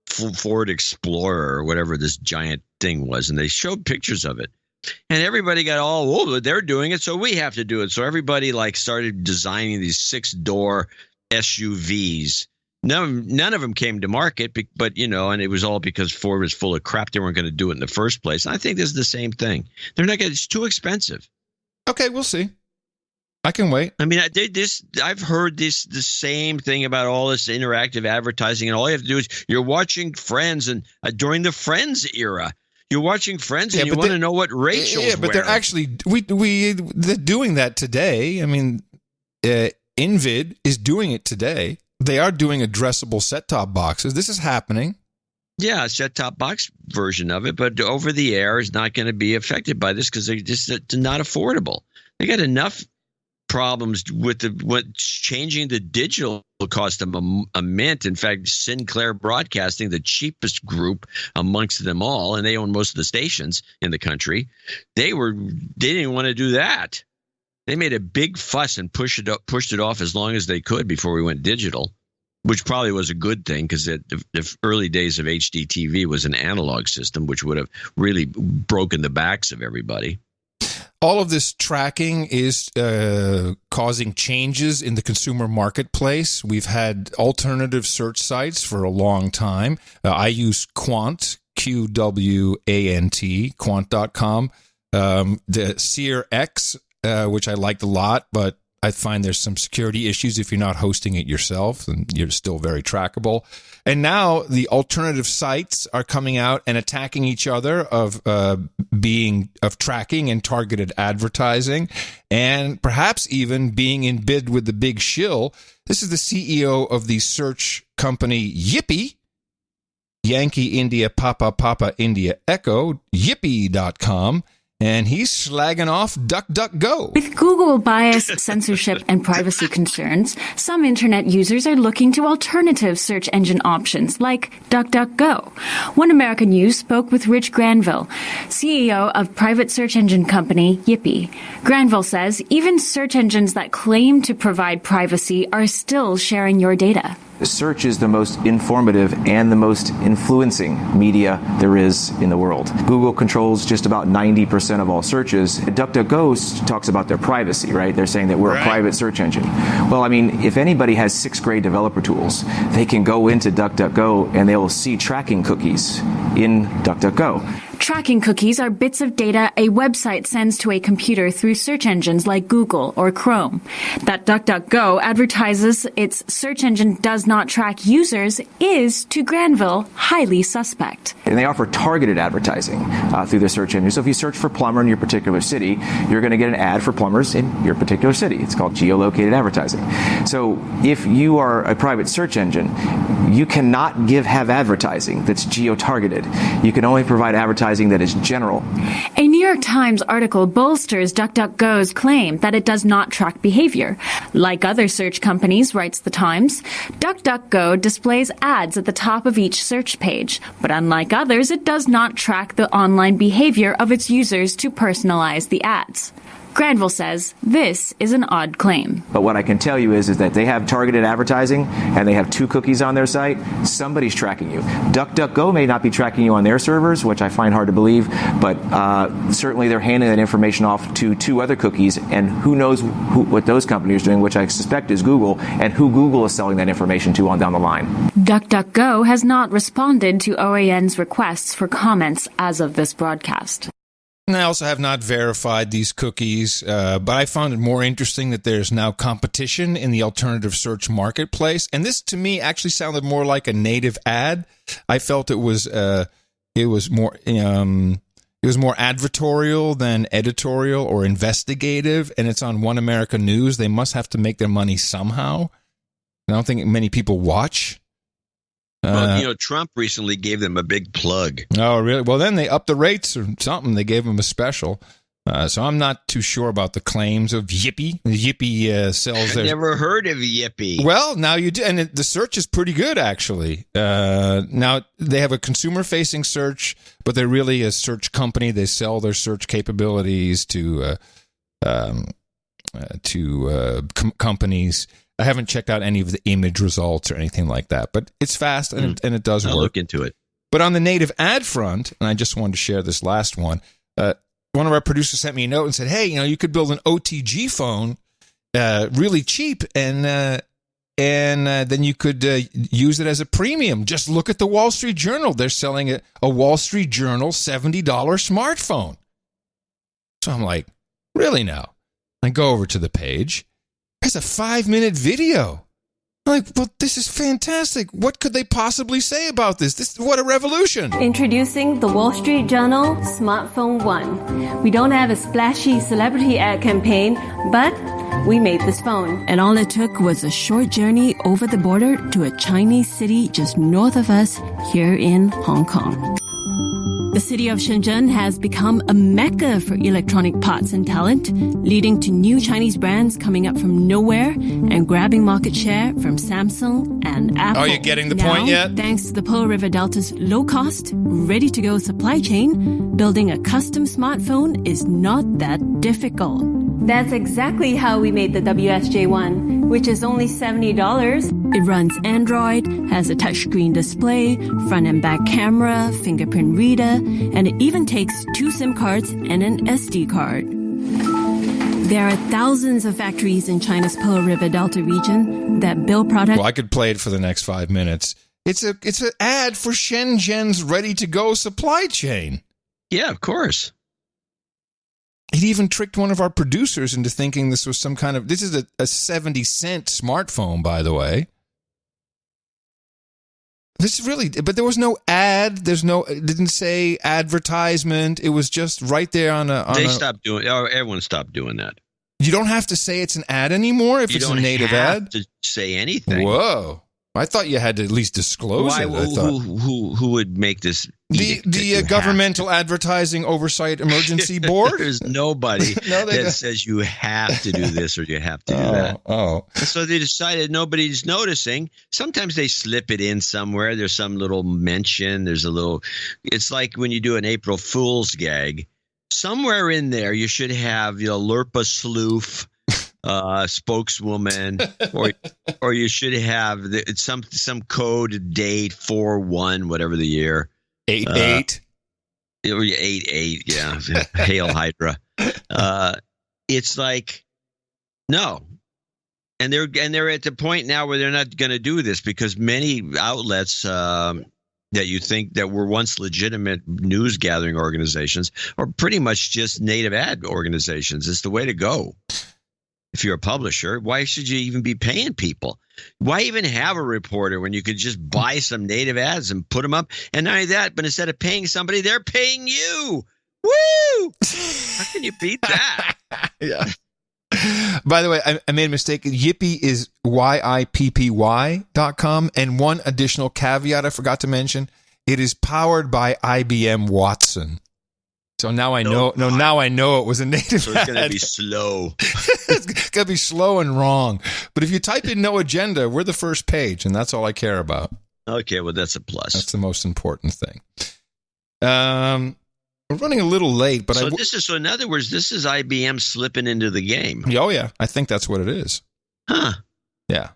[SPEAKER 3] Ford Explorer or whatever this giant thing was, and they showed pictures of it, and everybody got they're doing it, so we have to do it. So everybody started designing these 6-door SUVs. None of them came to market, but and it was all because Ford was full of crap. They weren't going to do it in the first place. And I think this is the same thing. They're not going. It's too expensive.
[SPEAKER 2] Okay, we'll see. I can wait.
[SPEAKER 3] I mean, I've heard the same thing about all this interactive advertising, and all you have to do is you're watching Friends, and during the Friends era, you're watching Friends, and you want to know what Rachel's wearing.
[SPEAKER 2] But they're actually they're doing that today. I mean, Invid is doing it today. They are doing addressable set-top boxes. This is happening.
[SPEAKER 3] Yeah, a set-top box version of it, but over the air is not going to be affected by this because they're not affordable. They got enough problems with changing the digital will cost them a mint. In fact, Sinclair Broadcasting, the cheapest group amongst them all, and they own most of the stations in the country, they didn't want to do that. They made a big fuss and pushed it off as long as they could before we went digital, which probably was a good thing because the early days of HDTV was an analog system, which would have really broken the backs of everybody.
[SPEAKER 2] All of this tracking is causing changes in the consumer marketplace. We've had alternative search sites for a long time. I use Qwant, QWANT, Qwant.com. The Seer X, which I liked a lot, but I find there's some security issues if you're not hosting it yourself, and you're still very trackable. And now the alternative sites are coming out and attacking each other of tracking and targeted advertising, and perhaps even being in bid with the big shill. This is the CEO of the search company Yippee, Yankee India Papa India Echo, Yippee.com. And he's slagging off DuckDuckGo.
[SPEAKER 21] With Google bias, censorship, and privacy concerns, some internet users are looking to alternative search engine options like DuckDuckGo. One American News spoke with Rich Granville, CEO of private search engine company Yippee. Granville says even search engines that claim to provide privacy are still sharing your data.
[SPEAKER 22] Search is the most informative and the most influencing media there is in the world. Google controls just about 90% of all searches. DuckDuckGo talks about their privacy, right? They're saying that we're a private search engine. Well, I mean, if anybody has 6th grade developer tools, they can go into DuckDuckGo and they will see tracking cookies in DuckDuckGo.
[SPEAKER 21] Tracking cookies are bits of data a website sends to a computer through search engines like Google or Chrome. That DuckDuckGo advertises its search engine does not track users is, to Granville, highly suspect.
[SPEAKER 22] And they offer targeted advertising through their search engine. So if you search for plumber in your particular city, you're going to get an ad for plumbers in your particular city. It's called geolocated advertising. So if you are a private search engine, you cannot have advertising that's geo-targeted. You can only provide advertising that is general.
[SPEAKER 21] A New York Times article bolsters DuckDuckGo's claim that it does not track behavior. Like other search companies, writes the Times, DuckDuckGo displays ads at the top of each search page, but unlike others, it does not track the online behavior of its users to personalize the ads. Granville says this is an odd claim.
[SPEAKER 22] But what I can tell you is that they have targeted advertising and they have 2 cookies on their site. Somebody's tracking you. DuckDuckGo may not be tracking you on their servers, which I find hard to believe, but certainly they're handing that information off to 2 other cookies, and who knows what those companies are doing, which I suspect is Google, and who Google is selling that information to on down the line.
[SPEAKER 21] DuckDuckGo has not responded to OAN's requests for comments as of this broadcast.
[SPEAKER 2] And I also have not verified these cookies, but I found it more interesting that there's now competition in the alternative search marketplace. And this, to me, actually sounded more like a native ad. I felt it was more It was more advertorial than editorial or investigative, and it's on One America News. They must have to make their money somehow. I don't think many people watch.
[SPEAKER 3] Well, Trump recently gave them a big plug.
[SPEAKER 2] Oh, really? Well, then they upped the rates or something. They gave them a special. So I'm not too sure about the claims of Yippee. Yippee sells their...
[SPEAKER 3] I've never heard of Yippee.
[SPEAKER 2] Well, now you do. And the search is pretty good, actually. Now, they have a consumer-facing search, but they're really a search company. They sell their search capabilities to companies. I haven't checked out any of the image results or anything like that, but it's fast and it does work.
[SPEAKER 3] I'll look into it.
[SPEAKER 2] But on the native ad front, and I just wanted to share this last one, one of our producers sent me a note and said, hey, you could build an OTG phone really cheap, and then you could use it as a premium. Just look at the Wall Street Journal. They're selling a Wall Street Journal $70 smartphone. So I'm like, really now? I go over to the page. There's a 5-minute video. I'm like, well, this is fantastic. What could they possibly say about this? What a revolution.
[SPEAKER 1] Introducing the Wall Street Journal Smartphone One. We don't have a splashy celebrity ad campaign, but we made this phone.
[SPEAKER 4] And all it took was a short journey over the border to a Chinese city just north of us here in Hong Kong. The city of Shenzhen has become a mecca for electronic parts and talent, leading to new Chinese brands coming up from nowhere and grabbing market share from Samsung and Apple.
[SPEAKER 2] Are you getting the point yet?
[SPEAKER 4] Thanks to the Pearl River Delta's low-cost, ready-to-go supply chain, building a custom smartphone is not that difficult.
[SPEAKER 1] That's exactly how we made the WSJ1, which is only $70.
[SPEAKER 4] It runs Android, has a touchscreen display, front and back camera, fingerprint reader, and it even takes 2 SIM cards and an SD card. There are thousands of factories in China's Pearl River Delta region that build products.
[SPEAKER 2] Well, I could play it for the next 5 minutes. It's an ad for Shenzhen's ready-to-go supply chain.
[SPEAKER 3] Yeah, of course.
[SPEAKER 2] It even tricked one of our producers into thinking this was some kind of... This is a 70-cent smartphone, by the way. This really... But there was no ad. It didn't say advertisement. It was just right there on a...
[SPEAKER 3] stopped doing... Everyone stopped doing that.
[SPEAKER 2] You don't have to say it's an ad anymore if it's a native ad?
[SPEAKER 3] You don't have to say anything.
[SPEAKER 2] Whoa. I thought you had to at least disclose it.
[SPEAKER 3] Who would make this?
[SPEAKER 2] The Governmental Advertising Oversight Emergency Board?
[SPEAKER 3] There's nobody that says you have to do this or you have to do that.
[SPEAKER 2] Oh.
[SPEAKER 3] So they decided nobody's noticing. Sometimes they slip it in somewhere. There's some little mention. It's like when you do an April Fool's gag. Somewhere in there you should have Lurpa Sloof. Spokeswoman, or you should have some code date 4/1, whatever the year
[SPEAKER 2] 88.
[SPEAKER 3] 88, yeah. Hail Hydra. It's like no, and they're at the point now where they're not going to do this because many outlets that you think that were once legitimate news gathering organizations are pretty much just native ad organizations. It's the way to go. If you're a publisher, why should you even be paying people? Why even have a reporter when you could just buy some native ads and put them up? And not only that, but instead of paying somebody, they're paying you. Woo! How can you beat that?
[SPEAKER 2] Yeah. By the way, I made a mistake. Yippee is YIPPY.com. And one additional caveat I forgot to mention. It is powered by IBM Watson. So now I know. No, now I know it was a native.
[SPEAKER 3] So it's going to be slow.
[SPEAKER 2] It's going to be slow and wrong. But if you type in no agenda, we're the first page, and that's all I care about.
[SPEAKER 3] Okay, well that's a plus.
[SPEAKER 2] That's the most important thing. We're running a little late, but
[SPEAKER 3] so in other words, this is IBM slipping into the game.
[SPEAKER 2] Oh yeah, I think that's what it is.
[SPEAKER 3] Huh?
[SPEAKER 2] Yeah.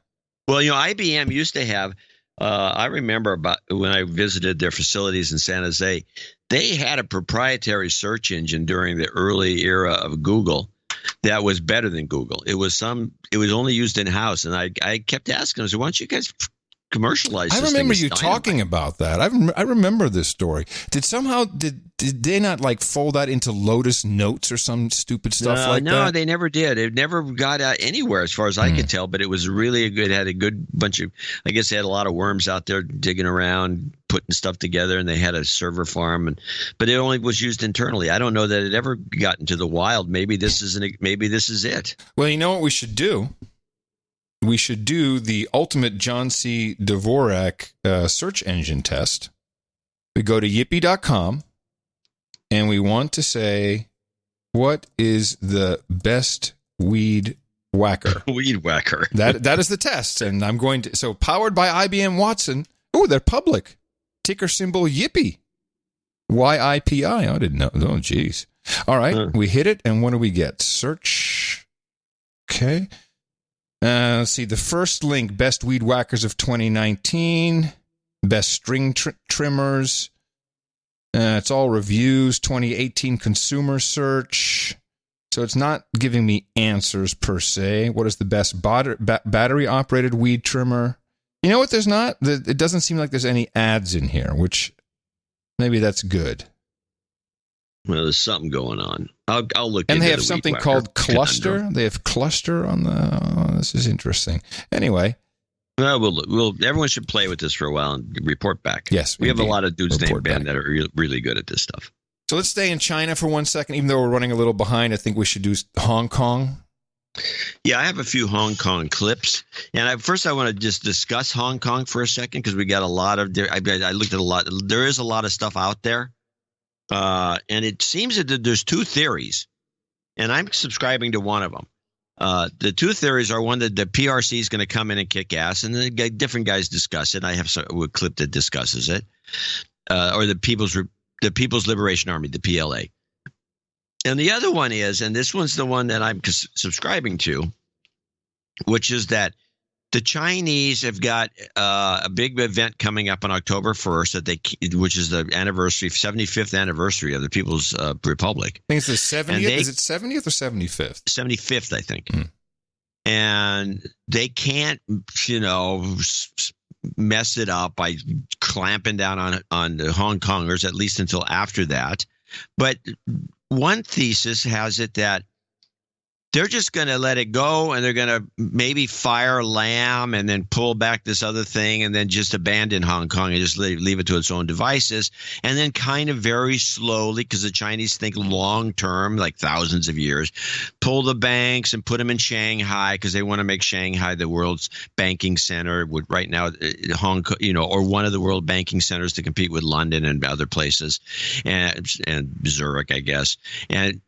[SPEAKER 3] Well, IBM used to have. I remember about when I visited their facilities in San Jose. They had a proprietary search engine during the early era of Google that was better than Google. It was only used in house, and I kept asking them, "Why don't you guys commercialize.
[SPEAKER 2] I remember you talking about that. I remember this story. Did they not like fold that into Lotus Notes or some stupid stuff like that?
[SPEAKER 3] No, they never did. It never got out anywhere as far as I could tell, but it was really good. It had a good bunch of, I guess they had a lot of worms out there digging around, putting stuff together, and they had a server farm, but it only was used internally. I don't know that it ever got into the wild. Maybe this is it.
[SPEAKER 2] Well, you know what we should do? We should do the ultimate John C. Dvorak search engine test. We go to yippee.com and we want to say, what is the best weed whacker?
[SPEAKER 3] Weed whacker.
[SPEAKER 2] That is the test. And I'm going to, so powered by IBM Watson. Oh, they're public. Ticker symbol yippee. YIPI. I didn't know. Oh, geez. All right. We hit it. And what do we get? Search. Okay. Let's see. The first link, best weed whackers of 2019, best string trimmers. It's all reviews, 2018 consumer search. So it's not giving me answers per se. What is the best battery-operated weed trimmer? You know what? There's not. It doesn't seem like there's any ads in here, which maybe that's good.
[SPEAKER 3] Well, there's something going on. I'll look.
[SPEAKER 2] And they have something called Cluster. They have Cluster on the. This is interesting. Anyway,
[SPEAKER 3] we'll. Everyone should play with this for a while and report back.
[SPEAKER 2] Yes,
[SPEAKER 3] we have a lot of dudes named Ben that are really good at this stuff.
[SPEAKER 2] So let's stay in China for 1 second, even though we're running a little behind. I think we should do Hong Kong.
[SPEAKER 3] Yeah, I have a few Hong Kong clips, and first I want to just discuss Hong Kong for a second because we got a lot of. I looked at a lot. There is a lot of stuff out there. And it seems that there's two theories, and I'm subscribing to one of them. The two theories are one that the PRC is going to come in and kick ass, and the different guys discuss it. I have a clip that discusses it, or the People's Liberation Army, the PLA. And the other one is, and this one's the one that I'm subscribing to, which is that the Chinese have got a big event coming up on October 1st which is the 75th anniversary of the People's Republic.
[SPEAKER 2] I think it's the 70th. Is it 70th or 75th?
[SPEAKER 3] 75th, I think. And they can't, mess it up by clamping down on the Hong Kongers, at least until after that. But one thesis has it that they're just going to let it go, and they're going to maybe fire Lam and then pull back this other thing and then just abandon Hong Kong and just leave it to its own devices. And then kind of very slowly, because the Chinese think long term, like thousands of years, pull the banks and put them in Shanghai because they want to make Shanghai the world's banking center. Right now, Hong Kong, or one of the world banking centers to compete with London and other places, and Zurich, I guess. And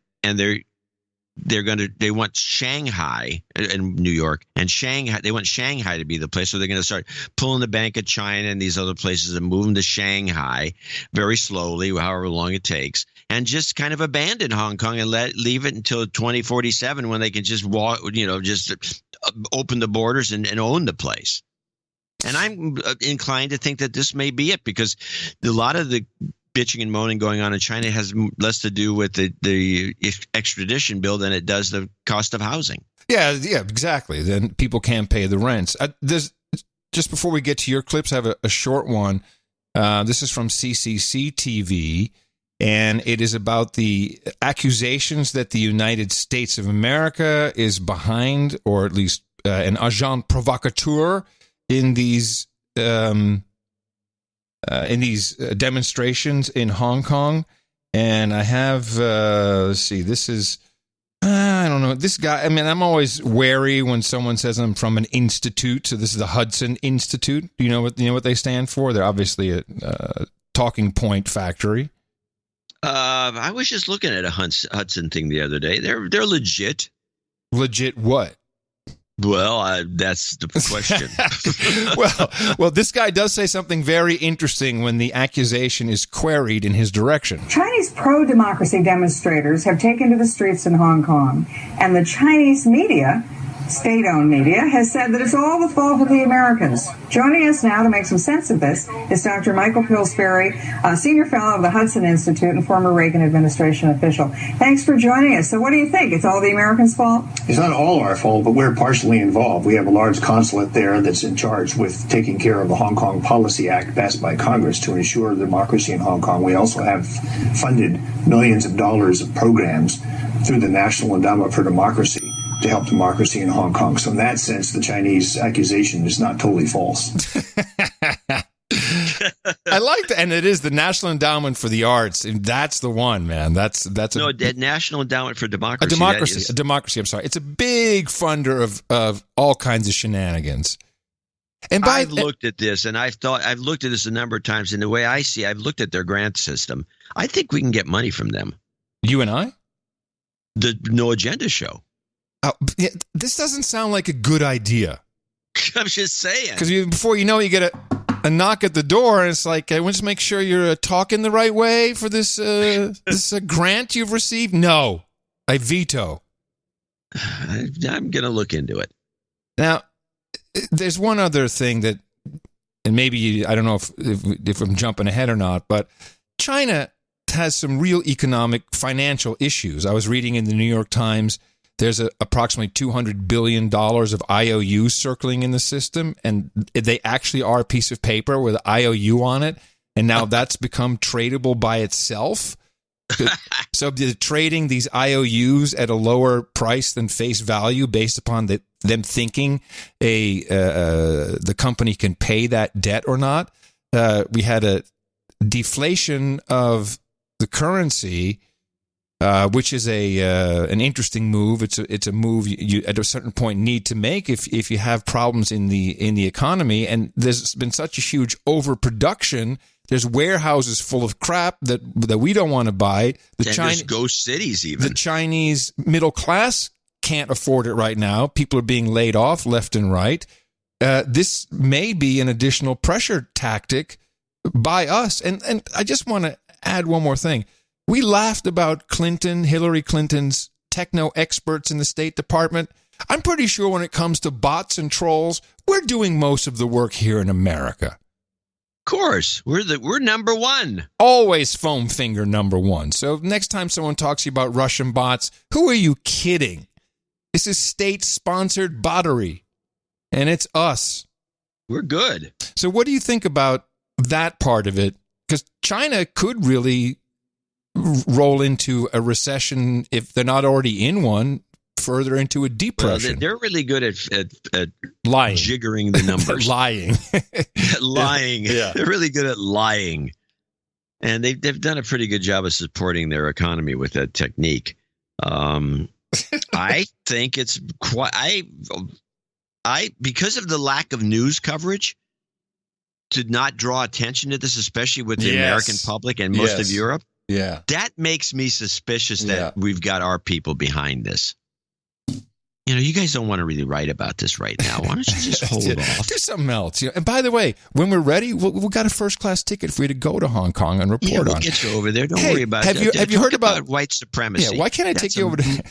[SPEAKER 3] they want Shanghai and New York and Shanghai. They want Shanghai to be the place. So they're going to start pulling the Bank of China and these other places and move them to Shanghai very slowly, however long it takes, and just kind of abandon Hong Kong and leave it until 2047 when they can just just open the borders and own the place. And I'm inclined to think that this may be it, because a lot of the bitching and moaning going on in China has less to do with the extradition bill than it does the cost of housing.
[SPEAKER 2] Yeah, exactly. Then people can't pay the rents. Just before we get to your clips, I have a short one. This is from CCC TV, and it is about the accusations that the United States of America is behind, or at least an agent provocateur in these demonstrations in Hong Kong. And I have, let's see, this is, I don't know, this guy, I mean, I'm always wary when someone says I'm from an institute. So this is the Hudson Institute. Do you know what they stand for? They're obviously a talking point factory.
[SPEAKER 3] I was just looking at a Hudson thing the other day. They're legit.
[SPEAKER 2] Legit what?
[SPEAKER 3] Well, that's the question.
[SPEAKER 2] well, this guy does say something very interesting when the accusation is queried in his direction.
[SPEAKER 8] Chinese pro-democracy demonstrators have taken to the streets in Hong Kong, and the Chinese media state-owned media, has said that it's all the fault of the Americans. Joining us now to make some sense of this is Dr. Michael Pillsbury, Senior Fellow of the Hudson Institute and former Reagan administration official. Thanks for joining us. So what do you think? It's all the Americans' fault?
[SPEAKER 10] It's not all our fault, but we're partially involved. We have a large consulate there that's in charge with taking care of the Hong Kong Policy Act passed by Congress to ensure democracy in Hong Kong. We also have funded millions of dollars of programs through the National Endowment for Democracy to help democracy in Hong Kong. So in that sense, the Chinese accusation is not totally false.
[SPEAKER 2] I like that, and it is the National Endowment for the Arts, and that's the one, man. That's
[SPEAKER 3] the National Endowment for Democracy.
[SPEAKER 2] A democracy. I'm sorry, it's a big funder of all kinds of shenanigans. And
[SPEAKER 3] I've looked at this, and I've looked at this a number of times. And the way I see, I've looked at their grant system. I think we can get money from them.
[SPEAKER 2] You and I,
[SPEAKER 3] the No Agenda show.
[SPEAKER 2] Oh, yeah, this doesn't sound like a good idea.
[SPEAKER 3] I'm just saying.
[SPEAKER 2] Because before you know it, you get a knock at the door, and it's like, I want to make sure you're talking the right way for this grant you've received. No, I veto.
[SPEAKER 3] I'm going to look into it.
[SPEAKER 2] Now, there's one other thing that, and maybe I don't know if I'm jumping ahead or not, but China has some real economic, financial issues. I was reading in the New York Times. There's approximately $200 billion of IOUs circling in the system, and they actually are a piece of paper with an IOU on it, and now that's become tradable by itself. So they're trading these IOUs at a lower price than face value based upon them thinking the company can pay that debt or not. We had a deflation of the currency, which is an interesting move. It's a move you at a certain point need to make if you have problems in the economy. And there's been such a huge overproduction. There's warehouses full of crap that we don't want to buy.
[SPEAKER 3] There's ghost cities even.
[SPEAKER 2] The Chinese middle class can't afford it right now. People are being laid off left and right. This may be an additional pressure tactic by us. And I just want to add one more thing. We laughed about Hillary Clinton's techno experts in the State Department. I'm pretty sure when it comes to bots and trolls, we're doing most of the work here in America.
[SPEAKER 3] Of course, we're number one.
[SPEAKER 2] Always foam finger number one. So next time someone talks to you about Russian bots, who are you kidding? This is state-sponsored bottery, and it's us.
[SPEAKER 3] We're good.
[SPEAKER 2] So what do you think about that part of it? Because China could really roll into a recession if they're not already in one, further into a depression.
[SPEAKER 3] Well, they're really good at
[SPEAKER 2] lying,
[SPEAKER 3] jiggering the numbers.
[SPEAKER 2] lying.
[SPEAKER 3] Yeah. They're really good at lying. And they've done a pretty good job of supporting their economy with that technique. I think it's quite I because of the lack of news coverage, to not draw attention to this, especially with the American public and most of Europe.
[SPEAKER 2] Yeah.
[SPEAKER 3] That makes me suspicious that we've got our people behind this. You know, you guys don't want to really write about this right now. Why don't you just hold off?
[SPEAKER 2] Do something else. And by the way, when we're ready, we've got a first-class ticket for you to go to Hong Kong and report on it.
[SPEAKER 3] We'll get you over there. Don't worry about it.
[SPEAKER 2] Have you heard about
[SPEAKER 3] white supremacy?
[SPEAKER 2] Yeah, why can't I take you over to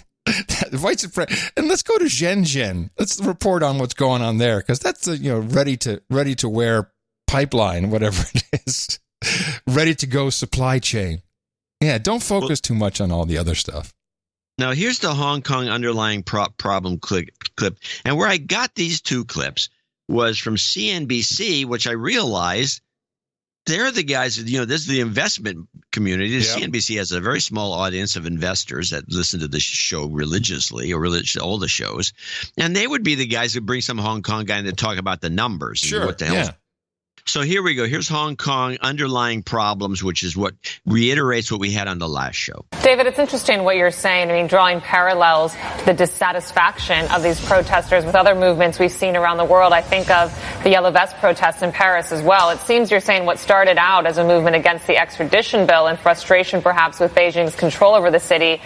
[SPEAKER 2] white supremacy? And let's go to Shenzhen. Let's report on what's going on there, because that's a ready to wear pipeline, whatever it is, ready to go supply chain. Yeah, don't focus too much on all the other stuff.
[SPEAKER 3] Now, here's the Hong Kong underlying problem clip. And where I got these two clips was from CNBC, which I realized they're the guys, this is the investment community. Yep. CNBC has a very small audience of investors that listen to this show religiously, or all the shows. And they would be the guys who bring some Hong Kong guy in to talk about the numbers.
[SPEAKER 2] Sure,
[SPEAKER 3] and what the hell.
[SPEAKER 2] Yeah.
[SPEAKER 3] So here we go. Here's Hong Kong underlying problems, which is what reiterates what we had on the last show.
[SPEAKER 23] David, it's interesting what you're saying. I mean, drawing parallels to the dissatisfaction of these protesters with other movements we've seen around the world. I think of the Yellow Vest protests in Paris as well. It seems you're saying what started out as a movement against the extradition bill and frustration perhaps with Beijing's control over the city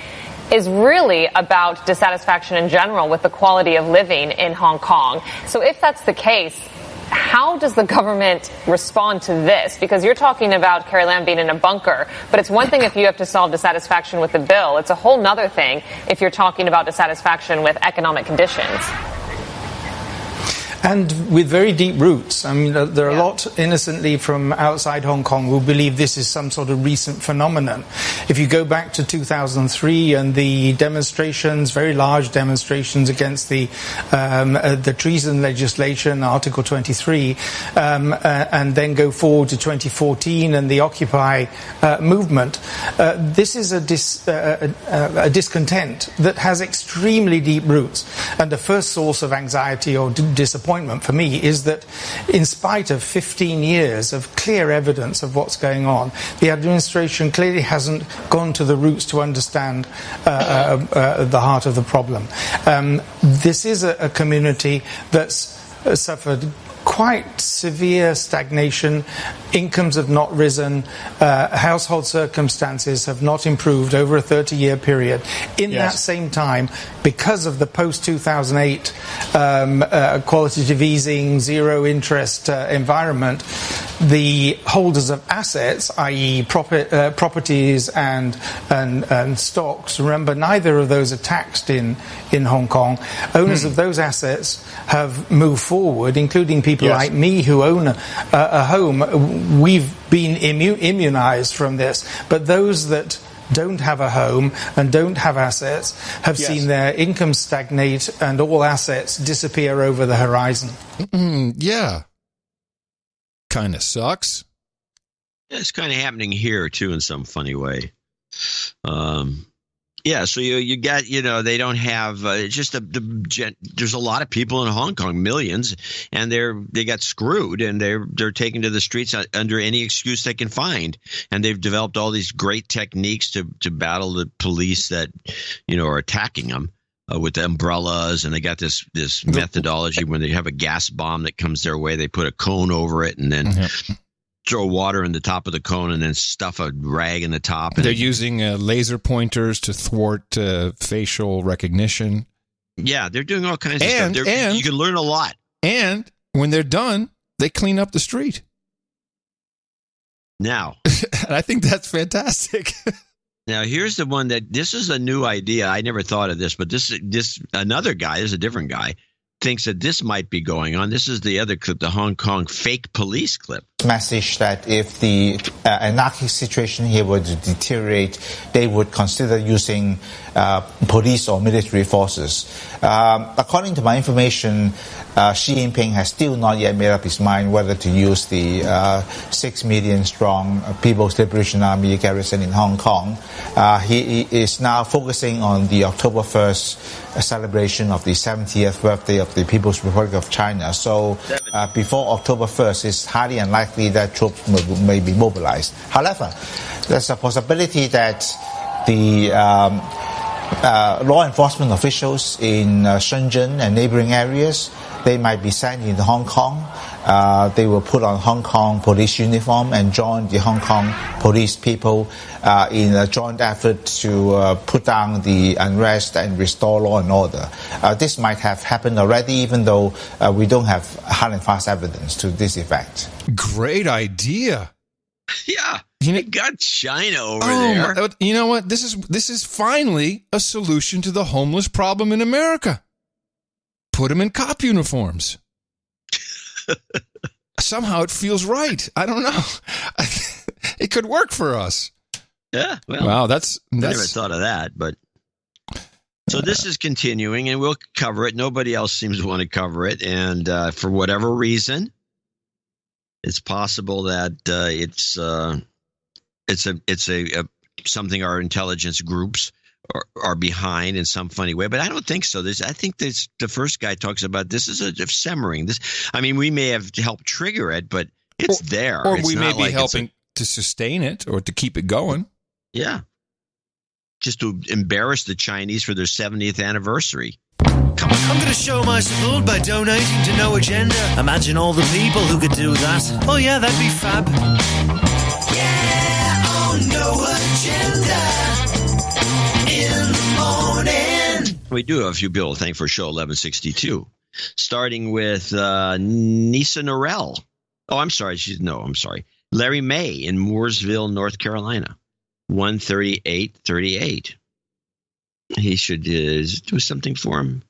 [SPEAKER 23] is really about dissatisfaction in general with the quality of living in Hong Kong. So if that's the case, how does the government respond to this? Because you're talking about Carrie Lam being in a bunker, but it's one thing if you have to solve dissatisfaction with the bill. It's a whole nother thing if you're talking about dissatisfaction with economic conditions.
[SPEAKER 5] And with very deep roots. I mean, there are a lot innocently from outside Hong Kong who believe this is some sort of recent phenomenon. If you go back to 2003 and the demonstrations, very large demonstrations against the treason legislation, Article 23, and then go forward to 2014 and the Occupy movement, this is a discontent that has extremely deep roots. And the first source of anxiety or disappointment for me is that in spite of 15 years of clear evidence of what's going on, the administration clearly hasn't gone to the roots to understand the heart of the problem. This is a community that's suffered quite severe stagnation. Incomes have not risen. Household circumstances have not improved over a 30-year period. In that same time, because of the post-2008 qualitative easing, zero interest environment, the holders of assets, i.e. properties and stocks, remember, neither of those are taxed in Hong Kong. Owners of those assets have moved forward, including people like me who own a home. We've been immunized from this. But those that don't have a home and don't have assets have seen their income stagnate and all assets disappear over the horizon.
[SPEAKER 2] Yeah. Kind of sucks.
[SPEAKER 3] It's kind of happening here, too, in some funny way. Yeah, so you got, they don't have just there's a lot of people in Hong Kong, millions, and they got screwed, and they're taken to the streets under any excuse they can find, and they've developed all these great techniques to battle the police that are attacking them with the umbrellas, and they got this methodology when they have a gas bomb that comes their way, they put a cone over it, and then throw water in the top of the cone and then stuff a rag in the top.
[SPEAKER 2] They're using laser pointers to thwart facial recognition.
[SPEAKER 3] Yeah, they're doing all kinds of stuff. And you can learn a lot.
[SPEAKER 2] And when they're done, they clean up the street.
[SPEAKER 3] Now.
[SPEAKER 2] And I think that's fantastic.
[SPEAKER 3] Now, here's the one this is a new idea. I never thought of this, but this another guy, there's a different guy, thinks that this might be going on. This is the other clip, the Hong Kong fake police clip.
[SPEAKER 6] Message that if the anarchic situation here were to deteriorate, they would consider using police or military forces. According to my information, Xi Jinping has still not yet made up his mind whether to use the 6 million strong People's Liberation Army garrison in Hong Kong. He is now focusing on the October 1st celebration of the 70th birthday of the People's Republic of China. So before October 1st, it's highly unlikely that troops may be mobilized. However, there's a possibility that the law enforcement officials in Shenzhen and neighboring areas, they might be sent into Hong Kong. They will put on Hong Kong police uniform and join the Hong Kong police people in a joint effort to put down the unrest and restore law and order. This might have happened already, even though we don't have hard and fast evidence to this effect.
[SPEAKER 2] Great idea.
[SPEAKER 3] Yeah. You got China over there.
[SPEAKER 2] You know what? This is finally a solution to the homeless problem in America. Put them in cop uniforms. Somehow it feels right. I don't know. It could work for us.
[SPEAKER 3] Yeah. Well,
[SPEAKER 2] wow, that's
[SPEAKER 3] I never thought of that, but so this is continuing, and we'll cover it. Nobody else seems to want to cover it, and for whatever reason, it's possible that it's something our intelligence groups are behind in some funny way, but I don't think so. I think the first guy talks about this is a simmering. We may have helped trigger it, but it's there.
[SPEAKER 2] Or
[SPEAKER 3] it's
[SPEAKER 2] we may be helping to sustain it or to keep it going.
[SPEAKER 3] Yeah. Just to embarrass the Chinese for their 70th anniversary.
[SPEAKER 15] I'm going to show my support by donating to No Agenda. Imagine all the people who could do that. Oh yeah, that'd be fab. Yeah, on No Agenda. In the morning.
[SPEAKER 3] We do have a few people to thank for show 1162, starting with Nisa Norell. Oh, I'm sorry. I'm sorry. Larry May in Mooresville, North Carolina, 138.38. He should do something for him.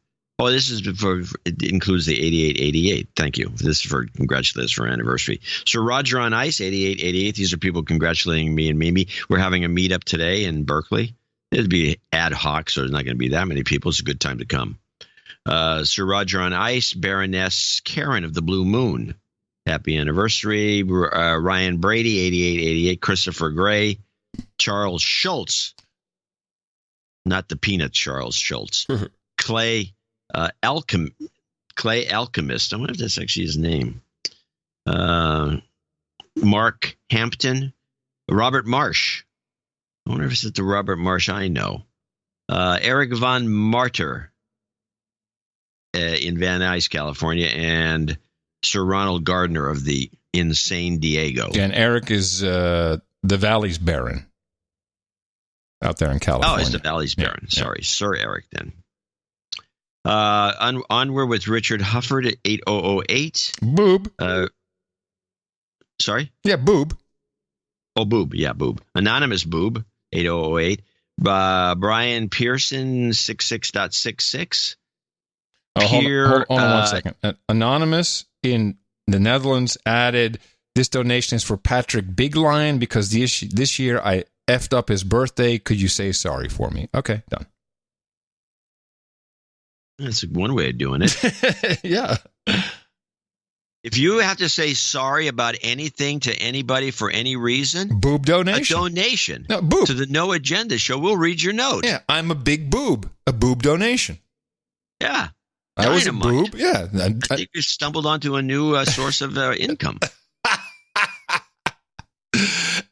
[SPEAKER 3] Oh, this is before, it includes the 8888. Thank you. This is for congratulations for our anniversary. Sir Roger on Ice, 8888. These are people congratulating me and Mimi. We're having a meetup today in Berkeley. It'd be ad hoc, so there's not going to be that many people. It's a good time to come. Sir Roger on Ice, Baroness Karen of the Blue Moon. Happy anniversary. Ryan Brady, 8888. Christopher Gray. Charles Schultz. Not the peanut Charles Schultz. Clay Alchemist. I wonder if that's actually his name. Mark Hampton. Robert Marsh. I wonder if it's the Robert Marsh I know. Eric Von Martyr in Van Nuys, California, and Sir Ronald Gardner of the Insane Diego.
[SPEAKER 2] And Eric is the Valley's Baron out there in California.
[SPEAKER 3] Oh, he's the Valley's Baron. Yeah. Sorry, Sir Eric then. Onward with Richard Hufford at 8008.
[SPEAKER 2] Boob.
[SPEAKER 3] Sorry?
[SPEAKER 2] Yeah, Boob.
[SPEAKER 3] Oh, Boob. Yeah, Boob. Anonymous Boob, 8008. Brian Pearson, 66.66.
[SPEAKER 2] Oh, hold on 1 second. Anonymous in the Netherlands added, this donation is for Patrick Biglion because this year I effed up his birthday. Could you say sorry for me? Okay, done.
[SPEAKER 3] That's one way of doing it.
[SPEAKER 2] Yeah.
[SPEAKER 3] If you have to say sorry about anything to anybody for any reason,
[SPEAKER 2] boob donation.
[SPEAKER 3] A donation
[SPEAKER 2] no, boob.
[SPEAKER 3] To the No Agenda Show, we'll read your note.
[SPEAKER 2] Yeah, I'm a big boob. A boob donation.
[SPEAKER 3] Yeah.
[SPEAKER 2] I was a boob. Yeah.
[SPEAKER 3] I think you stumbled onto a new source of income.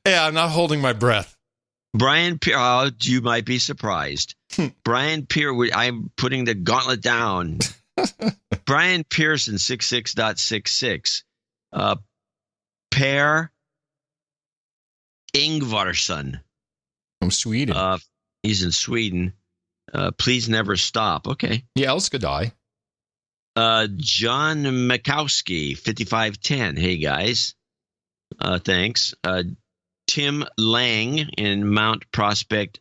[SPEAKER 2] Yeah, I'm not holding my breath.
[SPEAKER 3] Brian Pierre, you might be surprised. Brian Pierre, I'm putting the gauntlet down. Brian Pearson, 66.66. Per Ingvarsson.
[SPEAKER 2] From Sweden.
[SPEAKER 3] He's in Sweden. Please never stop. Okay.
[SPEAKER 2] Yeah, Elskadai.
[SPEAKER 3] John Mikowski, 5510. Hey, guys. Thanks. Tim Lang in Mount Prospect,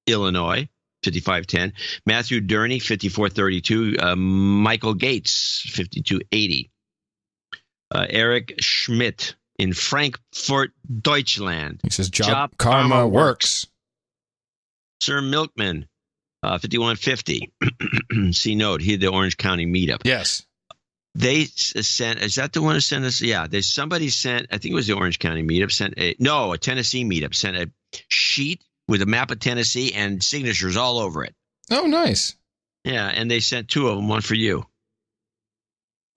[SPEAKER 3] Illinois, 5510. Matthew Durney, 5432. Michael Gates, 5280. Eric Schmidt in Frankfurt, Deutschland.
[SPEAKER 2] He says, Job karma works.
[SPEAKER 3] Sir Milkman, 5150. See note, he had the Orange County meetup.
[SPEAKER 2] Yes.
[SPEAKER 3] They sent, is that the one who sent us? Yeah, somebody sent, I think it was the Orange County meetup, a Tennessee meetup, sent a sheet with a map of Tennessee and signatures all over it.
[SPEAKER 2] Oh, nice.
[SPEAKER 3] Yeah, and they sent two of them, one for you.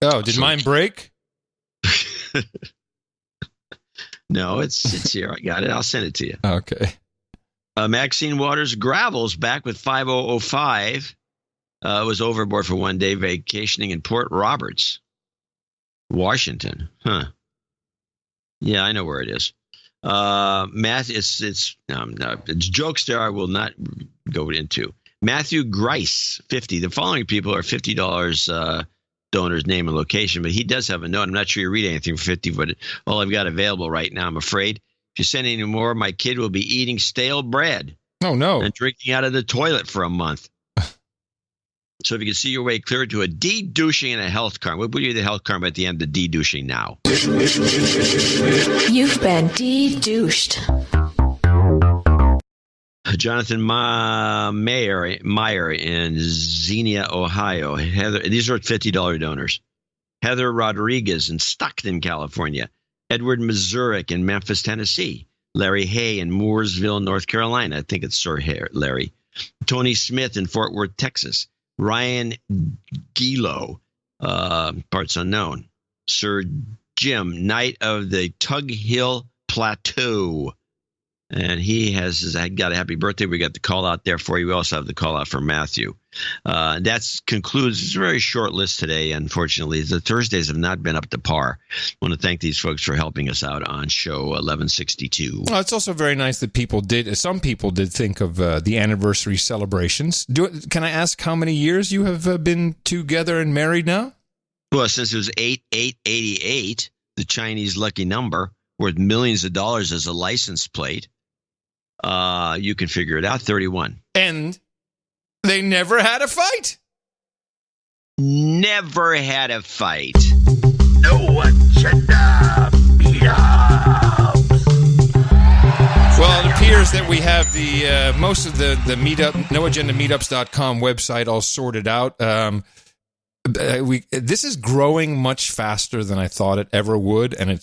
[SPEAKER 2] Oh, did mine break?
[SPEAKER 3] No, it's here. I got it. I'll send it to you.
[SPEAKER 2] Okay.
[SPEAKER 3] Maxine Waters Gravels back with 5005. Was overboard for one day vacationing in Port Roberts, Washington. Huh. Yeah, I know where it is. It's jokes there I will not go into. Matthew Grice, 50. The following people are $50 donor's name and location, but he does have a note. I'm not sure you read anything for 50, but all I've got available right now, I'm afraid. If you send any more, my kid will be eating stale bread.
[SPEAKER 2] Oh, no.
[SPEAKER 3] And drinking out of the toilet for a month. So if you can see your way clear to a de-douching and a health karma, we'll put you the health karma at the end of the de-douching now.
[SPEAKER 12] You've been de-douched.
[SPEAKER 3] Jonathan Meyer in Xenia, Ohio. These are $50 donors. Heather Rodriguez in Stockton, California. Edward Mazurek in Memphis, Tennessee. Larry Hay in Mooresville, North Carolina. I think it's Sir Larry. Tony Smith in Fort Worth, Texas. Ryan Gilo, parts unknown. Sir Jim, Knight of the Tug Hill Plateau. And he has got a happy birthday. We got the call out there for you. We also have the call out for Matthew. That concludes. It's a very short list today, unfortunately. The Thursdays have not been up to par. I want to thank these folks for helping us out on show 1162.
[SPEAKER 2] Well, it's also very nice that some people did think of the anniversary celebrations. Can I ask how many years you have been together and married now?
[SPEAKER 3] Well, since it was 8888, the Chinese lucky number, worth millions of dollars as a license plate. You can figure it out, 31.
[SPEAKER 2] And they never had a fight.
[SPEAKER 3] never had a fight.
[SPEAKER 16] No agenda meetups.
[SPEAKER 2] Well, it appears that we have the most of the meetup, noagendameetups.com website all sorted out. This is growing much faster than I thought it ever would, and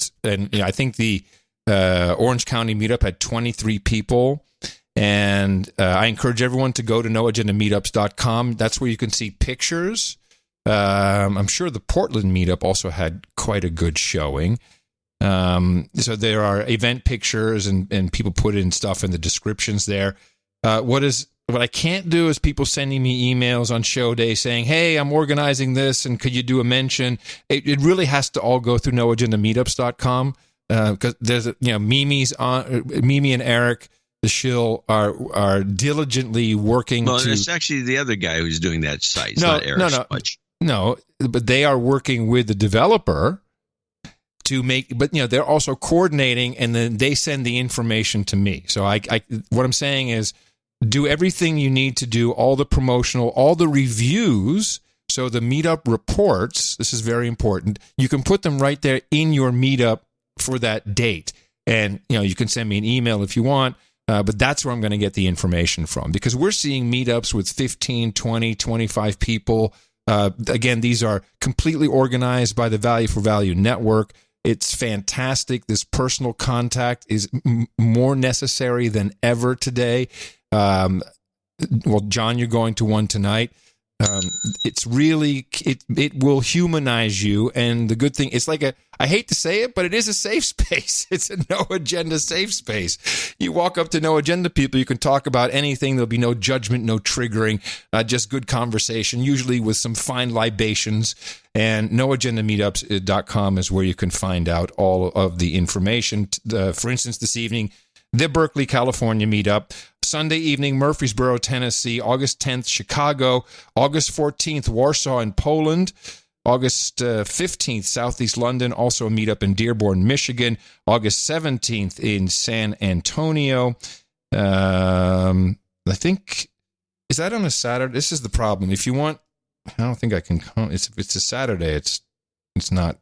[SPEAKER 2] I think the Orange County meetup had 23 people, and I encourage everyone to go to noagendameetups.com. That's where you can see pictures. I'm sure the Portland meetup also had quite a good showing. So there are event pictures and people put in stuff in the descriptions there. What I can't do is people sending me emails on show day saying, hey, I'm organizing this and could you do a mention? It really has to all go through noagendameetups.com because there's, Mimi and Eric, the shill, are diligently working.
[SPEAKER 3] Well, it's actually the other guy who's doing that site. It's not Eric so much.
[SPEAKER 2] No, but they are working with the developer to make, but they're also coordinating, and then they send the information to me. So what I'm saying is, do everything you need to do, all the promotional, all the reviews. So the meetup reports, this is very important. You can put them right there in your meetup for that date, and you can send me an email if you want. But that's where I'm going to get the information from, because we're seeing meetups with 15, 20, 25 people. Again, these are completely organized by the Value for Value Network. It's fantastic. This personal contact is more necessary than ever today. Well, John, you're going to one tonight. It's really, it will humanize you. And the good thing, it's like I hate to say it, but it is a safe space. It's a no agenda safe space. You walk up to no agenda people, you can talk about anything. There'll be no judgment, no triggering, just good conversation, usually with some fine libations. And noagendameetups.com is where you can find out all of the information. For instance, this evening, the Berkeley, California meetup. Sunday evening, Murfreesboro, Tennessee. August 10th, Chicago. August 14th, Warsaw in Poland. August 15th, Southeast London. Also a meetup in Dearborn, Michigan. August 17th in San Antonio. I think, is that on a Saturday? This is the problem. If you want, I don't think I can come. If it's a Saturday, it's not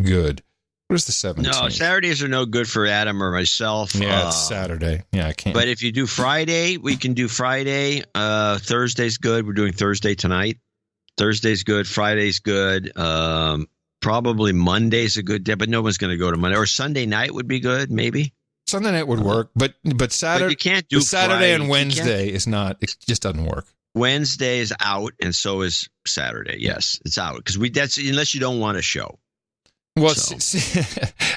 [SPEAKER 2] good. What is the 17th?
[SPEAKER 3] No, Saturdays are no good for Adam or myself.
[SPEAKER 2] Yeah, it's Saturday. Yeah, I can't.
[SPEAKER 3] But if you do Friday, we can do Friday. Thursday's good. We're doing Thursday tonight. Thursday's good. Friday's good. Probably Monday's a good day, but no one's going to go to Monday. Or Sunday night would be good, maybe.
[SPEAKER 2] Sunday night would work, but Saturday.
[SPEAKER 3] But you can't do
[SPEAKER 2] Saturday
[SPEAKER 3] Friday.
[SPEAKER 2] And Wednesday is not. It just doesn't work.
[SPEAKER 3] Wednesday is out, and so is Saturday. Yes, it's out because that's unless you don't want a show.
[SPEAKER 2] Well,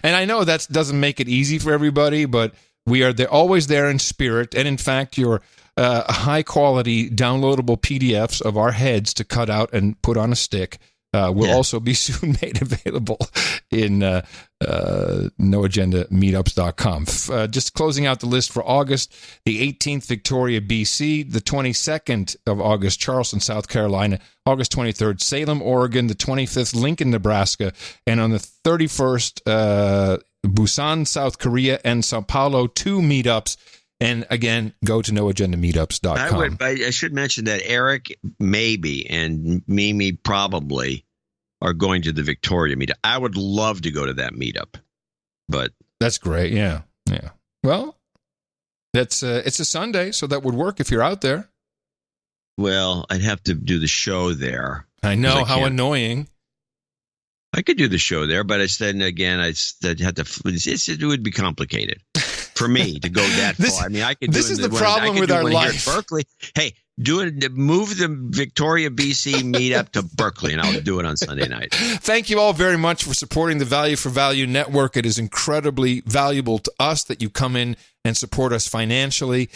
[SPEAKER 2] and I know that doesn't make it easy for everybody, but we are always there in spirit. And in fact, your high-quality downloadable PDFs of our heads to cut out and put on a stick will also be soon made available in noagendameetups.com. Just closing out the list for August, the 18th, Victoria, BC, the 22nd of August, Charleston, South Carolina, August 23rd, Salem, Oregon, the 25th, Lincoln, Nebraska, and on the 31st, Busan, South Korea, and Sao Paulo, 2 meetups. And again, go to noagendameetups.com.
[SPEAKER 3] I should mention that Eric maybe and Mimi probably are going to the Victoria meetup. I would love to go to that meetup, but
[SPEAKER 2] that's great. Yeah. Well, it's a Sunday, so that would work if you're out there.
[SPEAKER 3] Well, I'd have to do the show there.
[SPEAKER 2] I know, how annoying.
[SPEAKER 3] I could do the show there, but I said again, it would be complicated for me to go that far. I mean, I could.
[SPEAKER 2] This is the problem with our life.
[SPEAKER 3] Berkeley. Hey, move the Victoria, BC meetup to Berkeley, and I'll do it on Sunday night.
[SPEAKER 2] Thank you all very much for supporting the Value for Value Network. It is incredibly valuable to us that you come in and support us financially.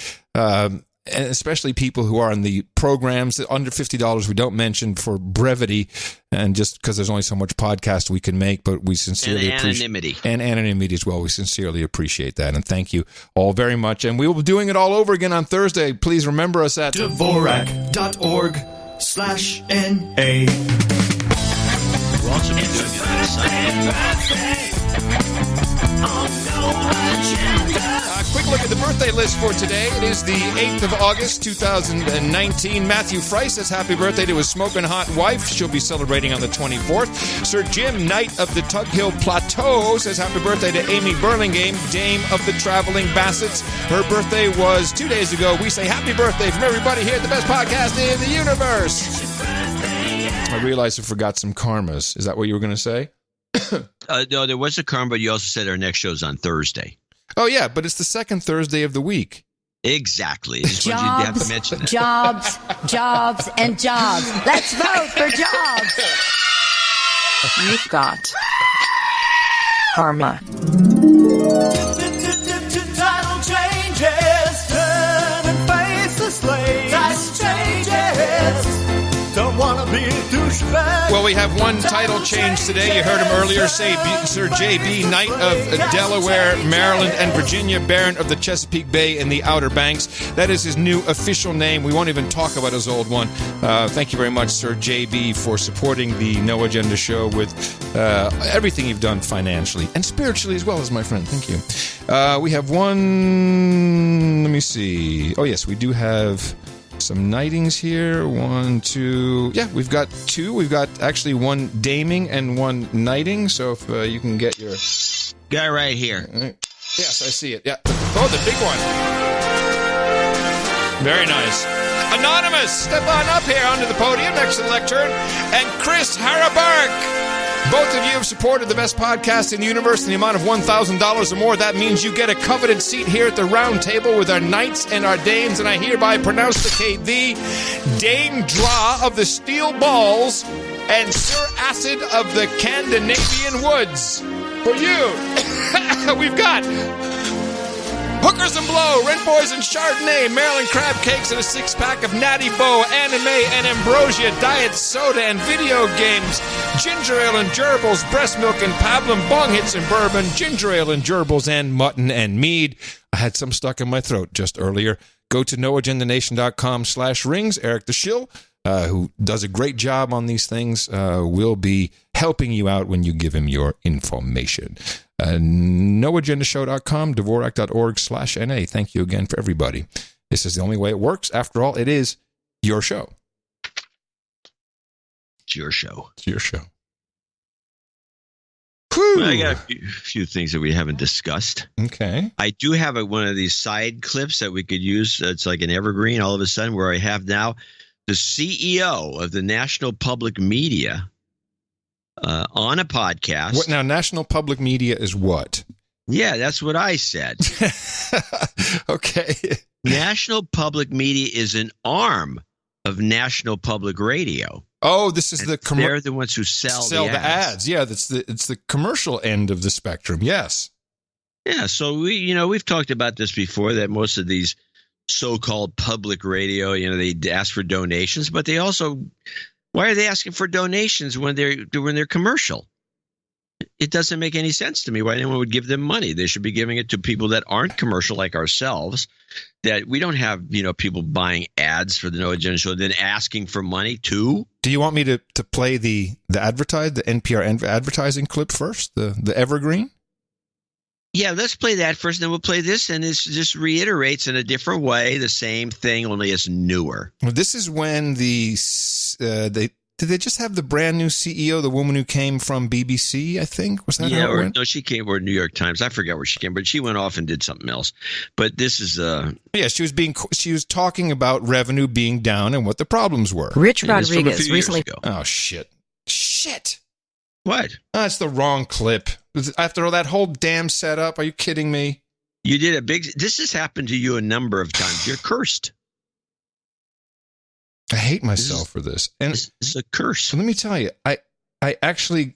[SPEAKER 2] And especially people who are in the programs that under $50 we don't mention for brevity and just because there's only so much podcast we can make, but we sincerely appreciate anonymity as well. We sincerely appreciate that. And thank you all very much. And we will be doing it all over again on Thursday. Please remember us at
[SPEAKER 15] Dvorak.org/NA.
[SPEAKER 3] We'll also be doing it on Sunday.
[SPEAKER 2] Quick look at the birthday list birthdays for today. It is the 8th of August, 2019. Matthew Fry says happy birthday to his smoking hot wife. She'll be celebrating on the 24th. Sir Jim Knight of the Tug Hill Plateau says happy birthday to Amy Burlingame, Dame of the Traveling Bassets. Her birthday was 2 days ago. We say happy birthday from everybody here at the best podcast in the universe. I realized I forgot some karmas. Is that what you were going to say?
[SPEAKER 3] No, there was a karma, but you also said our next show's on Thursday.
[SPEAKER 2] Oh, yeah, but it's the second Thursday of the week.
[SPEAKER 3] Exactly. Just wanted you to have to mention that.
[SPEAKER 13] Jobs, and jobs. Let's vote for jobs.
[SPEAKER 17] You've got karma.
[SPEAKER 15] Title changes, turn and face the slave. Title changes. Don't want to be a douchebag.
[SPEAKER 2] Well, we have one title change today. You heard him earlier say Sir J.B. Knight of Delaware, Maryland, and Virginia, Baron of the Chesapeake Bay and the Outer Banks. That is his new official name. We won't even talk about his old one. Thank you very much, Sir J.B., for supporting the No Agenda show with everything you've done financially and spiritually as well, as my friend. Thank you. We have one. Let me see. Oh, yes, we do have some knightings here. 1, 2. Yeah, we've got 2. We've got actually one daming and one knighting. So if you can get your
[SPEAKER 3] guy right here.
[SPEAKER 2] Yes, I see it. Yeah. Oh, the big one. Very nice. Anonymous, step on up here onto the podium next to the lectern. And Chris Harabark. Both of you have supported the best podcast in the universe in the amount of $1,000 or more. That means you get a coveted seat here at the round table with our knights and our dames, and I hereby pronosticate thee Dame Dra of the Steel Balls and Sir Acid of the Scandinavian Woods. For you, we've got Hookers and Blow, Rent Boys and Chardonnay, Maryland Crab Cakes, and a 6-pack of Natty Boh, Anime and Ambrosia, Diet Soda and Video Games, Ginger Ale and Gerbils, Breast Milk and Pablum, Bong Hits and Bourbon, Ginger Ale and Gerbils, and Mutton and Mead. I had some stuck in my throat just earlier. Go to noagendanation.com/rings. Eric the Shill, who does a great job on these things, will be helping you out when you give him your information. NoAgendaShow.com, Dvorak.org/NA. Thank you again for everybody. This is the only way it works. After all, it is your show.
[SPEAKER 3] It's your show.
[SPEAKER 2] It's your show.
[SPEAKER 3] Well, I got a few things that we haven't discussed.
[SPEAKER 2] Okay.
[SPEAKER 3] I do have one of these side clips that we could use. It's like an evergreen all of a sudden, where I have now the CEO of the National Public Media on a podcast.
[SPEAKER 2] What now? National Public Media is what?
[SPEAKER 3] Yeah, that's what I said.
[SPEAKER 2] Okay.
[SPEAKER 3] National Public Media is an arm of National Public Radio.
[SPEAKER 2] Oh, this is
[SPEAKER 3] they're the ones who sell the ads.
[SPEAKER 2] Yeah, it's the commercial end of the spectrum. Yes.
[SPEAKER 3] Yeah, so we've talked about this before, that most of these so-called public radio, they ask for donations, but they also, why are they asking for donations when they're commercial? It doesn't make any sense to me why anyone would give them money. They should be giving it to people that aren't commercial like ourselves, that we don't have, people buying ads for the No Agenda Show, then asking for money too.
[SPEAKER 2] Do you want me to play the NPR advertising clip first, the evergreen?
[SPEAKER 3] Yeah, let's play that first, then we'll play this, and it just reiterates in a different way the same thing, only it's newer.
[SPEAKER 2] Well, this is when did they just have the brand new CEO, the woman who came from BBC, I think? Was that how it went?
[SPEAKER 3] No, she came, or New York Times. I forgot where she came, but she went off and did something else. But this is
[SPEAKER 2] yeah, she was talking about revenue being down and what the problems were.
[SPEAKER 17] Rich Rodriguez recently.
[SPEAKER 2] Oh, shit.
[SPEAKER 3] What?
[SPEAKER 2] Oh, it's the wrong clip. After all that whole damn setup, are you kidding me?
[SPEAKER 3] You did this has happened to you a number of times. You're cursed.
[SPEAKER 2] I hate myself for this. And
[SPEAKER 3] it's a curse.
[SPEAKER 2] So let me tell you, I actually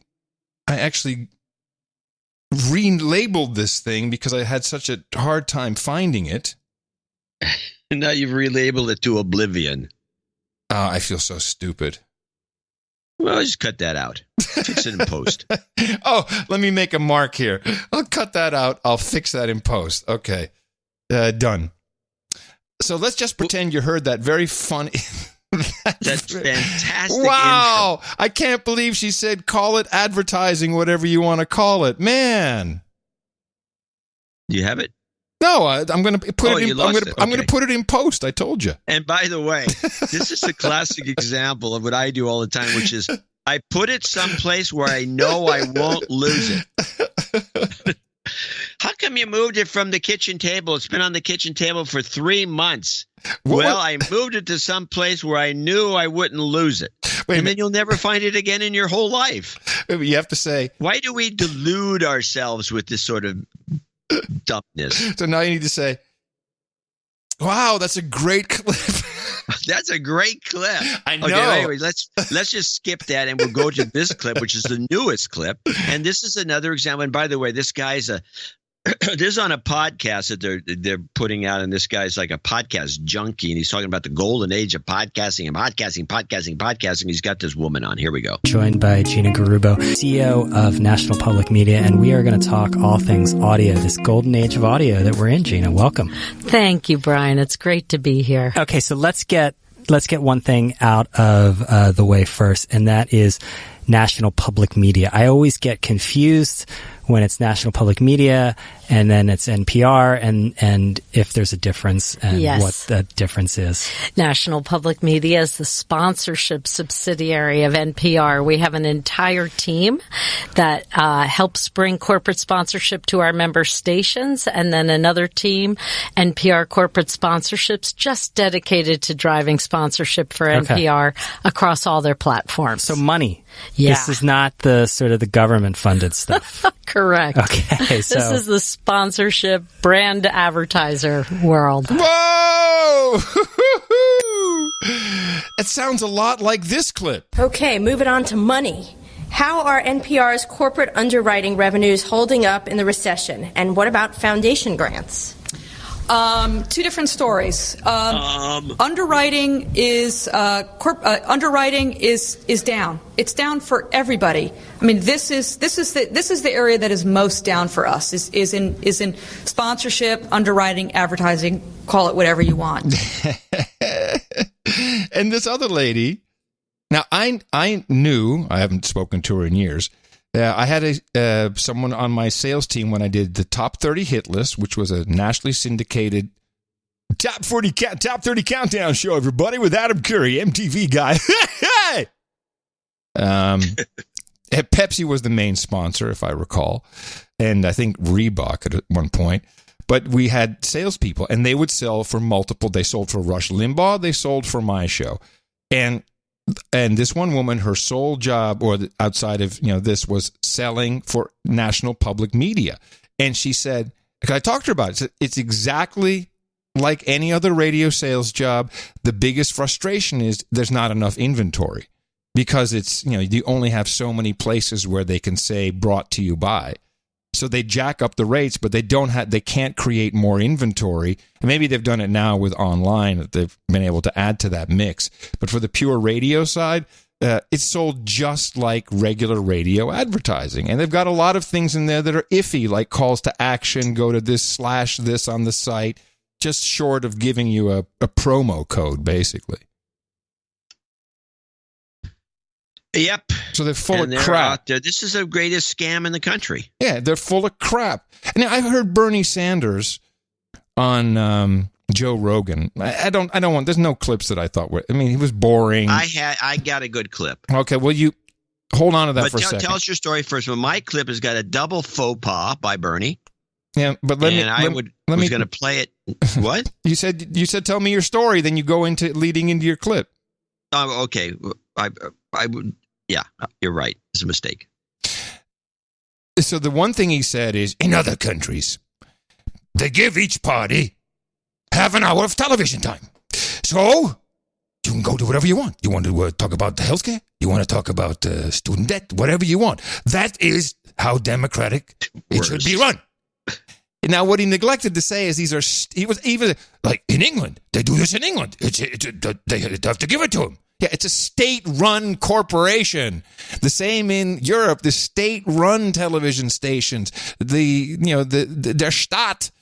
[SPEAKER 2] relabeled this thing because I had such a hard time finding it.
[SPEAKER 3] And now you've relabeled it to oblivion.
[SPEAKER 2] Oh, I feel so stupid.
[SPEAKER 3] Well, just cut that out. Fix it in post.
[SPEAKER 2] Oh, let me make a mark here. I'll cut that out. I'll fix that in post. Okay. Done. So let's just pretend you heard that very funny...
[SPEAKER 3] That's fantastic.
[SPEAKER 2] Wow. Intro. I can't believe she said, call it advertising, whatever you want to call it. Man.
[SPEAKER 3] You have it?
[SPEAKER 2] No, I'm going to put it in. I'm going to put it in post. I told you.
[SPEAKER 3] And by the way, this is a classic example of what I do all the time, which is I put it someplace where I know I won't lose it. How come you moved it from the kitchen table? It's been on the kitchen table for 3 months. I moved it to some place where I knew I wouldn't lose it. And then you'll never find it again in your whole life.
[SPEAKER 2] You have to say,
[SPEAKER 3] why do we delude ourselves with this sort of dumbness?
[SPEAKER 2] So now you need to say, wow, that's a great clip.
[SPEAKER 3] That's a great clip.
[SPEAKER 2] I know.
[SPEAKER 3] Okay, anyway, let's just skip that and we'll go to this clip, which is the newest clip. And this is another example. And by the way, this guy's this is on a podcast that they're putting out, and this guy's like a podcast junkie, and he's talking about the golden age of podcasting and podcasting. He's got this woman on. Here we go.
[SPEAKER 7] Joined by Gina Garubo, CEO of National Public Media, and we are going to talk all things audio, this golden age of audio that we're in. Gina, welcome.
[SPEAKER 9] Thank you, Brian. It's great to be here.
[SPEAKER 7] Okay, so let's get one thing out of the way first, and that is National Public Media. I always get confused when it's National Public Media and then it's NPR, and if there's a difference and what the difference is.
[SPEAKER 9] National Public Media is the sponsorship subsidiary of NPR. We have an entire team that helps bring corporate sponsorship to our member stations, and then another team, NPR Corporate Sponsorships, just dedicated to driving sponsorship for NPR across all their platforms.
[SPEAKER 7] So money.
[SPEAKER 9] Yeah.
[SPEAKER 7] This is not the sort of the government-funded stuff.
[SPEAKER 9] Correct.
[SPEAKER 7] Okay, so
[SPEAKER 9] this is the sponsorship brand advertiser world.
[SPEAKER 2] Whoa! It sounds a lot like this clip.
[SPEAKER 11] Okay, moving on to money. How are NPR's corporate underwriting revenues holding up in the recession? And what about foundation grants?
[SPEAKER 24] Two different stories. Underwriting is down. It's down for everybody. I mean, this is the area that is most down for us. Is in sponsorship, underwriting, advertising. Call it whatever you want.
[SPEAKER 2] And this other lady. Now I knew, I haven't spoken to her in years. I had someone on my sales team when I did the Top 30 Hit List, which was a nationally syndicated Top 30 Countdown show, everybody, with Adam Curry, MTV guy. Pepsi was the main sponsor, if I recall, and I think Reebok at one point. But we had salespeople, and they would sell for multiple. They sold for Rush Limbaugh. They sold for my show. And this one woman, her sole job, or outside of this, was selling for National Public Media. And she said, I talked to her about it. It's exactly like any other radio sales job. The biggest frustration is there's not enough inventory because it's you only have so many places where they can say brought to you by. So they jack up the rates, but they can't create more inventory. And maybe they've done it now with online, that they've been able to add to that mix. But for the pure radio side, it's sold just like regular radio advertising. And they've got a lot of things in there that are iffy, like calls to action, go to this/this on the site, just short of giving you a promo code, basically.
[SPEAKER 3] Yep.
[SPEAKER 2] So they're full of crap.
[SPEAKER 3] This is the greatest scam in the country.
[SPEAKER 2] Yeah, they're full of crap. And I heard Bernie Sanders on Joe Rogan. I don't want. There's no clips that I thought were. I mean, he was boring.
[SPEAKER 3] I got a good clip.
[SPEAKER 2] Okay, well, you hold on to that for a second.
[SPEAKER 3] Tell us your story first. Well, my clip has got a double faux pas by Bernie.
[SPEAKER 2] Yeah, but I was going to
[SPEAKER 3] play it. What?
[SPEAKER 2] You said tell me your story. Then you go into leading into your clip.
[SPEAKER 3] Oh, okay. I would. Yeah, you're right. It's a mistake.
[SPEAKER 2] So the one thing he said is, in other countries, they give each party half an hour of television time. So you can go do whatever you want. You want to talk about the healthcare? You want to talk about student debt? Whatever you want. That is how democratic it should be run. Now, what he neglected to say is he was even like, in England, they do this in England. They have to give it to him. Yeah, it's a state-run corporation. The same in Europe, the state-run television stations, der Staat,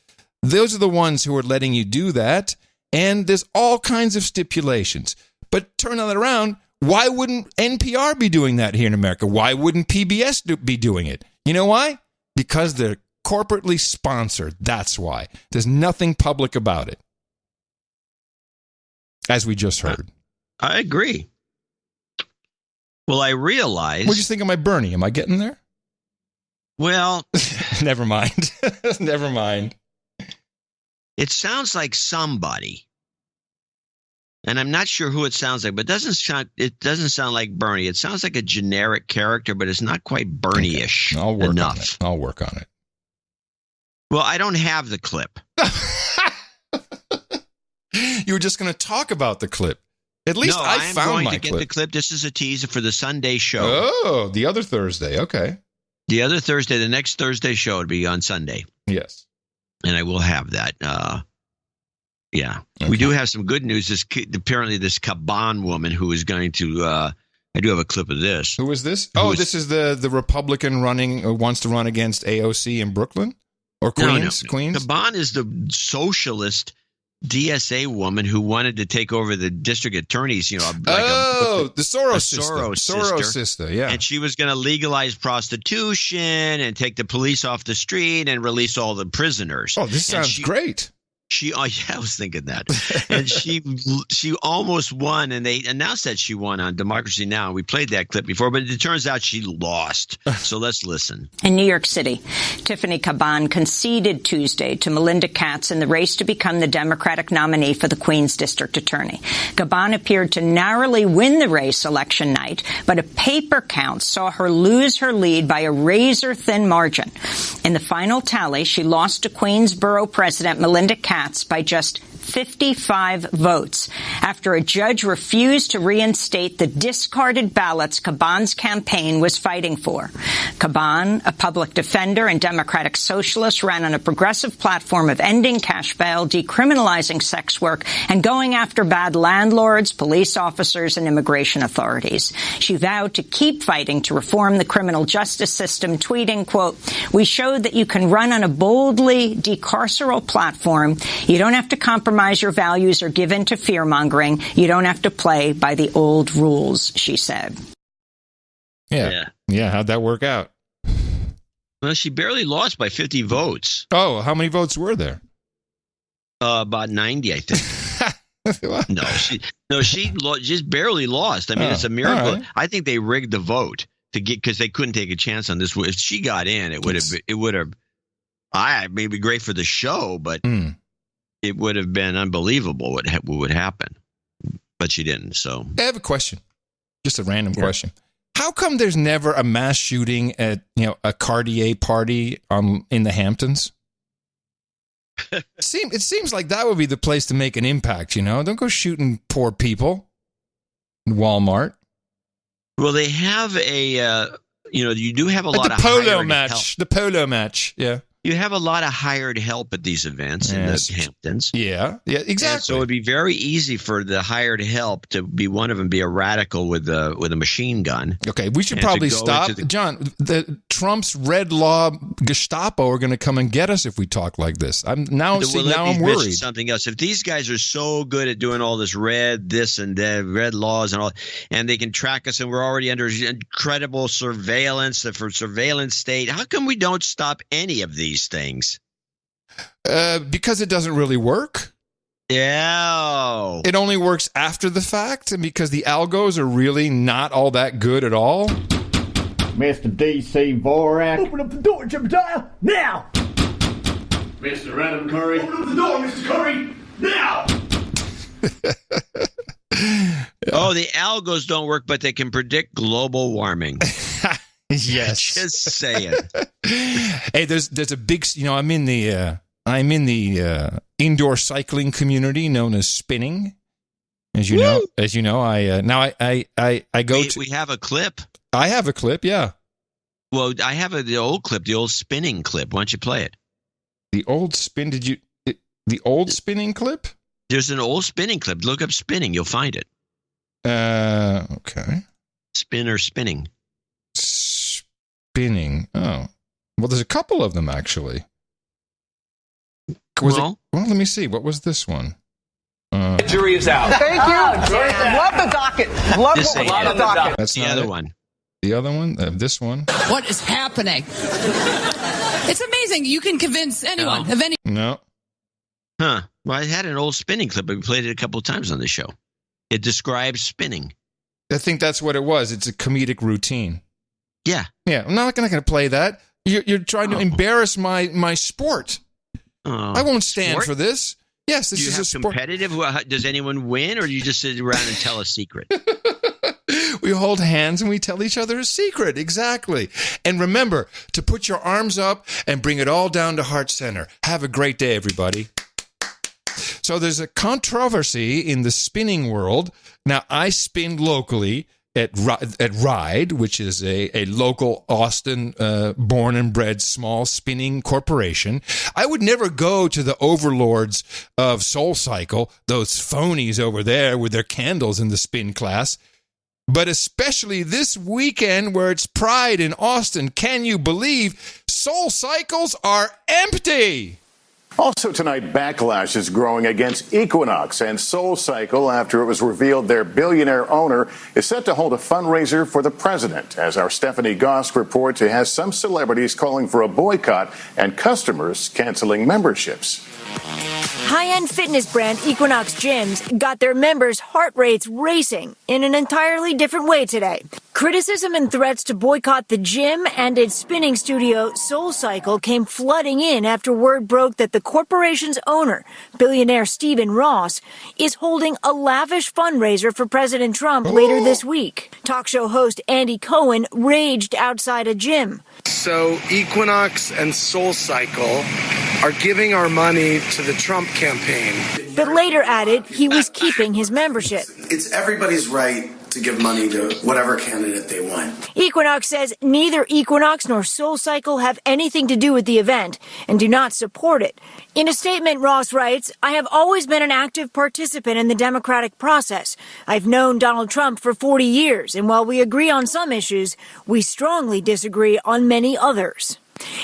[SPEAKER 2] those are the ones who are letting you do that. And there's all kinds of stipulations. But turn that around, why wouldn't NPR be doing that here in America? Why wouldn't PBS be doing it? You know why? Because they're corporately sponsored. That's why. There's nothing public about it. As we just heard.
[SPEAKER 3] I agree. Well, I realize...
[SPEAKER 2] What do you think of my Bernie? Am I getting there?
[SPEAKER 3] Well...
[SPEAKER 2] Never mind. Never mind.
[SPEAKER 3] It sounds like somebody. And I'm not sure who it sounds like, but it doesn't sound like Bernie. It sounds like a generic character, but it's not quite Bernie-ish enough.
[SPEAKER 2] I'll work on it.
[SPEAKER 3] Well, I don't have the clip.
[SPEAKER 2] You were just going to talk about the clip. At least I found my clip.
[SPEAKER 3] I'm going to get the clip. This is a teaser for the Sunday show.
[SPEAKER 2] Oh, the other Thursday. Okay.
[SPEAKER 3] The other Thursday, the next Thursday show would be on Sunday.
[SPEAKER 2] Yes.
[SPEAKER 3] And I will have that. Yeah. Okay. We do have some good news. Apparently this Caban woman who is going to, I do have a clip of this.
[SPEAKER 2] Who is this? This is the Republican wants to run against AOC in Brooklyn? Or Queens?
[SPEAKER 3] No.
[SPEAKER 2] Queens?
[SPEAKER 3] Caban is the socialist DSA woman who wanted to take over the district attorneys,
[SPEAKER 2] the Soros sister, yeah.
[SPEAKER 3] And she was going to legalize prostitution and take the police off the street and release all the prisoners.
[SPEAKER 2] Oh, this sounds great.
[SPEAKER 3] I was thinking that. And she almost won, and they announced that she won on Democracy Now! We played that clip before, but it turns out she lost. So let's listen.
[SPEAKER 14] In New York City, Tiffany Caban conceded Tuesday to Melinda Katz in the race to become the Democratic nominee for the Queens District Attorney. Caban appeared to narrowly win the race election night, but a paper count saw her lose her lead by a razor-thin margin. In the final tally, she lost to Queens Borough President Melinda Katz by just 55 votes after a judge refused to reinstate the discarded ballots Caban's campaign was fighting for. Caban, a public defender and Democratic socialist, ran on a progressive platform of ending cash bail, decriminalizing sex work, and going after bad landlords, police officers, and immigration authorities. She vowed to keep fighting to reform the criminal justice system, tweeting, quote, "We showed that you can run on a boldly decarceral platform. You don't have to compromise your values or give in to fear-mongering. You don't have to play by the old rules," she said.
[SPEAKER 2] Yeah. How'd that work out?
[SPEAKER 3] Well, she barely lost by 50 votes.
[SPEAKER 2] Oh, how many votes were there?
[SPEAKER 3] About 90, I think. She just barely lost. I mean, it's a miracle. Right. I think they rigged the vote because they couldn't take a chance on this. If she got in, it would have maybe great for the show, but it would have been unbelievable what would happen. But she didn't. So
[SPEAKER 2] I have a question, just a random question. How come there's never a mass shooting at a Cartier party in the Hamptons? It seems like that would be the place to make an impact. Don't go shooting poor people in Walmart.
[SPEAKER 3] Well, they have you do have a lot of
[SPEAKER 2] polo match. The polo match, yeah.
[SPEAKER 3] You have a lot of hired help at these events in the Hamptons.
[SPEAKER 2] Yeah, exactly.
[SPEAKER 3] And so it'd be very easy for the hired help to be one of them, be a radical with a machine gun.
[SPEAKER 2] Okay, we should probably stop. John, Trump's red law Gestapo are going to come and get us if we talk like this. I'm worried.
[SPEAKER 3] Something else. If these guys are so good at doing all this and that, red laws and all, and they can track us, and we're already under incredible surveillance for surveillance state, how come we don't stop any of these things?
[SPEAKER 2] Because it doesn't really work.
[SPEAKER 3] Yeah.
[SPEAKER 2] It only works after the fact, and because the algos are really not all that good at all.
[SPEAKER 18] Mr. D.C. Vorak.
[SPEAKER 15] Open up the door, Jebediah, now! Mr. Adam Curry. Open up the door, Mr. Curry, now!
[SPEAKER 3] Oh, the algos don't work, but they can predict global warming.
[SPEAKER 2] Yes.
[SPEAKER 3] Just saying.
[SPEAKER 2] Hey, there's a big, I'm in the indoor cycling community known as spinning. As you know, I go to.
[SPEAKER 3] We have a clip.
[SPEAKER 2] I have a clip, yeah.
[SPEAKER 3] Well, I have the old clip, the old spinning clip. Why don't you play it?
[SPEAKER 2] The old spinning clip?
[SPEAKER 3] There's an old spinning clip. Look up spinning. You'll find it.
[SPEAKER 2] Okay.
[SPEAKER 3] Spinning.
[SPEAKER 2] Spinning. Oh. Well, there's a couple of them, actually. Well, let me see. What was this one?
[SPEAKER 19] The jury is out.
[SPEAKER 15] Thank you. Love the docket. Love the docket.
[SPEAKER 3] That's the other one.
[SPEAKER 2] The other one, this one.
[SPEAKER 19] What is happening? It's amazing. You can convince anyone of any.
[SPEAKER 2] No.
[SPEAKER 3] Huh. Well, I had an old spinning clip. We played it a couple of times on the show. It describes spinning.
[SPEAKER 2] I think that's what it was. It's a comedic routine.
[SPEAKER 3] Yeah.
[SPEAKER 2] Yeah. I'm not going to play that. You're trying to embarrass my sport. I won't stand for this. Yes, this is a sport.
[SPEAKER 3] Competitive? Does anyone win, or do you just sit around and tell a secret?
[SPEAKER 2] We hold hands and we tell each other a secret. Exactly. And remember to put your arms up and bring it all down to heart center. Have a great day, everybody. So there's a controversy in the spinning world. Now, I spin locally at Ride, which is a local Austin born and bred small spinning corporation. I would never go to the overlords of SoulCycle, those phonies over there with their candles in the spin class. But especially this weekend where it's Pride in Austin, can you believe SoulCycles are empty?
[SPEAKER 20] Also tonight, backlash is growing against Equinox and SoulCycle after it was revealed their billionaire owner is set to hold a fundraiser for the president. As our Stephanie Gosk reports, it has some celebrities calling for a boycott and customers canceling memberships.
[SPEAKER 21] High-end fitness brand Equinox Gyms got their members' heart rates racing in an entirely different way today. Criticism and threats to boycott the gym and its spinning studio, SoulCycle, came flooding in after word broke that the corporation's owner, billionaire Stephen Ross, is holding a lavish fundraiser for President Trump later this week. Talk show host Andy Cohen raged outside a gym.
[SPEAKER 22] So Equinox and SoulCycle are giving our money to the Trump campaign.
[SPEAKER 21] But later added he was keeping his membership.
[SPEAKER 25] It's everybody's right to give money to whatever candidate they want.
[SPEAKER 21] Equinox says neither Equinox nor SoulCycle have anything to do with the event and do not support it. In a statement, Ross writes, "I have always been an active participant in the democratic process. I've known Donald Trump for 40 years, and while we agree on some issues, we strongly disagree on many others."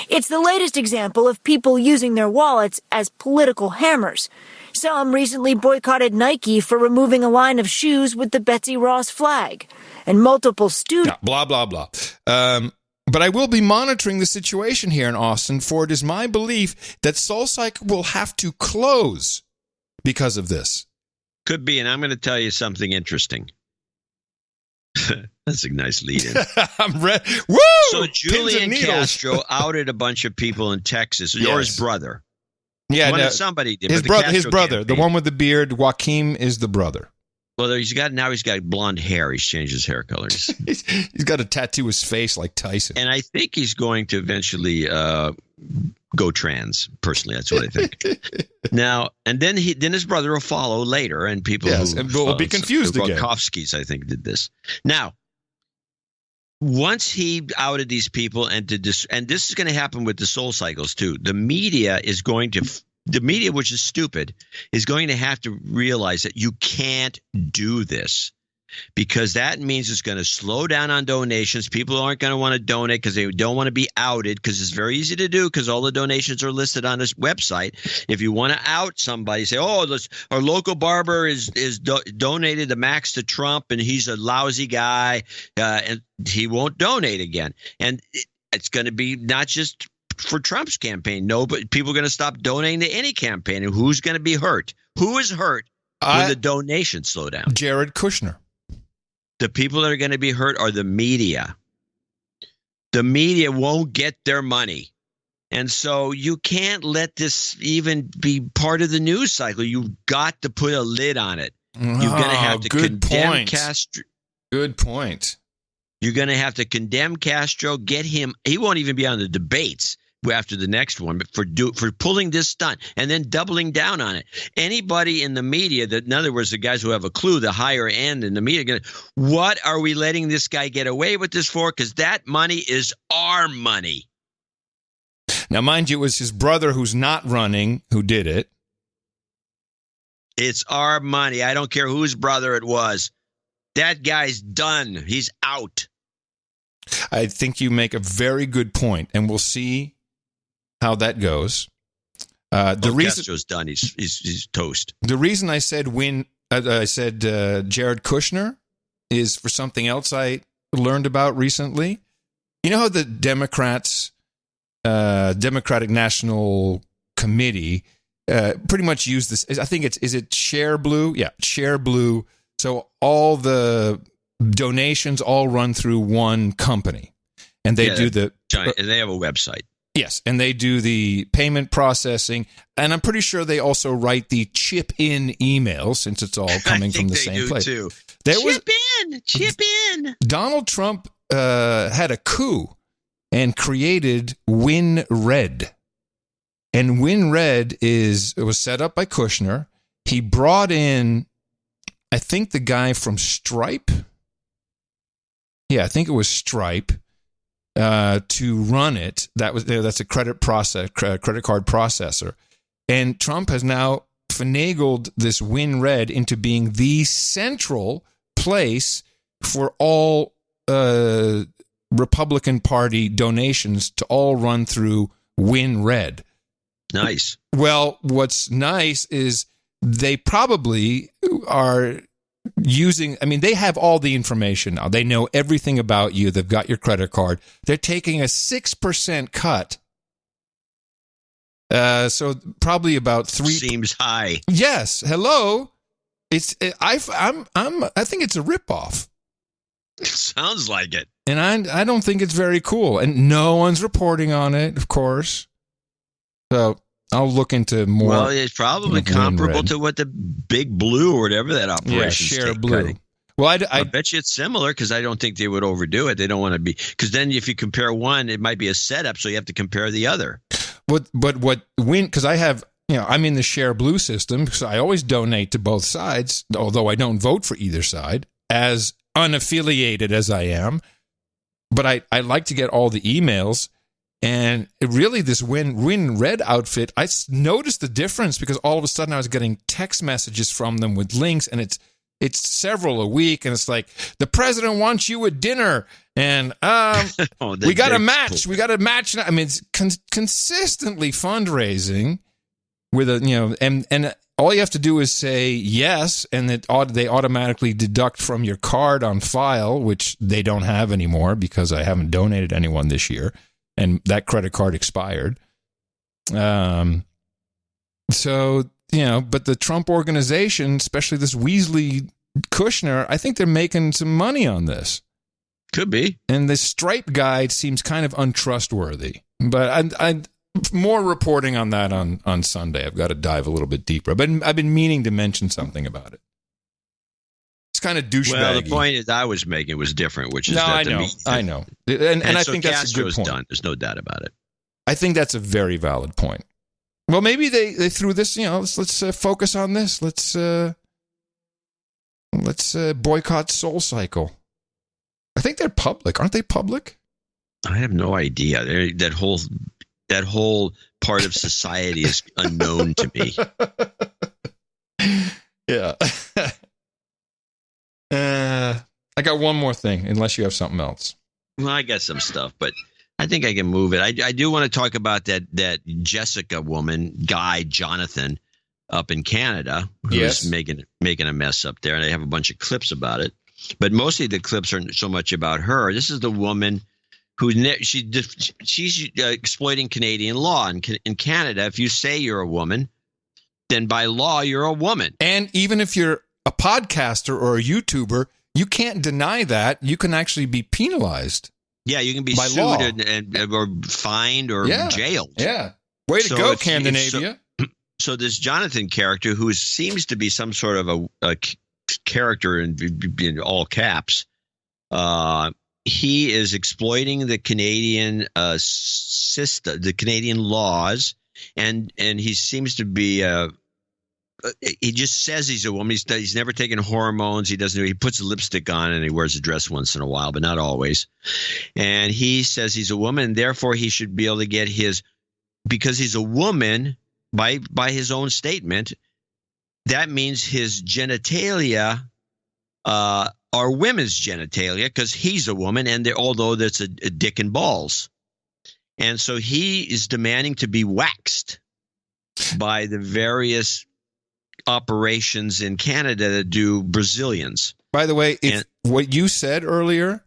[SPEAKER 21] It's the latest example of people using their wallets as political hammers. Some recently boycotted Nike for removing a line of shoes with the Betsy Ross flag. And multiple students...
[SPEAKER 2] Blah, blah, blah. But I will be monitoring the situation here in Austin, for it is my belief that SoulCycle will have to close because of this.
[SPEAKER 3] Could be, and I'm going to tell you something interesting. That's a nice lead-in.
[SPEAKER 2] I'm ready. Woo!
[SPEAKER 3] So Julian Castro outed a bunch of people in Texas, or his brother.
[SPEAKER 2] Yeah,
[SPEAKER 3] somebody did.
[SPEAKER 2] His brother, the one with the beard. Joaquim is the brother.
[SPEAKER 3] Well, he's got blonde hair. He's changed his hair color.
[SPEAKER 2] He's got to tattoo his face like Tyson.
[SPEAKER 3] And I think he's going to eventually go trans. Personally, that's what I think. Now, and then his brother will follow later, and people
[SPEAKER 2] will be confused again.
[SPEAKER 3] Wachowskis, I think, did this. Now, once he outed these people, and this is going to happen with the SoulCycles too. The media, which is stupid, is going to have to realize that you can't do this, because that means it's going to slow down on donations. People aren't going to want to donate because they don't want to be outed, because it's very easy to do because all the donations are listed on this website. If you want to out somebody, say, our local barber is donated the max to Trump and he's a lousy guy and he won't donate again. And it's going to be not just for Trump's campaign. No, but people are going to stop donating to any campaign. And who's going to be hurt? Who is hurt when the donations slow down?
[SPEAKER 2] Jared Kushner.
[SPEAKER 3] The people that are going to be hurt are the media. The media won't get their money. And so you can't let this even be part of the news cycle. You've got to put a lid on it. You're going to have to condemn Castro.
[SPEAKER 2] Good point.
[SPEAKER 3] You're going to have to condemn Castro, get him. He won't even be on the debates after the next one, but for pulling this stunt and then doubling down on it. Anybody in the media that, in other words, the guys who have a clue, the higher end in the media, what are we letting this guy get away with this for? Because that money is our money.
[SPEAKER 2] Now, mind you, it was his brother who's not running who did it.
[SPEAKER 3] It's our money. I don't care whose brother it was. That guy's done. He's out.
[SPEAKER 2] I think you make a very good point, and we'll see how that goes. The reason
[SPEAKER 3] Castro's done, he's toast.
[SPEAKER 2] The reason I said Jared Kushner is for something else I learned about recently? You know how the Democratic National Committee pretty much use this. I think is it Share Blue? Yeah, Share Blue. So all the donations all run through one company, and they do the
[SPEAKER 3] giant, and they have a website.
[SPEAKER 2] Yes, and they do the payment processing, and I'm pretty sure they also write the chip-in emails, since it's all coming from the same place.
[SPEAKER 3] Too. Chip in.
[SPEAKER 2] Donald Trump had a coup and created WinRed. And WinRed was set up by Kushner. He brought in, I think, the guy from Stripe. Yeah, I think it was Stripe to run it. That's a credit card processor. And Trump has now finagled this WinRed into being the central place for all Republican Party donations to all run through WinRed.
[SPEAKER 3] Nice.
[SPEAKER 2] Well, what's nice is they probably are using, I mean, they have all the information now. They know everything about you. They've got your credit card. They're taking a 6% cut. So probably about 3.
[SPEAKER 3] Seems high.
[SPEAKER 2] Yes. Hello. I think it's a ripoff.
[SPEAKER 3] Sounds like it.
[SPEAKER 2] And I don't think it's very cool. And no one's reporting on it, of course. So I'll look into more.
[SPEAKER 3] Well, it's probably comparable to what the Big Blue or whatever that operation
[SPEAKER 2] Share Blue. Cutting. Well, I
[SPEAKER 3] bet you it's similar because I don't think they would overdo it. They don't want to be, because then if you compare one, it might be a setup, so you have to compare the other.
[SPEAKER 2] Because I have, I'm in the Share Blue system, so I always donate to both sides, although I don't vote for either side, as unaffiliated as I am. But I like to get all the emails. And really, this WinRed outfit, I noticed the difference because all of a sudden I was getting text messages from them with links, and it's several a week, and it's like, the president wants you at dinner, and we got a match. Cool. We got a match. I mean, it's consistently fundraising with and all you have to do is say yes, and they automatically deduct from your card on file, which they don't have anymore because I haven't donated anyone this year. And that credit card expired. But the Trump organization, especially this Weasley Kushner, I think they're making some money on this.
[SPEAKER 3] Could be.
[SPEAKER 2] And the Stripe guide seems kind of untrustworthy. But I more reporting on that on Sunday. I've got to dive a little bit deeper. But I've been meaning to mention something about it. It's kind of douchebaggy.
[SPEAKER 3] Well, the point is I was making was different, which is
[SPEAKER 2] I know, and I think that's a good point.
[SPEAKER 3] Done. There's no doubt about it.
[SPEAKER 2] I think that's a very valid point. Well, maybe they threw this. Let's focus on this. Let's boycott SoulCycle. I think they're public, aren't they? Public?
[SPEAKER 3] I have no idea. That whole part of society is unknown to me.
[SPEAKER 2] Yeah. I got one more thing, unless you have something else.
[SPEAKER 3] Well, I got some stuff, but I think I can move it. I do want to talk about that Jessica woman, Guy Jonathan, up in Canada, who's making a mess up there, and I have a bunch of clips about it. But mostly the clips aren't so much about her. This is the woman who she's exploiting Canadian law. In Canada, if you say you're a woman, then by law you're a woman.
[SPEAKER 2] And even if you're a podcaster or a YouTuber, you can't deny that. You can actually be penalized.
[SPEAKER 3] Yeah, you can be sued or fined or jailed.
[SPEAKER 2] Yeah. Way to go, Scandinavia.
[SPEAKER 3] So this Jonathan character, who seems to be some sort of a character in all caps, he is exploiting the Canadian system, the Canadian laws, and he seems to be he just says he's a woman. He's never taken hormones. He doesn't. He puts a lipstick on and he wears a dress once in a while, but not always. And he says he's a woman. Therefore, he should be able to get because he's a woman by his own statement. That means his genitalia are women's genitalia because he's a woman, and although that's a dick and balls, and so he is demanding to be waxed by the various operations in Canada that do Brazilians.
[SPEAKER 2] By the way, what you said earlier,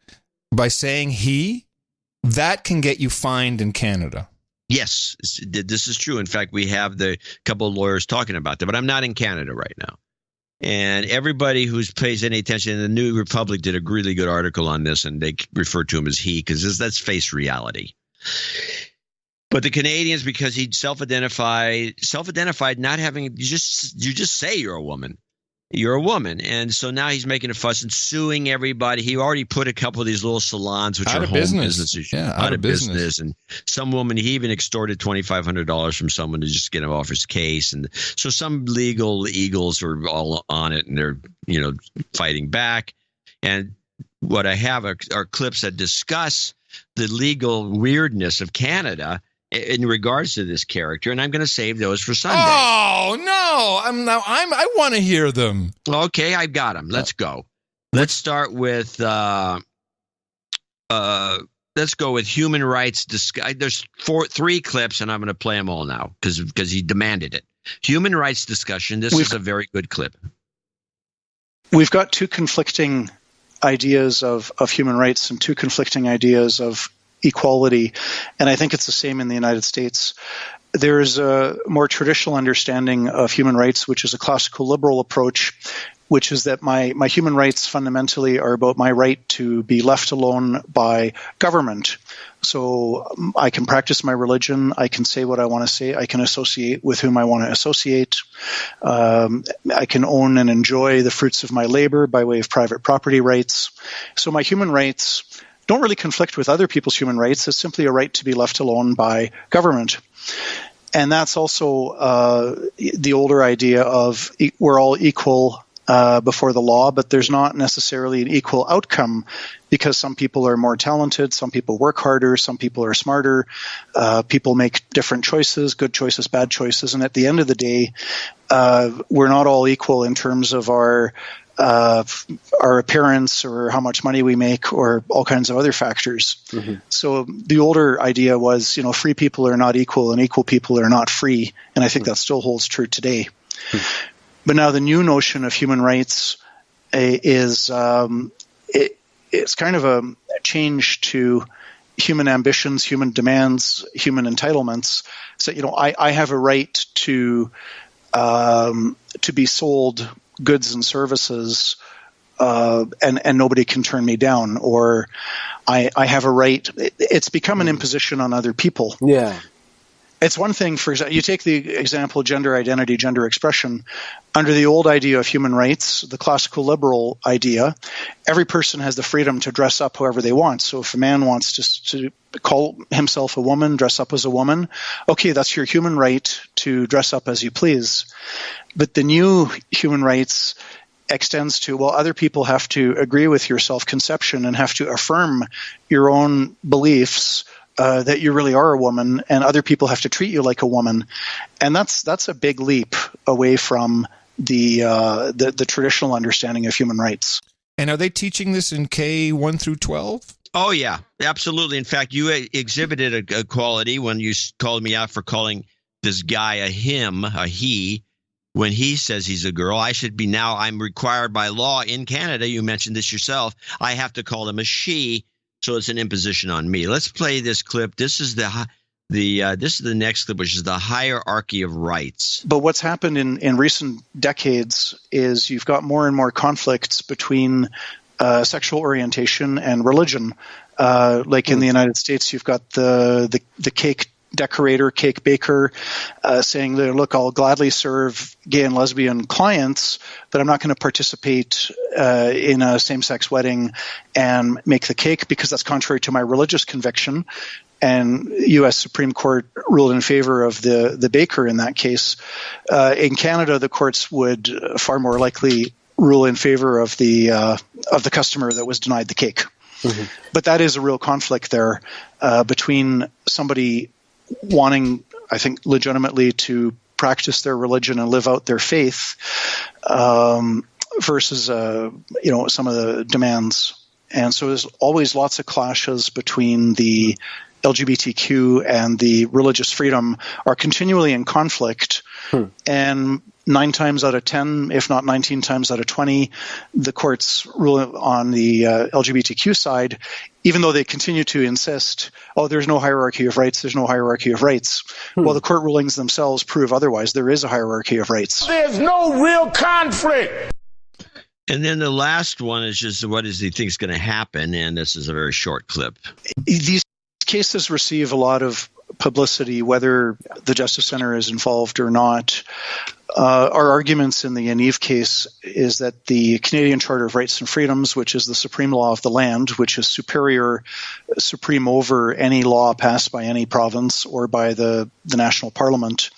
[SPEAKER 2] by saying he, that can get you fined in Canada.
[SPEAKER 3] Yes, this is true. In fact, we have the couple of lawyers talking about that, but I'm not in Canada right now. And everybody who pays any attention, the New Republic did a really good article on this, and they refer to him as he because that's face reality. But the Canadians, because he self-identified, not having you just say you're a woman. You're a woman. And so now he's making a fuss and suing everybody. He already put a couple of these little salons, which are home businesses, out of business. And some woman, he even extorted $2,500 from someone to just get him off his case. And so some legal eagles are all on it, and they're, fighting back. And what I have are clips that discuss the legal weirdness of Canada in regards to this character, and I'm going to save those for Sunday.
[SPEAKER 2] Oh no! I want to hear them.
[SPEAKER 3] Okay, I've got them. Let's go. Let's start with let's go with human rights. There's 3 clips, and I'm going to play them all now because he demanded it. Human rights discussion. This is a very good clip.
[SPEAKER 1] We've got 2 conflicting ideas of human rights and 2 conflicting ideas of equality, and I think it's the same in the United States. There is a more traditional understanding of human rights, which is a classical liberal approach, which is that my human rights fundamentally are about my right to be left alone by government. So I can practice my religion, I can say what I want to say, I can associate with whom I want to associate, I can own and enjoy the fruits of my labor by way of private property rights. So my human rights don't really conflict with other people's human rights. It's simply a right to be left alone by government. And that's also the older idea of we're all equal before the law, but there's not necessarily an equal outcome because some people are more talented, some people work harder, some people are smarter, people make different choices, good choices, bad choices. And at the end of the day, we're not all equal in terms of our appearance or how much money we make or all kinds of other factors. Mm-hmm. So the older idea was, free people are not equal and equal people are not free. And I think that still holds true today. Mm-hmm. But now the new notion of human rights is it's kind of a change to human ambitions, human demands, human entitlements. So, I have a right to be sold goods and services, and nobody can turn me down, or I have a right. It's become an imposition on other people.
[SPEAKER 4] Yeah.
[SPEAKER 1] It's one thing, for example, you take the example gender identity, gender expression. Under the old idea of human rights, the classical liberal idea, every person has the freedom to dress up however they want. So if a man wants to call himself a woman, dress up as a woman, okay, that's your human right to dress up as you please. But the new human rights extends to, other people have to agree with your self-conception and have to affirm your own beliefs that you really are a woman, and other people have to treat you like a woman. And that's a big leap away from the traditional understanding of human rights.
[SPEAKER 2] And are they teaching this in K1 through 12?
[SPEAKER 3] Oh, yeah, absolutely. In fact, you exhibited a quality when you called me out for calling this guy a him, a he, when he says he's a girl. I'm required by law in Canada, you mentioned this yourself, I have to call him a she, so it's an imposition on me. Let's play this clip. This is the next clip, which is the hierarchy of rights.
[SPEAKER 1] But what's happened in recent decades is you've got more and more conflicts between sexual orientation and religion. Like in the United States, you've got the cake decorator, cake baker, saying, look, I'll gladly serve gay and lesbian clients, but I'm not going to participate in a same-sex wedding and make the cake because that's contrary to my religious conviction. And U.S. Supreme Court ruled in favor of the baker in that case. In Canada, the courts would far more likely rule in favor of the customer that was denied the cake. Mm-hmm. But that is a real conflict there between somebody wanting, I think, legitimately to practice their religion and live out their faith versus, some of the demands. And so there's always lots of clashes between the LGBTQ and the religious freedom are continually in conflict. And 9 times out of 10, if not 19 times out of 20, the courts rule on the LGBTQ side, even though they continue to insist, there's no hierarchy of rights, there's no hierarchy of rights. Well, the court rulings themselves prove otherwise. There is a hierarchy of rights.
[SPEAKER 16] There's no real conflict.
[SPEAKER 3] And then the last one is just what does he think is going to happen? And this is a very short clip.
[SPEAKER 1] These cases receive a lot of publicity, whether the Justice Center is involved or not. Our arguments in the Yaniv case is that the Canadian Charter of Rights and Freedoms, which is the supreme law of the land, which is supreme over any law passed by any province or by the National Parliament,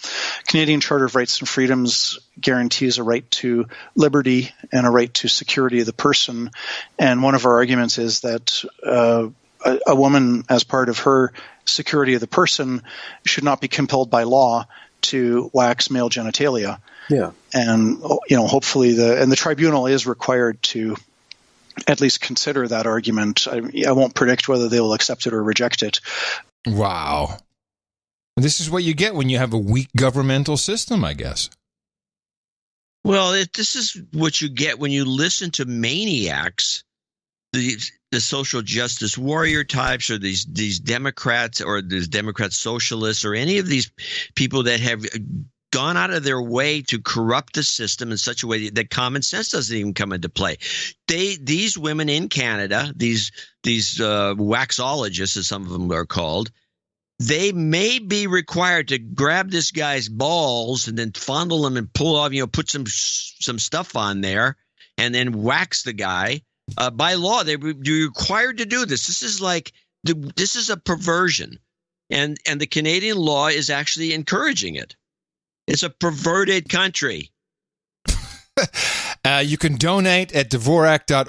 [SPEAKER 1] Canadian Charter of Rights and Freedoms guarantees a right to liberty and a right to security of the person. And one of our arguments is that a woman, as part of her security of the person, should not be compelled by law to wax male genitalia.
[SPEAKER 4] Yeah.
[SPEAKER 1] And, hopefully the tribunal is required to at least consider that argument. I won't predict whether they will accept it or reject it.
[SPEAKER 2] Wow. This is what you get when you have a weak governmental system, I guess.
[SPEAKER 3] Well, this is what you get when you listen to maniacs, the social justice warrior types, or these Democrats, or these Democrat socialists, or any of these people that have gone out of their way to corrupt the system in such a way that common sense doesn't even come into play. These women in Canada, these waxologists, as some of them are called, they may be required to grab this guy's balls and then fondle them and pull off, put some stuff on there and then wax the guy. By law, they're required to do this. This is a perversion, and the Canadian law is actually encouraging it. It's a perverted country.
[SPEAKER 2] You can donate at Dvorak.org/NA,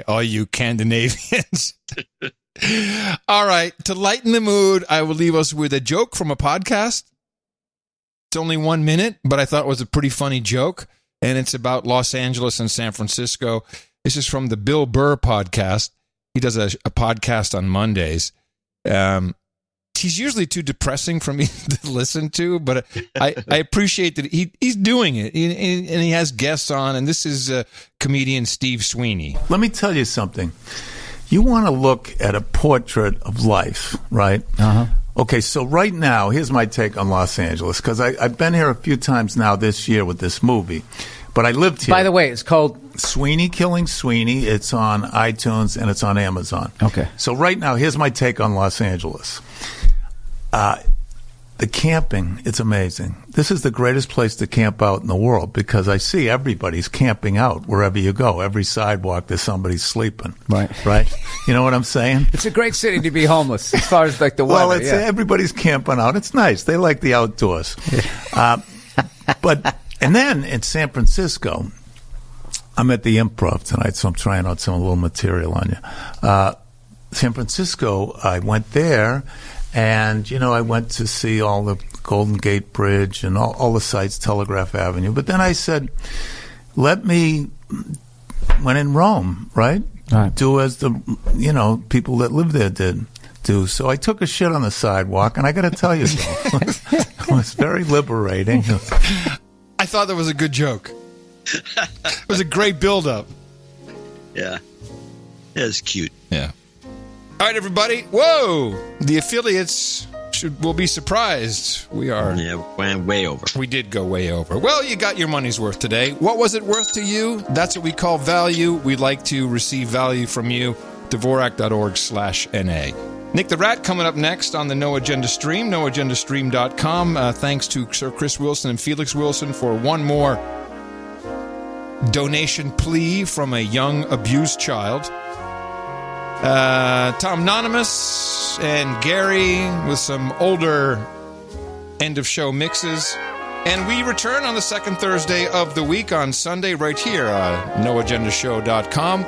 [SPEAKER 2] all you Scandinavians. All right, to lighten the mood, I will leave us with a joke from a podcast. It's only 1 minute, but I thought it was a pretty funny joke, and it's about Los Angeles and San Francisco. This is from the Bill Burr podcast. He does a podcast on Mondays. He's usually too depressing for me to listen to, but I appreciate that he's doing it, and he has guests on, and this is comedian Steve Sweeney.
[SPEAKER 5] Let me tell you something. You want to look at a portrait of life, right? Uh-huh. Okay, so right now, here's my take on Los Angeles, because I've been here a few times now this year with this movie, but I lived here.
[SPEAKER 4] By the way, it's called
[SPEAKER 5] Sweeney Killing Sweeney. It's on iTunes, and it's on Amazon.
[SPEAKER 4] Okay.
[SPEAKER 5] So right now, here's my take on Los Angeles. The camping, it's amazing. This is the greatest place to camp out in the world, because I see everybody's camping out wherever you go. Every sidewalk, there's somebody sleeping.
[SPEAKER 4] Right.
[SPEAKER 5] You know what I'm saying?
[SPEAKER 4] It's a great city to be homeless, as far as like the weather.
[SPEAKER 5] Well, everybody's camping out. It's nice. They like the outdoors. And then in San Francisco, I'm at the Improv tonight, so I'm trying out some little material on you. San Francisco, I went there. And, I went to see all the Golden Gate Bridge and all the sites, Telegraph Avenue. But then I said, when in Rome, right? Do as the, people that live there do. So I took a shit on the sidewalk, and I got to tell you, it was very liberating.
[SPEAKER 2] I thought that was a good joke. It was a great build-up.
[SPEAKER 3] Yeah. It was cute.
[SPEAKER 2] Yeah. All right, everybody. Whoa! The affiliates will be surprised. We are.
[SPEAKER 3] Yeah, went way over.
[SPEAKER 2] We did go way over. Well, you got your money's worth today. What was it worth to you? That's what we call value. We'd like to receive value from you. Dvorak.org/NA. Nick the Rat coming up next on the No Agenda Stream, noagendastream.com. Thanks to Sir Chris Wilson and Felix Wilson for one more donation plea from a young abused child. Tom Anonymous and Gary with some older end-of-show mixes. And we return on the second Thursday of the week on Sunday right here on noagendashow.com.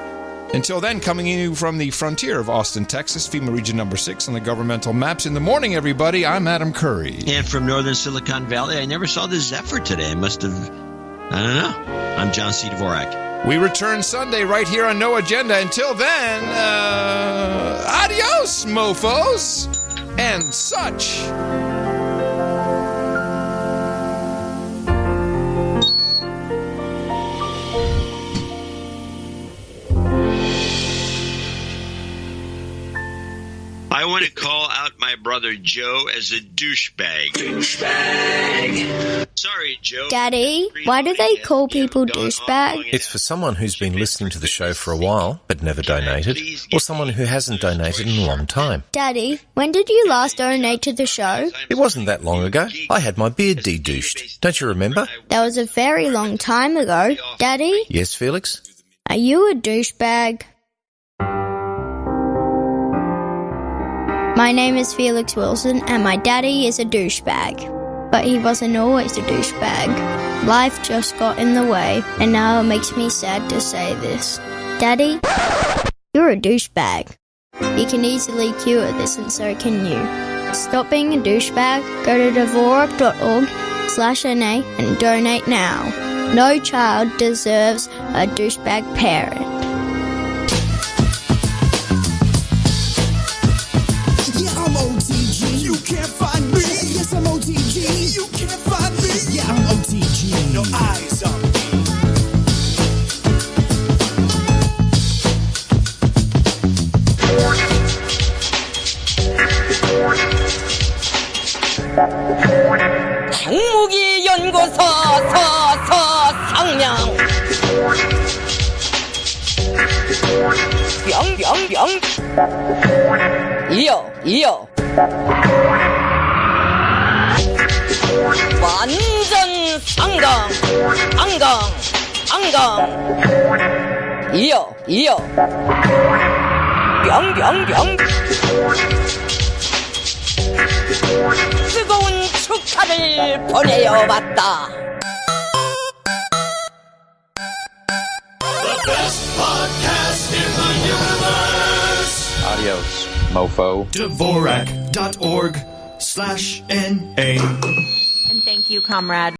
[SPEAKER 2] Until then, coming in you from the frontier of Austin, Texas, FEMA Region Number 6 on the governmental maps. In the morning, everybody, I'm Adam Curry.
[SPEAKER 3] And from northern Silicon Valley, I never saw the Zephyr today. I must have, I don't know. I'm John C. Dvorak.
[SPEAKER 2] We return Sunday right here on No Agenda. Until then, adios, mofos, and such.
[SPEAKER 3] brother Joe as a douchebag. Sorry, Joe.
[SPEAKER 6] Daddy, why do they call people douchebag?
[SPEAKER 8] It's for someone who's been listening to the show for a while but never donated, or someone who hasn't donated in a long time.
[SPEAKER 6] Daddy, when did you last donate to the show?
[SPEAKER 8] It wasn't that long ago. I had my beard de-douched. Don't you remember?
[SPEAKER 6] That was a very long time ago. Daddy?
[SPEAKER 8] Yes, Felix?
[SPEAKER 6] Are you a douchebag? My name is Felix Wilson, and my daddy is a douchebag. But he wasn't always a douchebag. Life just got in the way, and now it makes me sad to say this. Daddy, you're a douchebag. You can easily cure this, and so can you. Stop being a douchebag. Go to Dvorak.org/NA and donate now. No child deserves a douchebag parent.
[SPEAKER 15] Yeah, I'm OTG. You can't find me. Yes, I'm OTG. You can't find me. Yeah, I'm OTG. No eyes on me.
[SPEAKER 10] 항무기 연구소 상명 병 이어 완전 상강 이어 병 뜨거운 축하를 보내어봤다.
[SPEAKER 15] The best podcast in the universe.
[SPEAKER 12] Adios, mofo.
[SPEAKER 15] Dvorak.org/NA.
[SPEAKER 17] And thank you, comrade.